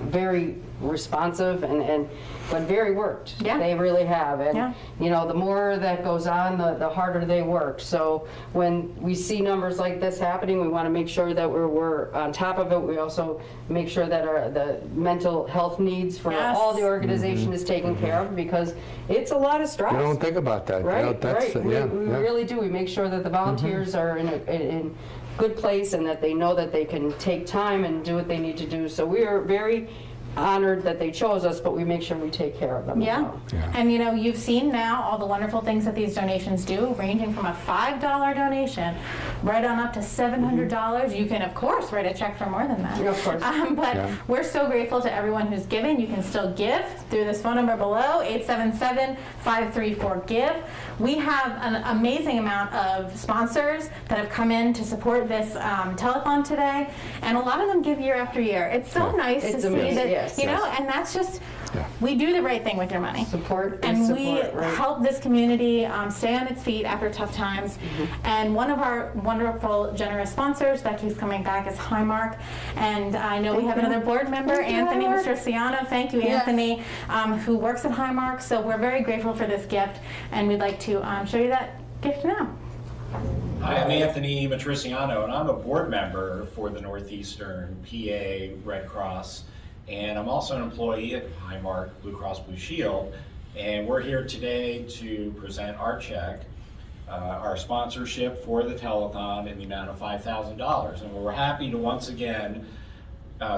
very responsive and but very worked. Yeah. They really have. And the more that goes on, the harder they work. So when we see numbers like this happening, we want to make sure that we're on top of it. We also make sure that the mental health needs for all the organization is taken care of, because it's a lot of stress. You don't think about that. Right, we really do. We make sure that the volunteers are in good place, and that they know that they can take time and do what they need to do. So we are very honored that they chose us, but we make sure we take care of them. Yeah. And you've seen now all the wonderful things that these donations do, ranging from a $5 donation right on up to $700. You can, of course, write a check for more than that. Yeah, of course. But we're so grateful to everyone who's given. You can still give through this phone number below, 877-534-GIVE. We have an amazing amount of sponsors that have come in to support this telethon today, and a lot of them give year after year. It's so nice to see that, and that's just, we do the right thing with your money. Support we help this community stay on its feet after tough times. And one of our wonderful, generous sponsors that keeps coming back is Highmark. And I know we have another board member, Anthony Mastriciano. Thank you, Anthony, who works at Highmark. So we're very grateful for this gift, and we'd like to show you that gift now. Hi, I'm Anthony Matriciano, and I'm a board member for the Northeastern PA Red Cross, and I'm also an employee at Highmark Blue Cross Blue Shield, and we're here today to present our check, our sponsorship for the telethon in the amount of $5,000, and we're happy to once again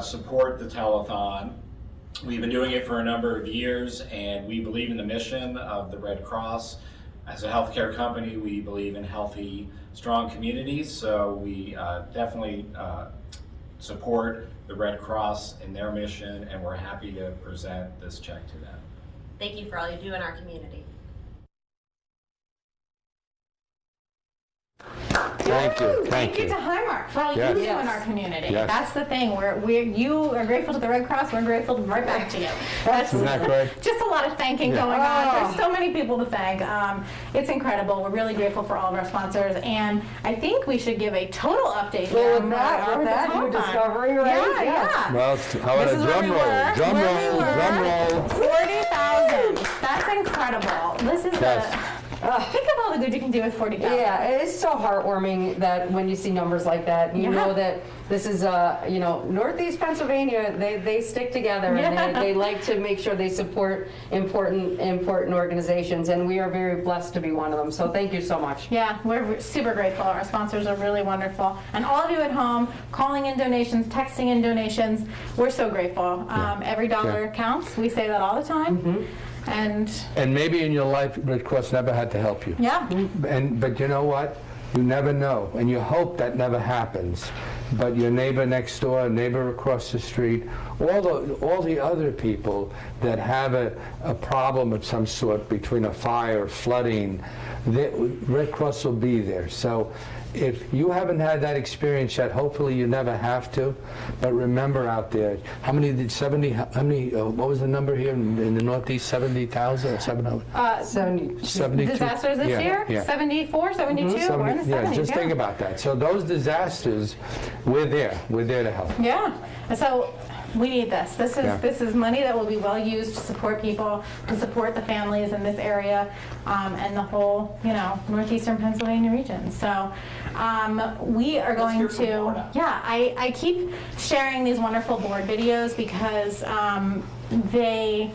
support the telethon. We've been doing it for a number of years, and we believe in the mission of the Red Cross. As a healthcare company, we believe in healthy, strong communities, so we definitely support the Red Cross in their mission, and we're happy to present this check to them. Thank you for all you do in our community. Thank you. Thank you to Highmark for all you do in our community. Yes. That's the thing. You are grateful to the Red Cross. We're grateful right back to you. Isn't that great? Just a lot of thanking going on. There's so many people to thank. It's incredible. We're really grateful for all of our sponsors, and I think we should give a total update here. Well, with that you're discovering, right? Yeah. Well, how about a drum roll? Drum roll. 40,000. That's incredible. This is think of all the good you can do with 40,000. Yeah, it is so heartwarming that when you see numbers like that, you know that this is, Northeast Pennsylvania, they stick together and they like to make sure they support important organizations, and we are very blessed to be one of them. So thank you so much. Yeah, we're super grateful. Our sponsors are really wonderful. And all of you at home, calling in donations, texting in donations, we're so grateful. Every dollar counts. We say that all the time. And maybe in your life, Red Cross never had to help you. Yeah. But you know what? You never know, and you hope that never happens. But your neighbor next door, neighbor across the street, all the other people that have a problem of some sort between a fire, flooding, Red Cross will be there. So if you haven't had that experience yet, hopefully you never have to. But remember out there, what was the number here in the Northeast, 70,000 or 700? 72. Disasters this year? Yeah. 74, 72, we're in the 70s. Just think about that. So those disasters, we're there to help. Yeah, and so we need this. This is money that will be well used to support people, to support the families in this area, and the whole, Northeastern Pennsylvania region. So we are going to, I keep sharing these wonderful board videos because they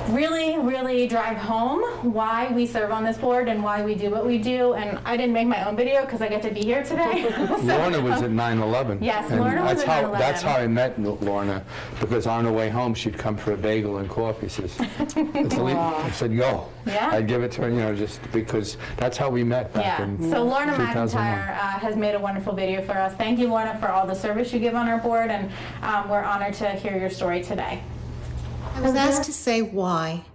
really, really drive home why we serve on this board and why we do what we do. And I didn't make my own video because I get to be here today. Lorna was at 9/11. Yes, and Lorna was at 9/11. That's how I met Lorna, because on her way home she'd come for a bagel and coffee. She says, I said, go. Yeah. I'd give it to her, just because that's how we met back in So Lorna 2001. McIntyre has made a wonderful video for us. Thank you, Lorna, for all the service you give on our board, and we're honored to hear your story today. I was asked to say why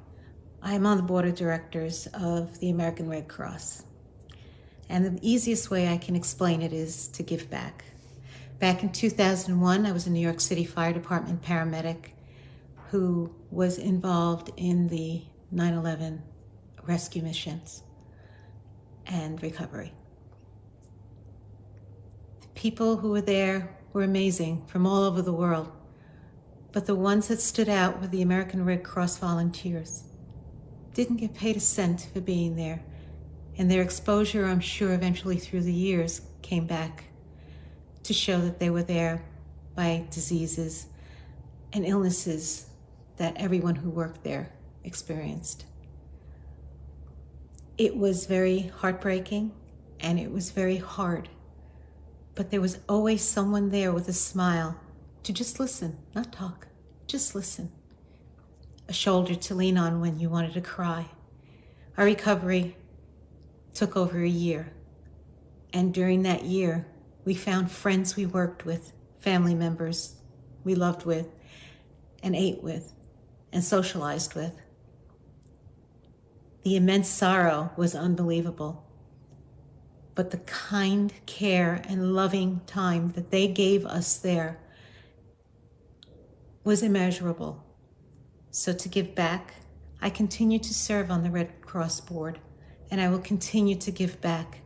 I'm on the board of directors of the American Red Cross. And the easiest way I can explain it is to give back. Back in 2001, I was a New York City Fire Department paramedic who was involved in the 9/11 rescue missions and recovery. The people who were there were amazing from all over the world. But the ones that stood out were the American Red Cross volunteers. Didn't get paid a cent for being there. And their exposure, I'm sure, eventually through the years came back to show that they were there by diseases and illnesses that everyone who worked there experienced. It was very heartbreaking and it was very hard. But there was always someone there with a smile to just listen, not talk, Just listen. A shoulder to lean on when you wanted to cry. Our recovery took over a year. And during that year, we found friends we worked with, family members we loved with, and ate with, and socialized with. The immense sorrow was unbelievable. But the kind care and loving time that they gave us there was immeasurable. So to give back, I continue to serve on the Red Cross board, and I will continue to give back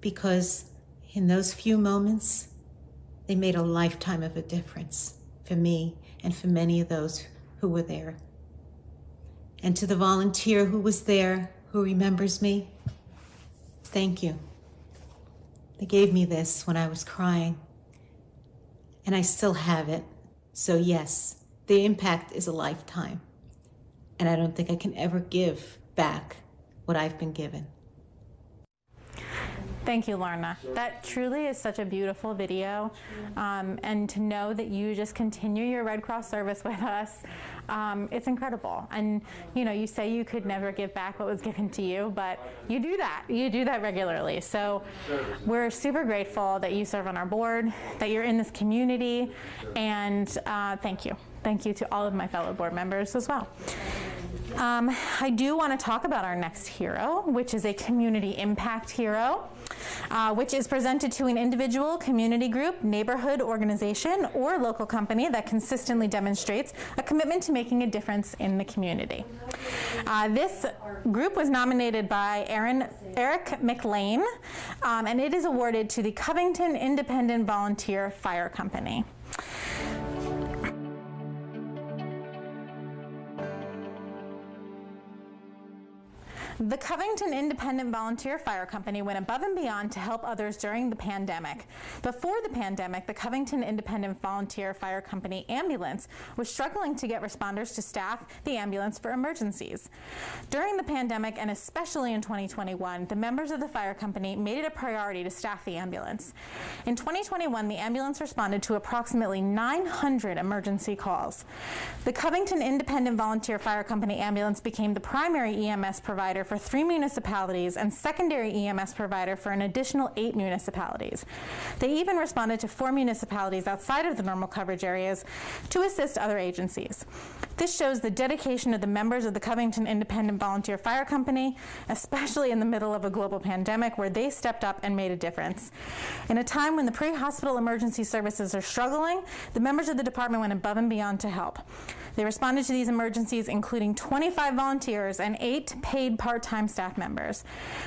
because in those few moments, they made a lifetime of a difference for me and for many of those who were there. And to the volunteer who was there, who remembers me, thank you. They gave me this when I was crying, and I still have it. So yes, the impact is a lifetime, and I don't think I can ever give back what I've been given. Thank you, Lorna. That truly is such a beautiful video, and to know that you just continue your Red Cross service with us, it's incredible. And you know, you say you could never give back what was given to you, but you do that. You do that regularly. So we're super grateful that you serve on our board, that you're in this community, and thank you. Thank you to all of my fellow board members as well. I do want to talk about our next hero, which is a community impact hero, which is presented to an individual, community group, neighborhood organization, or local company that consistently demonstrates a commitment to making a difference in the community. This group was nominated by Eric McLean, and it is awarded to the Covington Independent Volunteer Fire Company. The Covington Independent Volunteer Fire Company went above and beyond to help others during the pandemic. Before the pandemic, the Covington Independent Volunteer Fire Company ambulance was struggling to get responders to staff the ambulance for emergencies. During the pandemic, and especially in 2021, the members of the fire company made it a priority to staff the ambulance. In 2021, the ambulance responded to approximately 900 emergency calls. The Covington Independent Volunteer Fire Company ambulance became the primary EMS provider for 3 municipalities and secondary EMS provider for an additional 8 municipalities. They even responded to 4 municipalities outside of the normal coverage areas to assist other agencies. This shows the dedication of the members of the Covington Independent Volunteer Fire Company, especially in the middle of a global pandemic where they stepped up and made a difference. In a time when the pre-hospital emergency services are struggling, the members of the department went above and beyond to help. They responded to these emergencies, including 25 volunteers and 8 paid part-time staff members.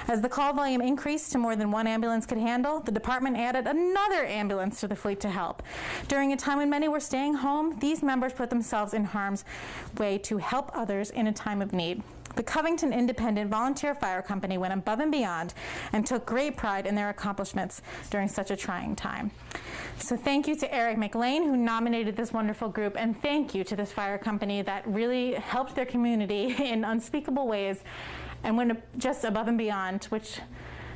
As the call volume increased to more than 1 ambulance could handle, the department added another ambulance to the fleet to help. During a time when many were staying home, these members put themselves in harm's way to help others in a time of need. The Covington Independent Volunteer Fire Company went above and beyond and took great pride in their accomplishments during such a trying time. So thank you to Eric McLean, who nominated this wonderful group, and thank you to this fire company that really helped their community in unspeakable ways and went just above and beyond, which,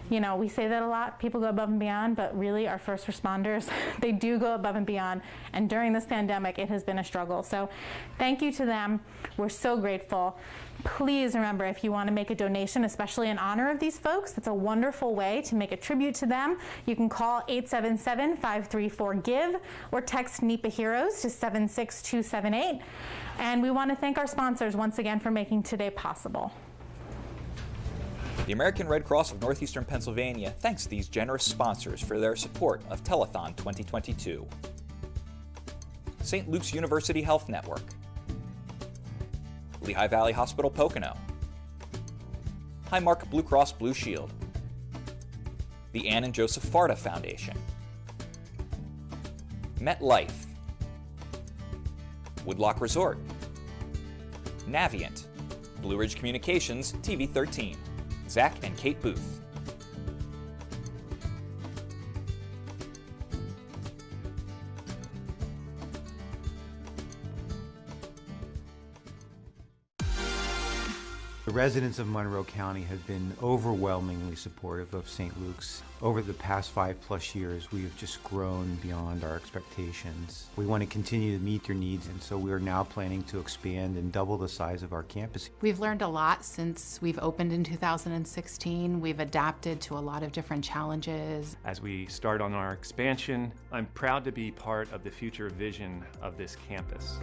you know, we say that a lot, people go above and beyond, but really our first responders, they do go above and beyond. And during this pandemic, it has been a struggle. So thank you to them. We're so grateful. Please remember, if you want to make a donation, especially in honor of these folks, that's a wonderful way to make a tribute to them. You can call 877-534-GIVE or text NEPA Heroes to 76278. And we want to thank our sponsors once again for making today possible. The American Red Cross of Northeastern Pennsylvania thanks these generous sponsors for their support of Telethon 2022. St. Luke's University Health Network, Lehigh Valley Hospital Pocono, Highmark Blue Cross Blue Shield, the Ann and Joseph Farda Foundation, MetLife, Woodlock Resort, Navient, Blue Ridge Communications TV 13, Zach and Kate Booth. The residents of Monroe County have been overwhelmingly supportive of St. Luke's. Over the past 5+ years, we have just grown beyond our expectations. We want to continue to meet their needs, and so we are now planning to expand and double the size of our campus. We've learned a lot since we've opened in 2016. We've adapted to a lot of different challenges. As we start on our expansion, I'm proud to be part of the future vision of this campus.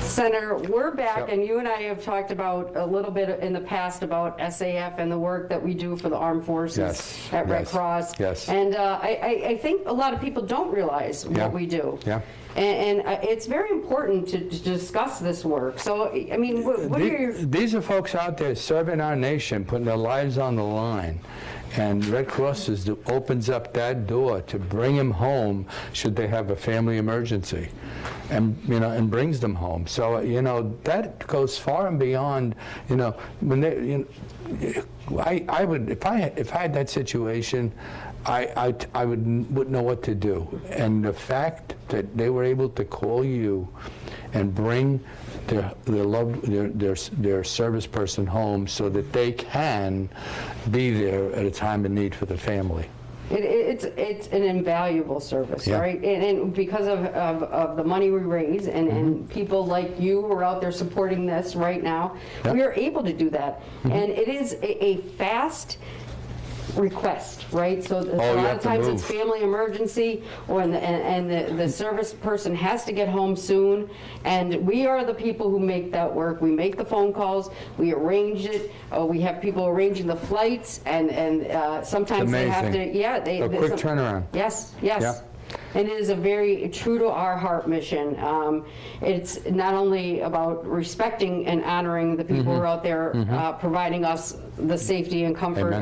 Senator, we're back, and you and I have talked about a little bit in the past about SAF and the work that we do for the armed forces at Red Cross. Yes. And I think a lot of people don't realize what we do. Yeah. And it's very important to discuss this work. So, I mean, what are your... These are folks out there serving our nation, putting their lives on the line. And Red Cross opens up that door to bring them home should they have a family emergency, and and brings them home. So that goes far and beyond. When they, I would if I had that situation, I wouldn't know what to do. And the fact that they were able to call you and bring their service person home so that they can be there at a time of need for the family. It's an invaluable service, right? And because of the money we raise and people like you who are out there supporting this right now, we are able to do that. And it is a fast request, right? So a lot of times it's family emergency, and the service person has to get home soon, and we are the people who make that work. We make the phone calls, we arrange it, we have people arranging the flights, and sometimes they have to, a quick turnaround. Yes. Yeah. And it is a very true to our heart mission. It's not only about respecting and honoring the people who are out there providing us the safety and comfort,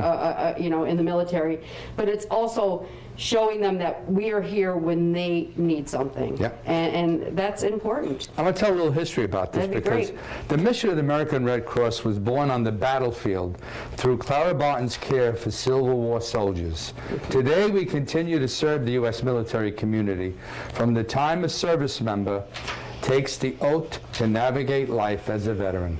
in the military, but it's also showing them that we are here when they need something. And that's important. I'm going to tell a little history about this because the mission of the American Red Cross was born on the battlefield through Clara Barton's care for Civil War soldiers. Today we continue to serve the U.S. military community from the time a service member takes the oath to navigate life as a veteran.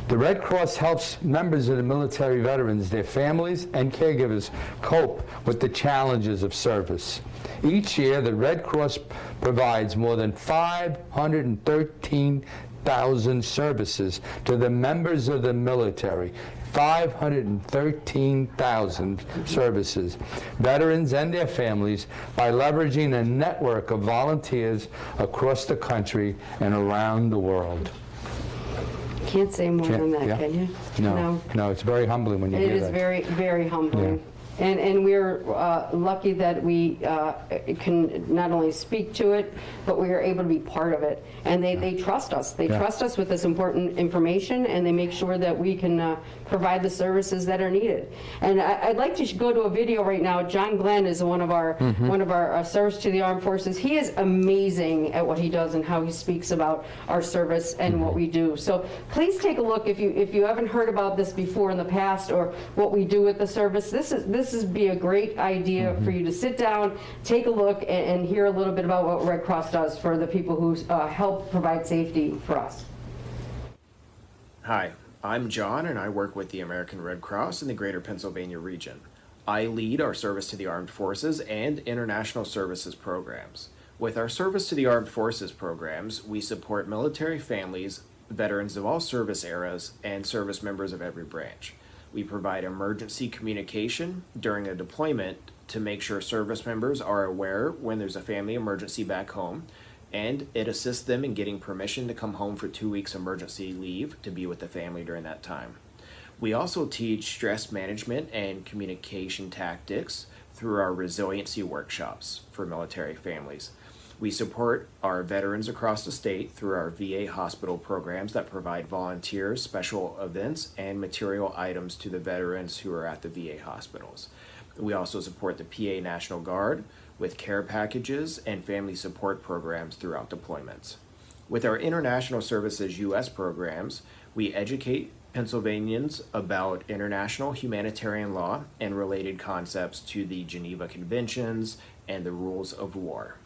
The Red Cross helps members of the military veterans, their families, and caregivers cope with the challenges of service. Each year, the Red Cross provides more than 513,000 services to the members of the military. 513,000 services, veterans and their families, by leveraging a network of volunteers across the country and around the world. Can't say more than that, can you? No, it's very humbling when you hear that. It is very, very humbling. And we're lucky that we can not only speak to it, but we are able to be part of it. And they trust us. They trust us with this important information, and they make sure that we can provide the services that are needed. And I'd like to go to a video right now. John Glenn is one of our service to the armed forces. He is amazing at what he does and how he speaks about our service and what we do. So please take a look if you haven't heard about this before in the past or what we do with the service. This would be a great idea for you to sit down, take a look, and hear a little bit about what Red Cross does for the people who help provide safety for us. Hi, I'm John, and I work with the American Red Cross in the Greater Pennsylvania region. I lead our Service to the Armed Forces and International Services programs. With our Service to the Armed Forces programs, we support military families, veterans of all service eras, and service members of every branch. We provide emergency communication during a deployment to make sure service members are aware when there's a family emergency back home, and it assists them in getting permission to come home for 2 weeks emergency leave to be with the family during that time. We also teach stress management and communication tactics through our resiliency workshops for military families. We support our veterans across the state through our VA hospital programs that provide volunteers, special events, and material items to the veterans who are at the VA hospitals. We also support the PA National Guard with care packages and family support programs throughout deployments. With our International Services U.S. programs, we educate Pennsylvanians about international humanitarian law and related concepts to the Geneva Conventions and the rules of war.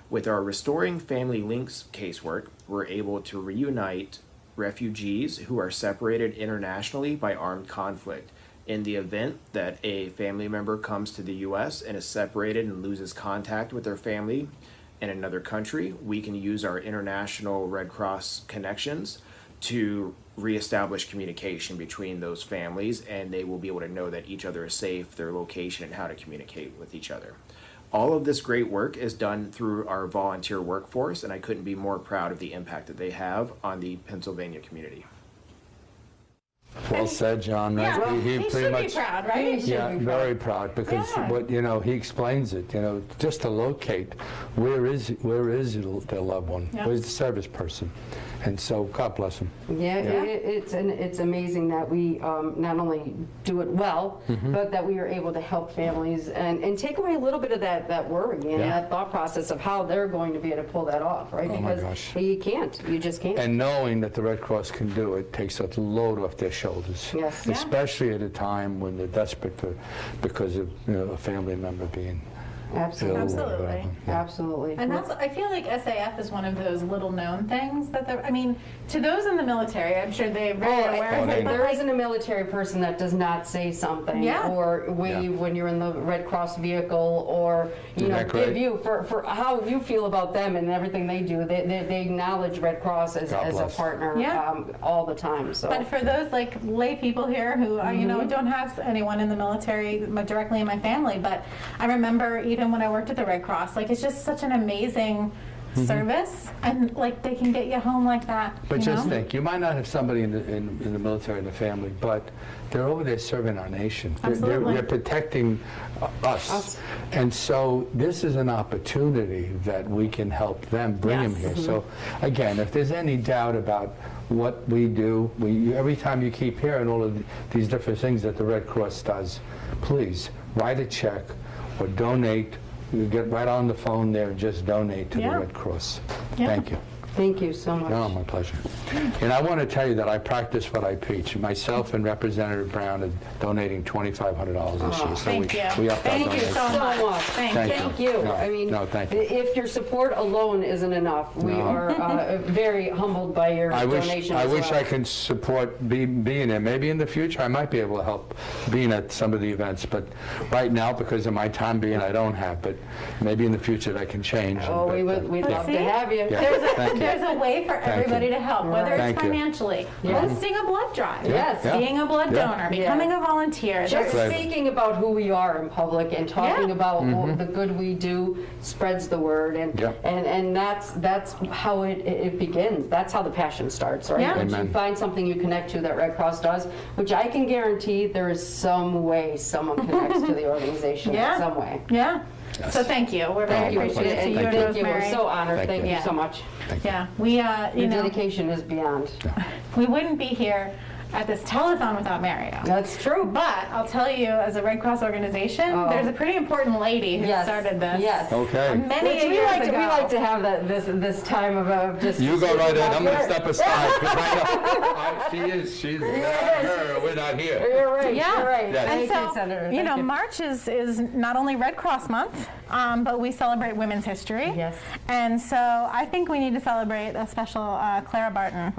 With our Restoring Family Links casework, we're able to reunite refugees who are separated internationally by armed conflict. In the event that a family member comes to the U.S. and is separated and loses contact with their family in another country, we can use our International Red Cross connections to reestablish communication between those families, and they will be able to know that each other is safe, their location, and how to communicate with each other. All of this great work is done through our volunteer workforce, and I couldn't be more proud of the impact that they have on the Pennsylvania community. Well said, John. Yeah, Right? he pretty should much, be proud, right? Yeah, very proud, because what he explains it. Just to locate where is their loved one, where's the service person, and so God bless him. Yeah, it's amazing that we not only do it well, but that we are able to help families and take away a little bit of that worry and that thought process of how they're going to be able to pull that off, right? Oh because my gosh. you just can't. And knowing that the Red Cross can do it takes a load off their shoulders. Yes. Especially at a time when they're desperate because of a family member being Absolutely. Absolutely. Absolutely. And that's, I feel like SAF is one of those little known things that I mean, to those in the military, I'm sure they're very aware of it. There isn't a military person that does not say something or wave when you're in the Red Cross vehicle, or give you for how you feel about them and everything they do. They acknowledge Red Cross as a partner all the time. So. But for those like lay people here who don't have anyone in the military directly in my family, but I remember even when I worked at the Red Cross, like it's just such an amazing service, and like they can get you home like that. But just think, you might not have somebody in the military in the family, but they're over there serving our nation. They're protecting us. And so this is an opportunity that we can help them, bring them here. So again, if there's any doubt about what we do, every time you keep hearing all of these different things that the Red Cross does, please write a check or donate. You get right on the phone there and just donate to the Red Cross. Thank you. Thank you so much. No, my pleasure. And I want to tell you that I practice what I preach. Myself and Representative Brown are donating $2,500 this year. So thank you. We upped our Thank you so much. Thank you. No, I mean, thank you. if your support alone isn't enough, we are very humbled by your donation. I wish I could support being there. Maybe in the future I might be able to help being at some of the events, but right now, because of my time being, I don't have. But maybe in the future that can change. Oh, we'd love to have you. There's a way for everybody to help, whether it's financially, hosting a blood drive, being a blood donor, becoming a volunteer. Just speaking about who we are in public and talking about the good we do spreads the word, and that's how it begins. That's how the passion starts, right? Once you find something you connect to that Red Cross does, which I can guarantee there is some way someone connects to the organization in some way. Yes. So thank you. We're very appreciative to you and Rosemary. We're so honored. Thank you so much. We your dedication is beyond. We wouldn't be here at this telethon without Mario. That's true. But I'll tell you, as a Red Cross organization, there's a pretty important lady who started this. Yes. Okay. Many years ago. We like to have this time of just. You go right in. I'm going to step aside because I know she's not her. We're not here. You're right. Yeah. You're right. Yes. Thank so, you, Senator. March is not only Red Cross Month, but we celebrate women's history. Yes. And so I think we need to celebrate a special Clara Barton.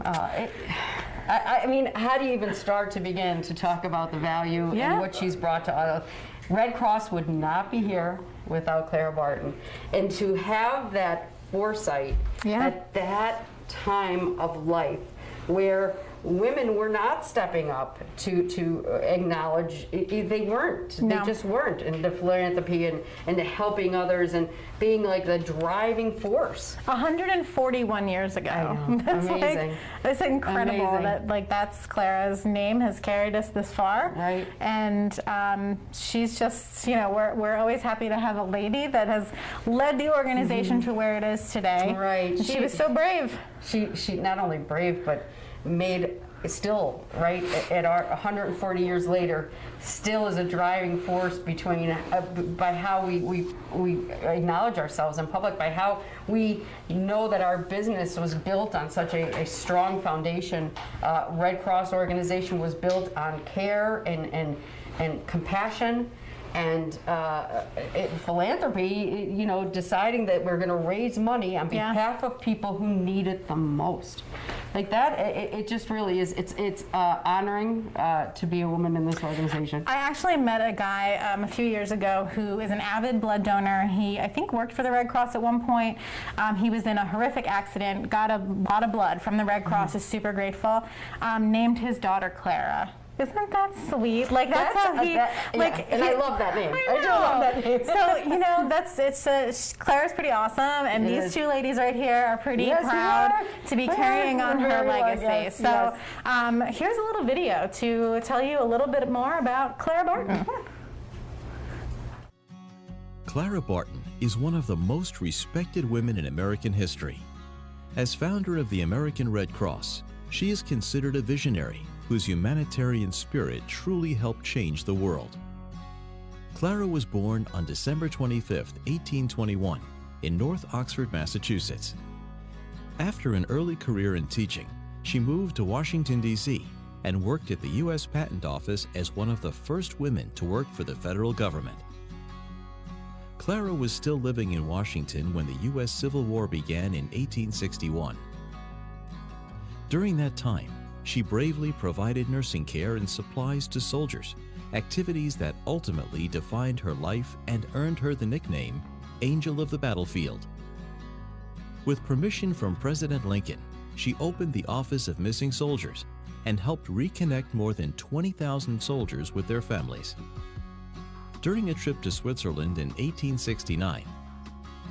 I mean, how do you even start to begin to talk about the value and what she's brought to us? Red Cross would not be here without Clara Barton. And to have that foresight at that time of life where women were not stepping up to acknowledge, they weren't. No. They just weren't. And the philanthropy and the helping others and being like the driving force. 141 years ago. That's amazing. It's incredible Amazing. that that's Clara's name has carried us this far. Right. And she's just, we're always happy to have a lady that has led the organization to where it is today. Right. And she was so brave. She not only brave, but made still, right, at our 140 years later, still is a driving force between by how we acknowledge ourselves in public, by how we know that our business was built on such a strong foundation. Red Cross organization was built on care and compassion and philanthropy, deciding that we're going to raise money on behalf of people who need it the most. Like that, it just really is. It's honoring to be a woman in this organization. I actually met a guy a few years ago who is an avid blood donor. He, I think, worked for the Red Cross at one point. He was in a horrific accident, got a lot of blood from the Red Cross, is super grateful, named his daughter Clara. Isn't that sweet? Like that's how he, and I love that name. I do love that name. So Clara's pretty awesome, and these two ladies right here are pretty proud to be carrying on her legacy. So here's a little video to tell you a little bit more about Clara Barton. Clara Barton is one of the most respected women in American history. As founder of the American Red Cross, she is considered a visionary whose humanitarian spirit truly helped change the world. Clara was born on December 25, 1821, in North Oxford, Massachusetts. After an early career in teaching, she moved to Washington, D.C., and worked at the U.S. Patent Office as one of the first women to work for the federal government. Clara was still living in Washington when the U.S. Civil War began in 1861. During that time, she bravely provided nursing care and supplies to soldiers, activities that ultimately defined her life and earned her the nickname Angel of the Battlefield. With permission from President Lincoln, she opened the Office of Missing Soldiers and helped reconnect more than 20,000 soldiers with their families. During a trip to Switzerland in 1869,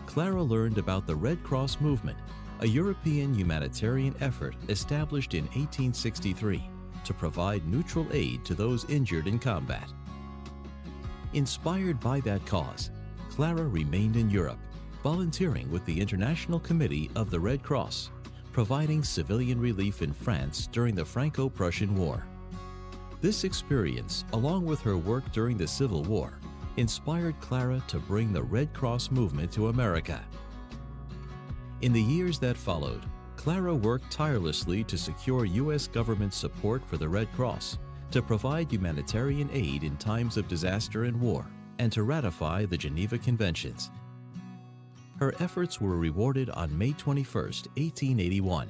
Clara learned about the Red Cross movement, a European humanitarian effort established in 1863 to provide neutral aid to those injured in combat. Inspired by that cause, Clara remained in Europe, volunteering with the International Committee of the Red Cross, providing civilian relief in France during the Franco-Prussian War. This experience, along with her work during the Civil War, inspired Clara to bring the Red Cross movement to America. In the years that followed, Clara worked tirelessly to secure U.S. government support for the Red Cross, to provide humanitarian aid in times of disaster and war, and to ratify the Geneva Conventions. Her efforts were rewarded on May 21, 1881.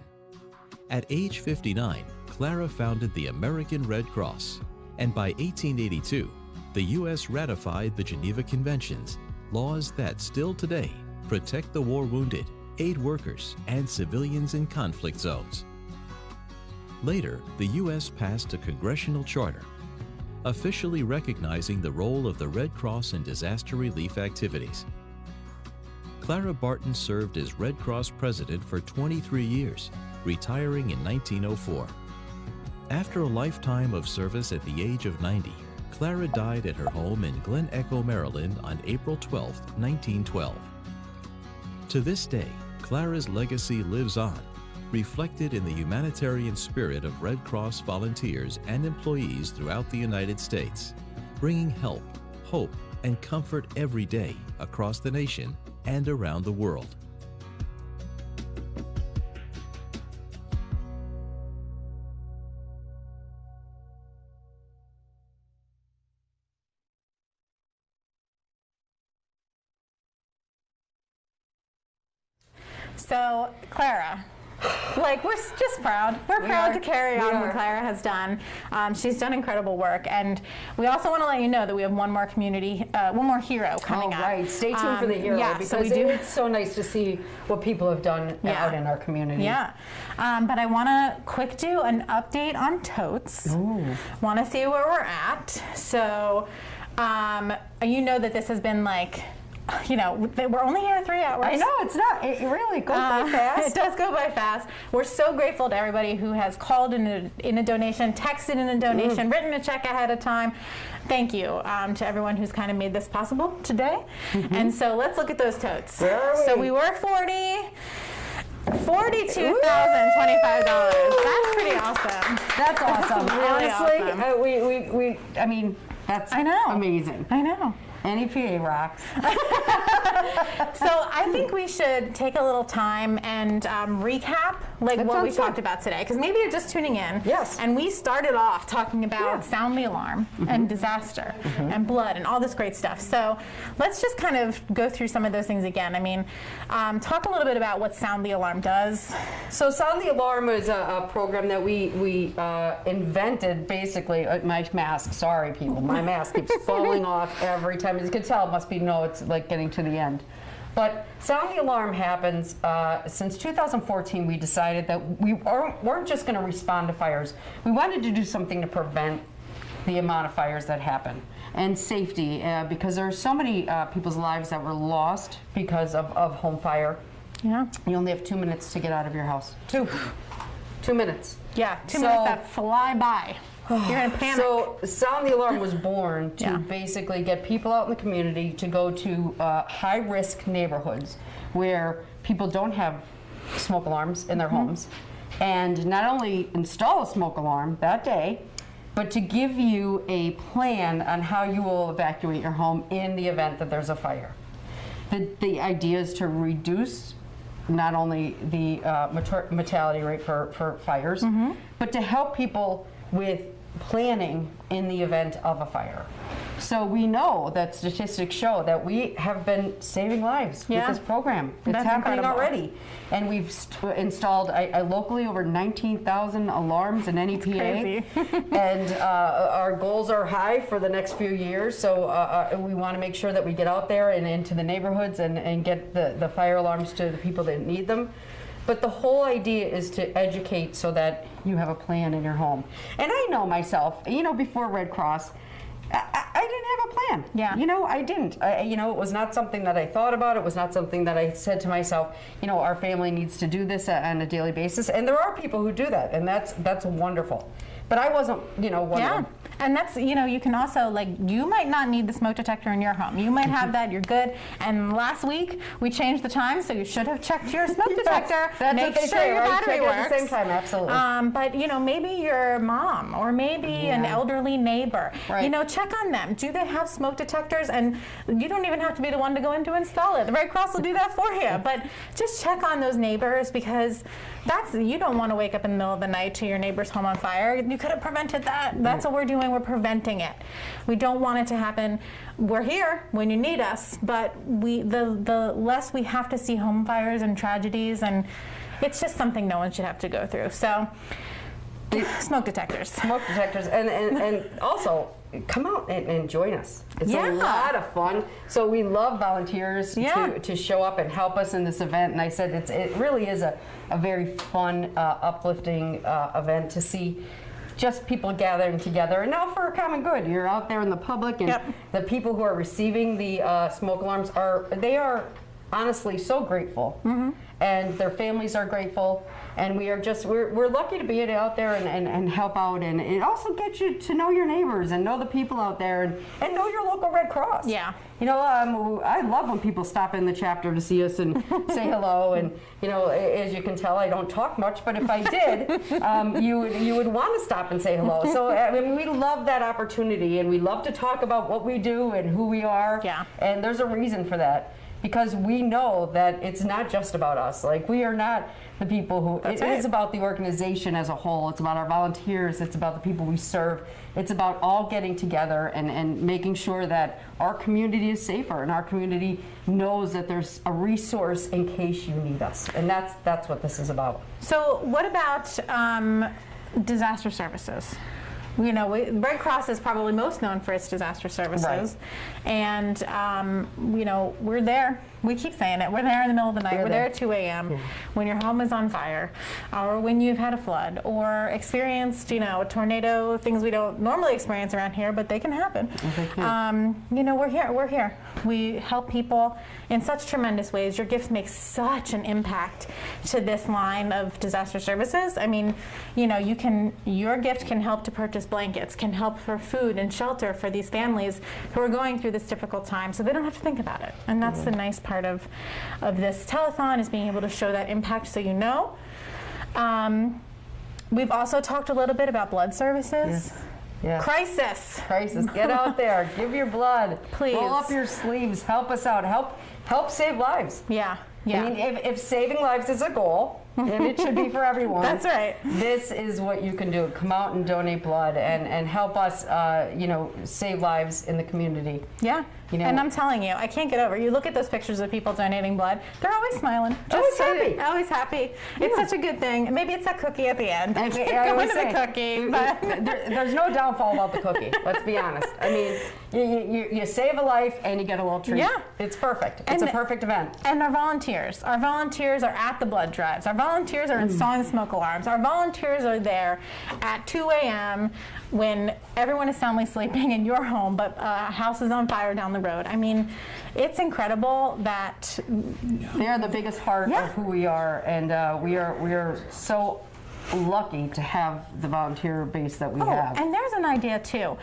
At age 59, Clara founded the American Red Cross, and by 1882, the U.S. ratified the Geneva Conventions, laws that still today protect the war wounded, aid workers, and civilians in conflict zones. Later, the U.S. passed a congressional charter, officially recognizing the role of the Red Cross in disaster relief activities. Clara Barton served as Red Cross president for 23 years, retiring in 1904. After a lifetime of service at the age of 90, Clara died at her home in Glen Echo, Maryland on April 12, 1912. To this day, Clara's legacy lives on, reflected in the humanitarian spirit of Red Cross volunteers and employees throughout the United States, bringing help, hope, and comfort every day across the nation and around the world. So, Clara, Like, we're just proud. We're proud to carry on what Clara has done. She's done incredible work, and we also want to let you know that we have one more hero coming up. Right. Stay tuned for the hero, because it's so nice to see what people have done out in our community. Yeah. But I want to do an update on totes. Want to see where we're at. So, you know that this has been like, you know, we're only here 3 hours. I know, it's not. It really goes by fast. It does go by fast. We're so grateful to everybody who has called in a donation, texted in a donation, written a check ahead of time. Thank you to everyone who's kind of made this possible today. And so let's look at those totes. Where are we? So we were $42,025. That's pretty awesome. That's awesome. Really Honestly, awesome. I mean, that's amazing. I know. NEPA rocks. So I think we should take a little time and recap what we talked about today, because maybe you're just tuning in. Yes. And we started off talking about sound the alarm and disaster and blood and all this great stuff. So let's just kind of go through some of those things again. I mean, talk a little bit about what Sound the Alarm does. So Sound the Alarm is a program that we invented, basically. My mask, sorry people, my mask keeps falling off every time. As you can tell, it must be, it's like getting to the end. But Sound the Alarm happens since 2014. We decided that we weren't just going to respond to fires. We wanted to do something to prevent the amount of fires that happen, and safety, because there are so many people's lives that were lost because of home fire. Yeah. You only have 2 minutes to get out of your house. 2 minutes. Yeah, 2 minutes that fly by. You're in a panic. So Sound the Alarm was born to basically get people out in the community to go to high-risk neighborhoods where people don't have smoke alarms in their homes, and not only install a smoke alarm that day, but to give you a plan on how you will evacuate your home in the event that there's a fire. The idea is to reduce not only the mortality rate for fires, but to help people with planning in the event of a fire. So we know that statistics show that we have been saving lives with this program. It's happening already. And we've installed locally over 19,000 alarms in NEPA. And our goals are high for the next few years. So we want to make sure that we get out there and into the neighborhoods and get the fire alarms to the people that need them. But the whole idea is to educate so that you have a plan in your home. And I know myself, before Red Cross, I didn't have a plan. Yeah. I didn't. It was not something that I thought about. It was not something that I said to myself, our family needs to do this on a daily basis. And there are people who do that, and that's wonderful. But I wasn't, one of them. And that's, you can also, you might not need the smoke detector in your home. You might have that, you're good. And last week, we changed the time, so you should have checked your smoke detector. That's make what they sure say, your right? battery Check works. at the same time, absolutely. But, maybe your mom or maybe an elderly neighbor. Right. Check on them. Do they have smoke detectors? And you don't even have to be the one to go in to install it. The Red Cross will do that for you. But just check on those neighbors, because you don't want to wake up in the middle of the night to your neighbor's home on fire. You could have prevented that. That's what we're doing. We're preventing it. We don't want it to happen. We're here when you need us, but the less we have to see home fires and tragedies, and it's just something no one should have to go through. So, smoke detectors. Smoke detectors, and also come out and join us. It's a lot of fun. So we love volunteers to show up and help us in this event. And I said it really is a very fun, uplifting event to see just people gathering together, and now for a common good. You're out there in the public, and the people who are receiving the smoke alarms are honestly so grateful, and their families are grateful, and we're lucky to be out there and help out, and it also gets you to know your neighbors and know the people out there and know your local Red Cross. Yeah. I love when people stop in the chapter to see us and say hello, and as you can tell, I don't talk much, but if I did, you would want to stop and say hello. So we love that opportunity, and we love to talk about what we do and who we are. Yeah. And there's a reason for that. because we know that it's not just about us. Like, we are not the people who, it is about the organization as a whole. It's about our volunteers. It's about the people we serve. It's about all getting together and making sure that our community is safer and our community knows that there's a resource in case you need us. And that's what this is about. So what about disaster services? You know, Red Cross is probably most known for its disaster services. Right. And, you know, we're there. We keep saying it. We're there in the middle of the night. We're there at 2 a.m. when your home is on fire, or when you've had a flood, or experienced, you know, a tornado, things we don't normally experience around here, but they can happen. You know, we're here. We're here. We help people in such tremendous ways. Your gifts make such an impact to this line of disaster services. I mean, you know, your gift can help to purchase blankets, can help for food and shelter for these families who are going through this difficult time, so they don't have to think about it. And that's the nice part of this telethon, is being able to show that impact, so you know. We've also talked a little bit about blood services. Yeah. Crisis. Get out there. Give your blood. Please. Roll up your sleeves. Help us out. Help save lives. Yeah. I mean, if saving lives is a goal, and it should be for everyone. That's right. This is what you can do. Come out and donate blood and help us, you know, save lives in the community. Yeah. You know, and I'm telling you, I can't get over. You look at those pictures of people donating blood; they're always smiling, always happy. Always happy. It's such a good thing. Maybe it's that cookie at the end. I Go into the cookie. But there's no downfall about the cookie. Let's be honest. I mean, you save a life and you get a little treat. Yeah, it's perfect. It's a perfect event. And our volunteers are at the blood drives. Our volunteers are installing smoke alarms. Our volunteers are there at 2 a.m. when everyone is soundly sleeping in your home, but a house is on fire down the road. I mean, it's incredible that they are the biggest part of who we are, and we are so lucky to have the volunteer base that we have. And there's an idea too.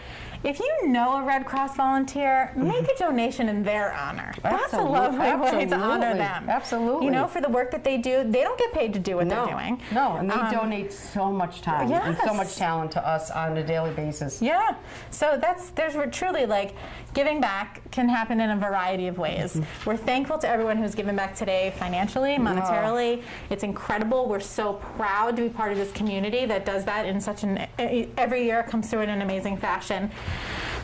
If you know a Red Cross volunteer, make a donation in their honor. That's a lovely way to honor them. Absolutely. You know, for the work that they do, they don't get paid to do what they're doing. No, and they donate so much time and so much talent to us on a daily basis. Yeah. So there's truly, like, giving back can happen in a variety of ways. We're thankful to everyone who's given back today, financially, monetarily. It's incredible. We're so proud to be part of this community that does that in such every year comes through in an amazing fashion.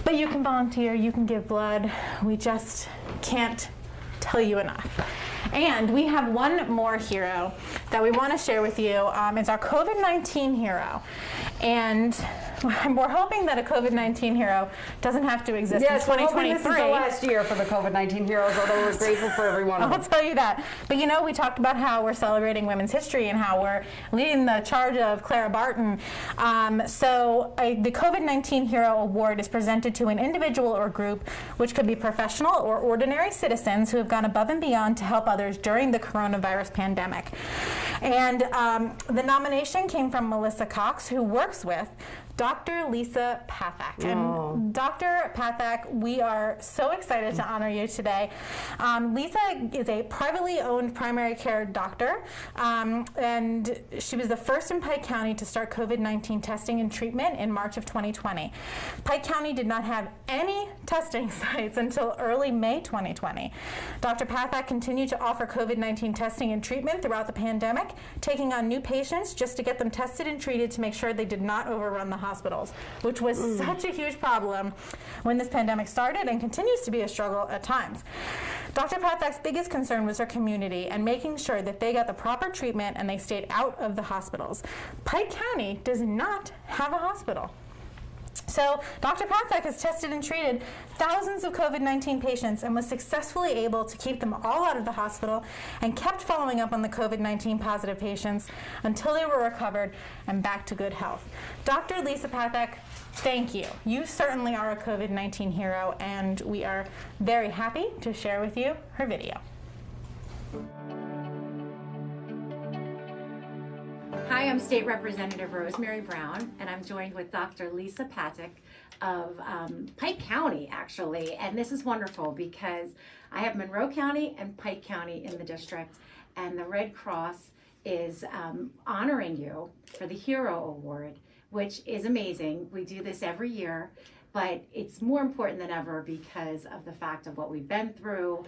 But you can volunteer, you can give blood. We just can't tell you enough. And we have one more hero that we want to share with you. It's our COVID-19 hero. And we're hoping that a COVID-19 hero doesn't have to exist in 2023. This is the last year for the COVID-19 heroes, although we're grateful for everyone. I'll tell you that. But you know, we talked about how we're celebrating women's history and how we're leading the charge of Clara Barton. The COVID-19 Hero Award is presented to an individual or group, which could be professional or ordinary citizens who have gone above and beyond to help others during the coronavirus pandemic. And the nomination came from Melissa Cox, who works with Dr. Lisa Pathak. And Dr. Pathak, we are so excited to honor you today. Lisa is a privately owned primary care doctor, and she was the first in Pike County to start COVID-19 testing and treatment in March of 2020. Pike County did not have any testing sites until early May 2020. Dr. Pathak continued to offer COVID-19 testing and treatment throughout the pandemic, taking on new patients just to get them tested and treated to make sure they did not overrun the hospitals, which was such a huge problem when this pandemic started and continues to be a struggle at times. Dr. Pathak's biggest concern was her community and making sure that they got the proper treatment and they stayed out of the hospitals. Pike County does not have a hospital. So Dr. Pathak has tested and treated thousands of COVID-19 patients and was successfully able to keep them all out of the hospital and kept following up on the COVID-19 positive patients until they were recovered and back to good health. Dr. Lisa Pathak, thank you. You certainly are a COVID-19 hero, and we are very happy to share with you her video. Hi, I'm State Representative Rosemary Brown, and I'm joined with Dr. Lisa Pathak of Pike County, actually. And this is wonderful because I have Monroe County and Pike County in the district, and the Red Cross is honoring you for the Hero Award, which is amazing. We do this every year, but it's more important than ever because of the fact of what we've been through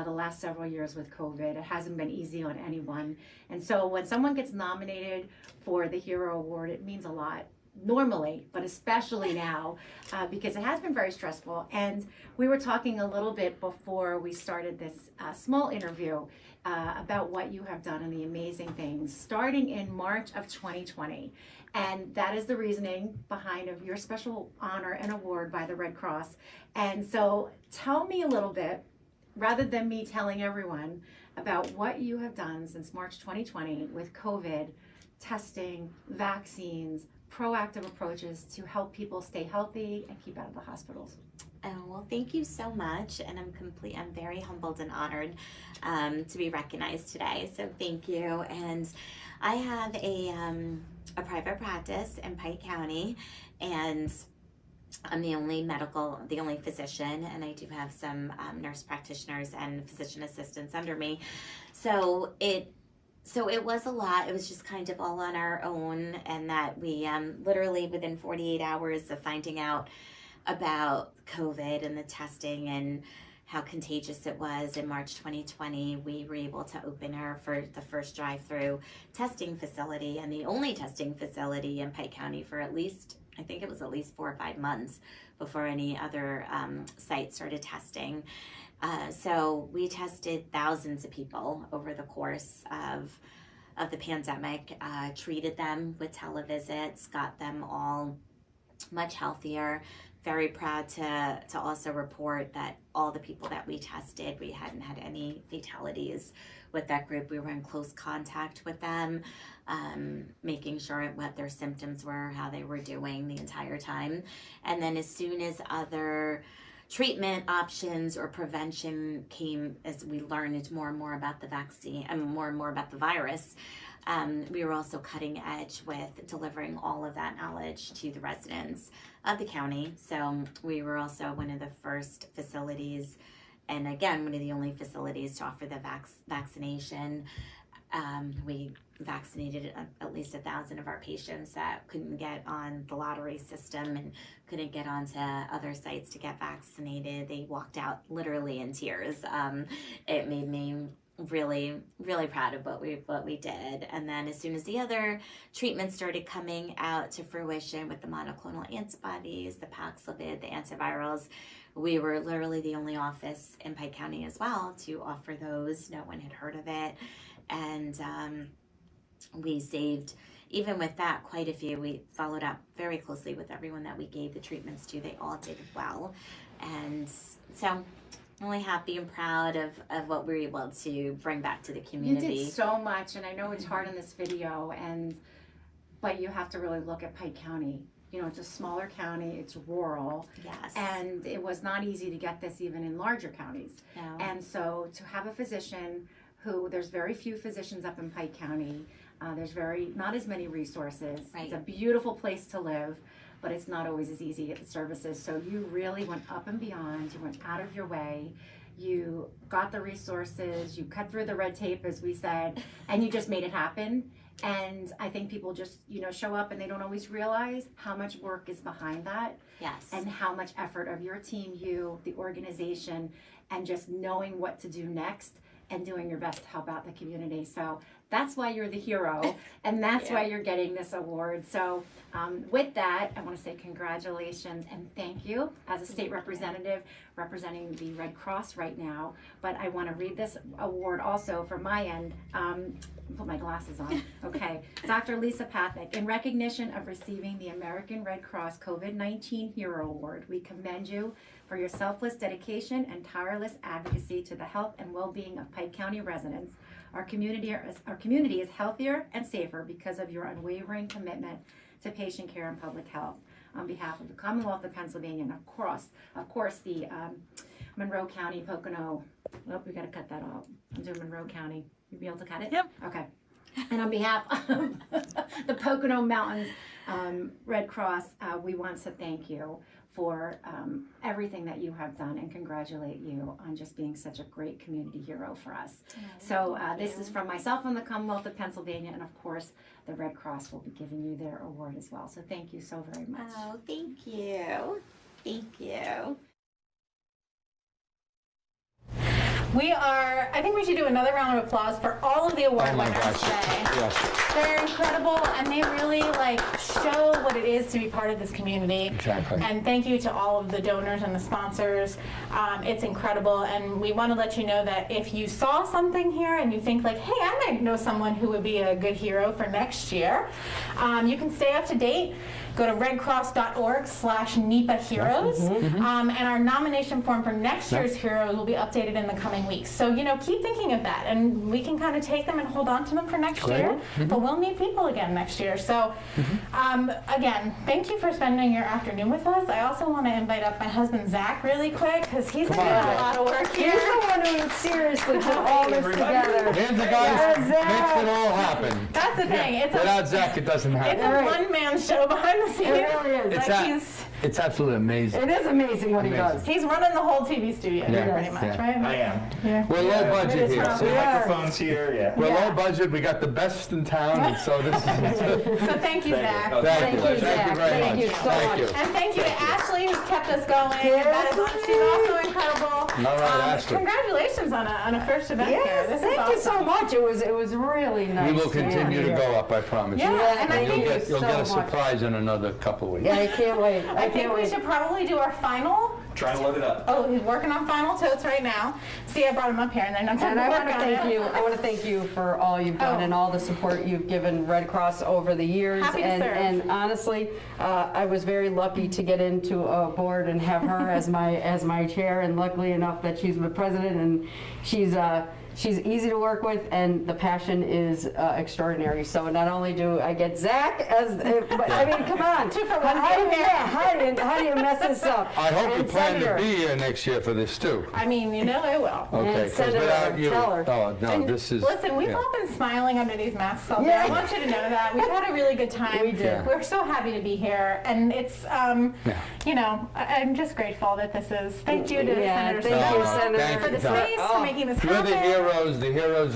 the last several years with COVID. It hasn't been easy on anyone. And so when someone gets nominated for the Hero Award, it means a lot. Normally, but especially now, because it has been very stressful. And we were talking a little bit before we started this small interview about what you have done and the amazing things starting in March of 2020. And that is the reasoning behind of your special honor and award by the Red Cross. And so tell me a little bit, rather than me telling everyone, about what you have done since March 2020 with COVID, testing, vaccines, proactive approaches to help people stay healthy and keep out of the hospitals. Oh, well, thank you so much. And I'm very humbled and honored to be recognized today. So thank you. And I have a private practice in Pike County, and I'm the only physician, and I do have some nurse practitioners and physician assistants under me. So it was a lot. It was just kind of all on our own, and that we literally within 48 hours of finding out about COVID and the testing and how contagious it was in March 2020, we were able to open the first drive-through testing facility and the only testing facility in Pike County for at least 4 or 5 months before any other site started testing. So we tested thousands of people over the course of the pandemic, treated them with televisits, got them all much healthier. Very proud to also report that all the people that we tested, we hadn't had any fatalities with that group. We were in close contact with them, making sure what their symptoms were, how they were doing the entire time. And then as soon as other treatment options or prevention came, as we learned more and more about the vaccine and more about the virus, we were also cutting edge with delivering all of that knowledge to the residents of the county. So we were also one of the first facilities, and again, one of the only facilities to offer the vaccination. We vaccinated at least 1,000 of our patients that couldn't get on the lottery system and couldn't get onto other sites to get vaccinated. They walked out literally in tears. It made me really, really proud of what we did. And then as soon as the other treatments started coming out to fruition with the monoclonal antibodies, the Paxlovid, the antivirals, we were literally the only office in Pike County as well to offer those. No one had heard of it. And we saved, even with that, quite a few. We followed up very closely with everyone that we gave the treatments to. They all did well. And so I'm really happy and proud of what we were able to bring back to the community. You did so much, and I know it's hard in this video, but you have to really look at Pike County. You know, it's a smaller county, it's rural. Yes. And it was not easy to get this even in larger counties. No. And so to have a physician there's very few physicians up in Pike County. There's not as many resources. Right. It's a beautiful place to live, but it's not always as easy to get the services. So you really went up and beyond. You went out of your way. You got the resources. You cut through the red tape, as we said, and you just made it happen. And I think people just, show up and they don't always realize how much work is behind that. Yes. And how much effort of your team, the organization, and just knowing what to do next and doing your best to help out the community. So that's why you're the hero, and that's why you're getting this award. So with that, I want to say congratulations and thank you as a state representative representing the Red Cross right now. But I want to read this award also from my end. Put my glasses on. Okay. Dr. Lisa Pathak, in recognition of receiving the American Red Cross COVID-19 Hero Award, we commend you for your selfless dedication and tireless advocacy to the health and well-being of Pike County residents. Our community is healthier and safer because of your unwavering commitment to patient care and public health. On behalf of the Commonwealth of Pennsylvania and of course the Monroe County, Pocono. Oh, we got to cut that out. I'm doing Monroe County. You'll be able to cut it? Yep. Okay. And on behalf of the Pocono Mountains Red Cross, we want to thank you for everything that you have done and congratulate you on just being such a great community hero for us. So this is from myself and the Commonwealth of Pennsylvania, and of course the Red Cross will be giving you their award as well. So thank you so very much. Oh, thank you. Thank you. I think we should do another round of applause for all of the award winners today. Yes. They're incredible, and they really show what it is to be part of this community. Exactly. And thank you to all of the donors and the sponsors. It's incredible, and we want to let you know that if you saw something here and you think hey, I might know someone who would be a good hero for next year, you can stay up to date. Go to redcross.org/NEPA Heroes, and our nomination form for next year's heroes will be updated in the coming weeks. So, keep thinking of that, and we can kind of take them and hold on to them for next year, but we'll need people again next year. So, again, thank you for spending your afternoon with us. I also want to invite up my husband, Zach, really quick, because he's been doing a lot of work here. He's the one who seriously put all this together. He's the guy who makes it all happen. That's the thing. Without Zach, it doesn't happen. It's a one-man show behind the scenes. It really is. It's absolutely amazing. It is amazing what he does. He's running the whole TV studio here, pretty much, right? I am. Yeah. We're low budget here. So microphones here, We're low budget. We got the best in town, and so this is. So thank you, Zach. Thank you very much. Thank you so much. And thank you to Ashley, who's kept us going. She's also incredible. All right, Ashley. Congratulations on a first event here. Yes, thank you so much. It was really nice. We will continue to go up, I promise you. Yeah, and I think you'll get a surprise in another couple of weeks. Yeah, I can't wait. I think we should probably do our final. Try to load it up. Oh, he's working on final totes right now. See, I brought him up here, and then I'm And I want to thank you. I want to thank you for all you've done and all the support you've given Red Cross over the years. Happy to serve. And honestly, I was very lucky to get into a board and have her as my chair. And luckily enough that she's the president, and she's easy to work with, and the passion is extraordinary. So not only do I get Zach but I mean, come on. How do you mess this up? I hope you plan Senator. to be here next year for this too. I mean, I will. Okay, And Senator, without you, tell her. oh no, this is. Listen, we've all been smiling under these masks all day. I want you to know that. We've had a really good time. We did. We're so happy to be here, and it's, I'm just grateful that this is. Thank you to Senator Senator for the space, for making this You're happen. the heroes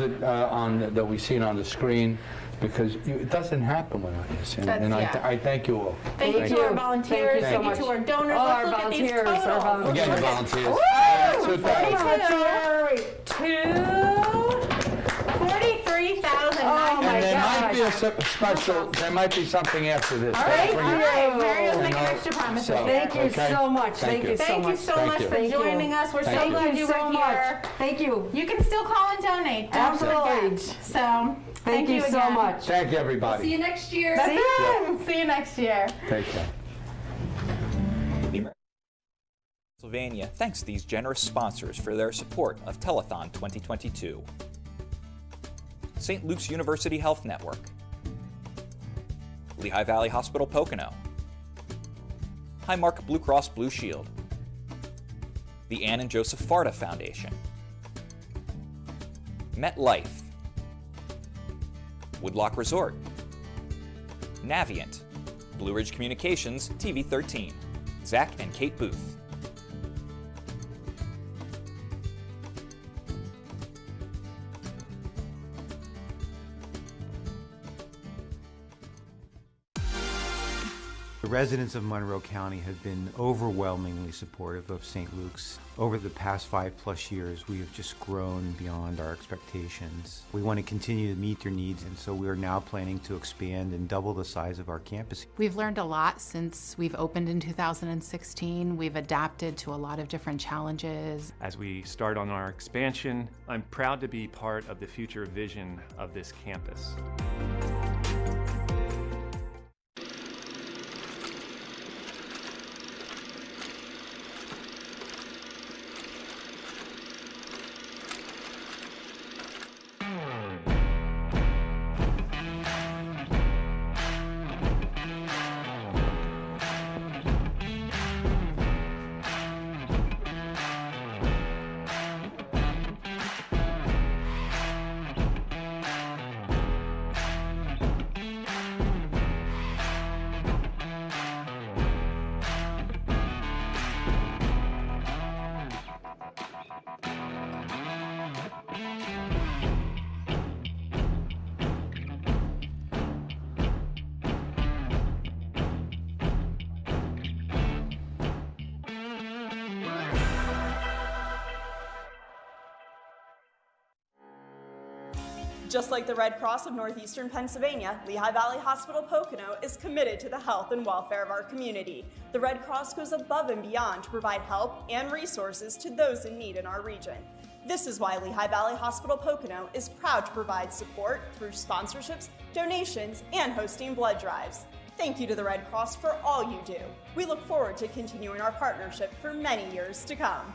that we've seen on the screen, because it doesn't happen without you. And I thank you all. Thank you to our volunteers. Thank you to our donors. All Let's our look at these volunteers, totals. Again, the volunteers. 43,000. Oh my And there God. might be a special. There might be something after this. All right, For all you. right. Mario's making extra promises. Thank you Okay. so much. Thank you. Thank you so much for joining us. We're so Thank glad you you so were much. here. Thank you. You can still call and donate. Don't Absolutely. forget. So Thank you so again. much. Thank you, everybody. See you next year. That's it. See you next year. Take care. Pennsylvania thanks these generous sponsors for their support of Telethon 2022. St. Luke's University Health Network, Lehigh Valley Hospital Pocono, Highmark Blue Cross Blue Shield, the Ann and Joseph Farda Foundation, MetLife, Woodlock Resort, Navient, Blue Ridge Communications, TV 13, Zach and Kate Booth. The residents of Monroe County have been overwhelmingly supportive of St. Luke's. Over the past 5+ years, we have just grown beyond our expectations. We want to continue to meet their needs, and so we are now planning to expand and double the size of our campus. We've learned a lot since we've opened in 2016. We've adapted to a lot of different challenges. As we start on our expansion, I'm proud to be part of the future vision of this campus. Just like the Red Cross of Northeastern Pennsylvania, Lehigh Valley Hospital Pocono is committed to the health and welfare of our community. The Red Cross goes above and beyond to provide help and resources to those in need in our region. This is why Lehigh Valley Hospital Pocono is proud to provide support through sponsorships, donations, and hosting blood drives. Thank you to the Red Cross for all you do. We look forward to continuing our partnership for many years to come.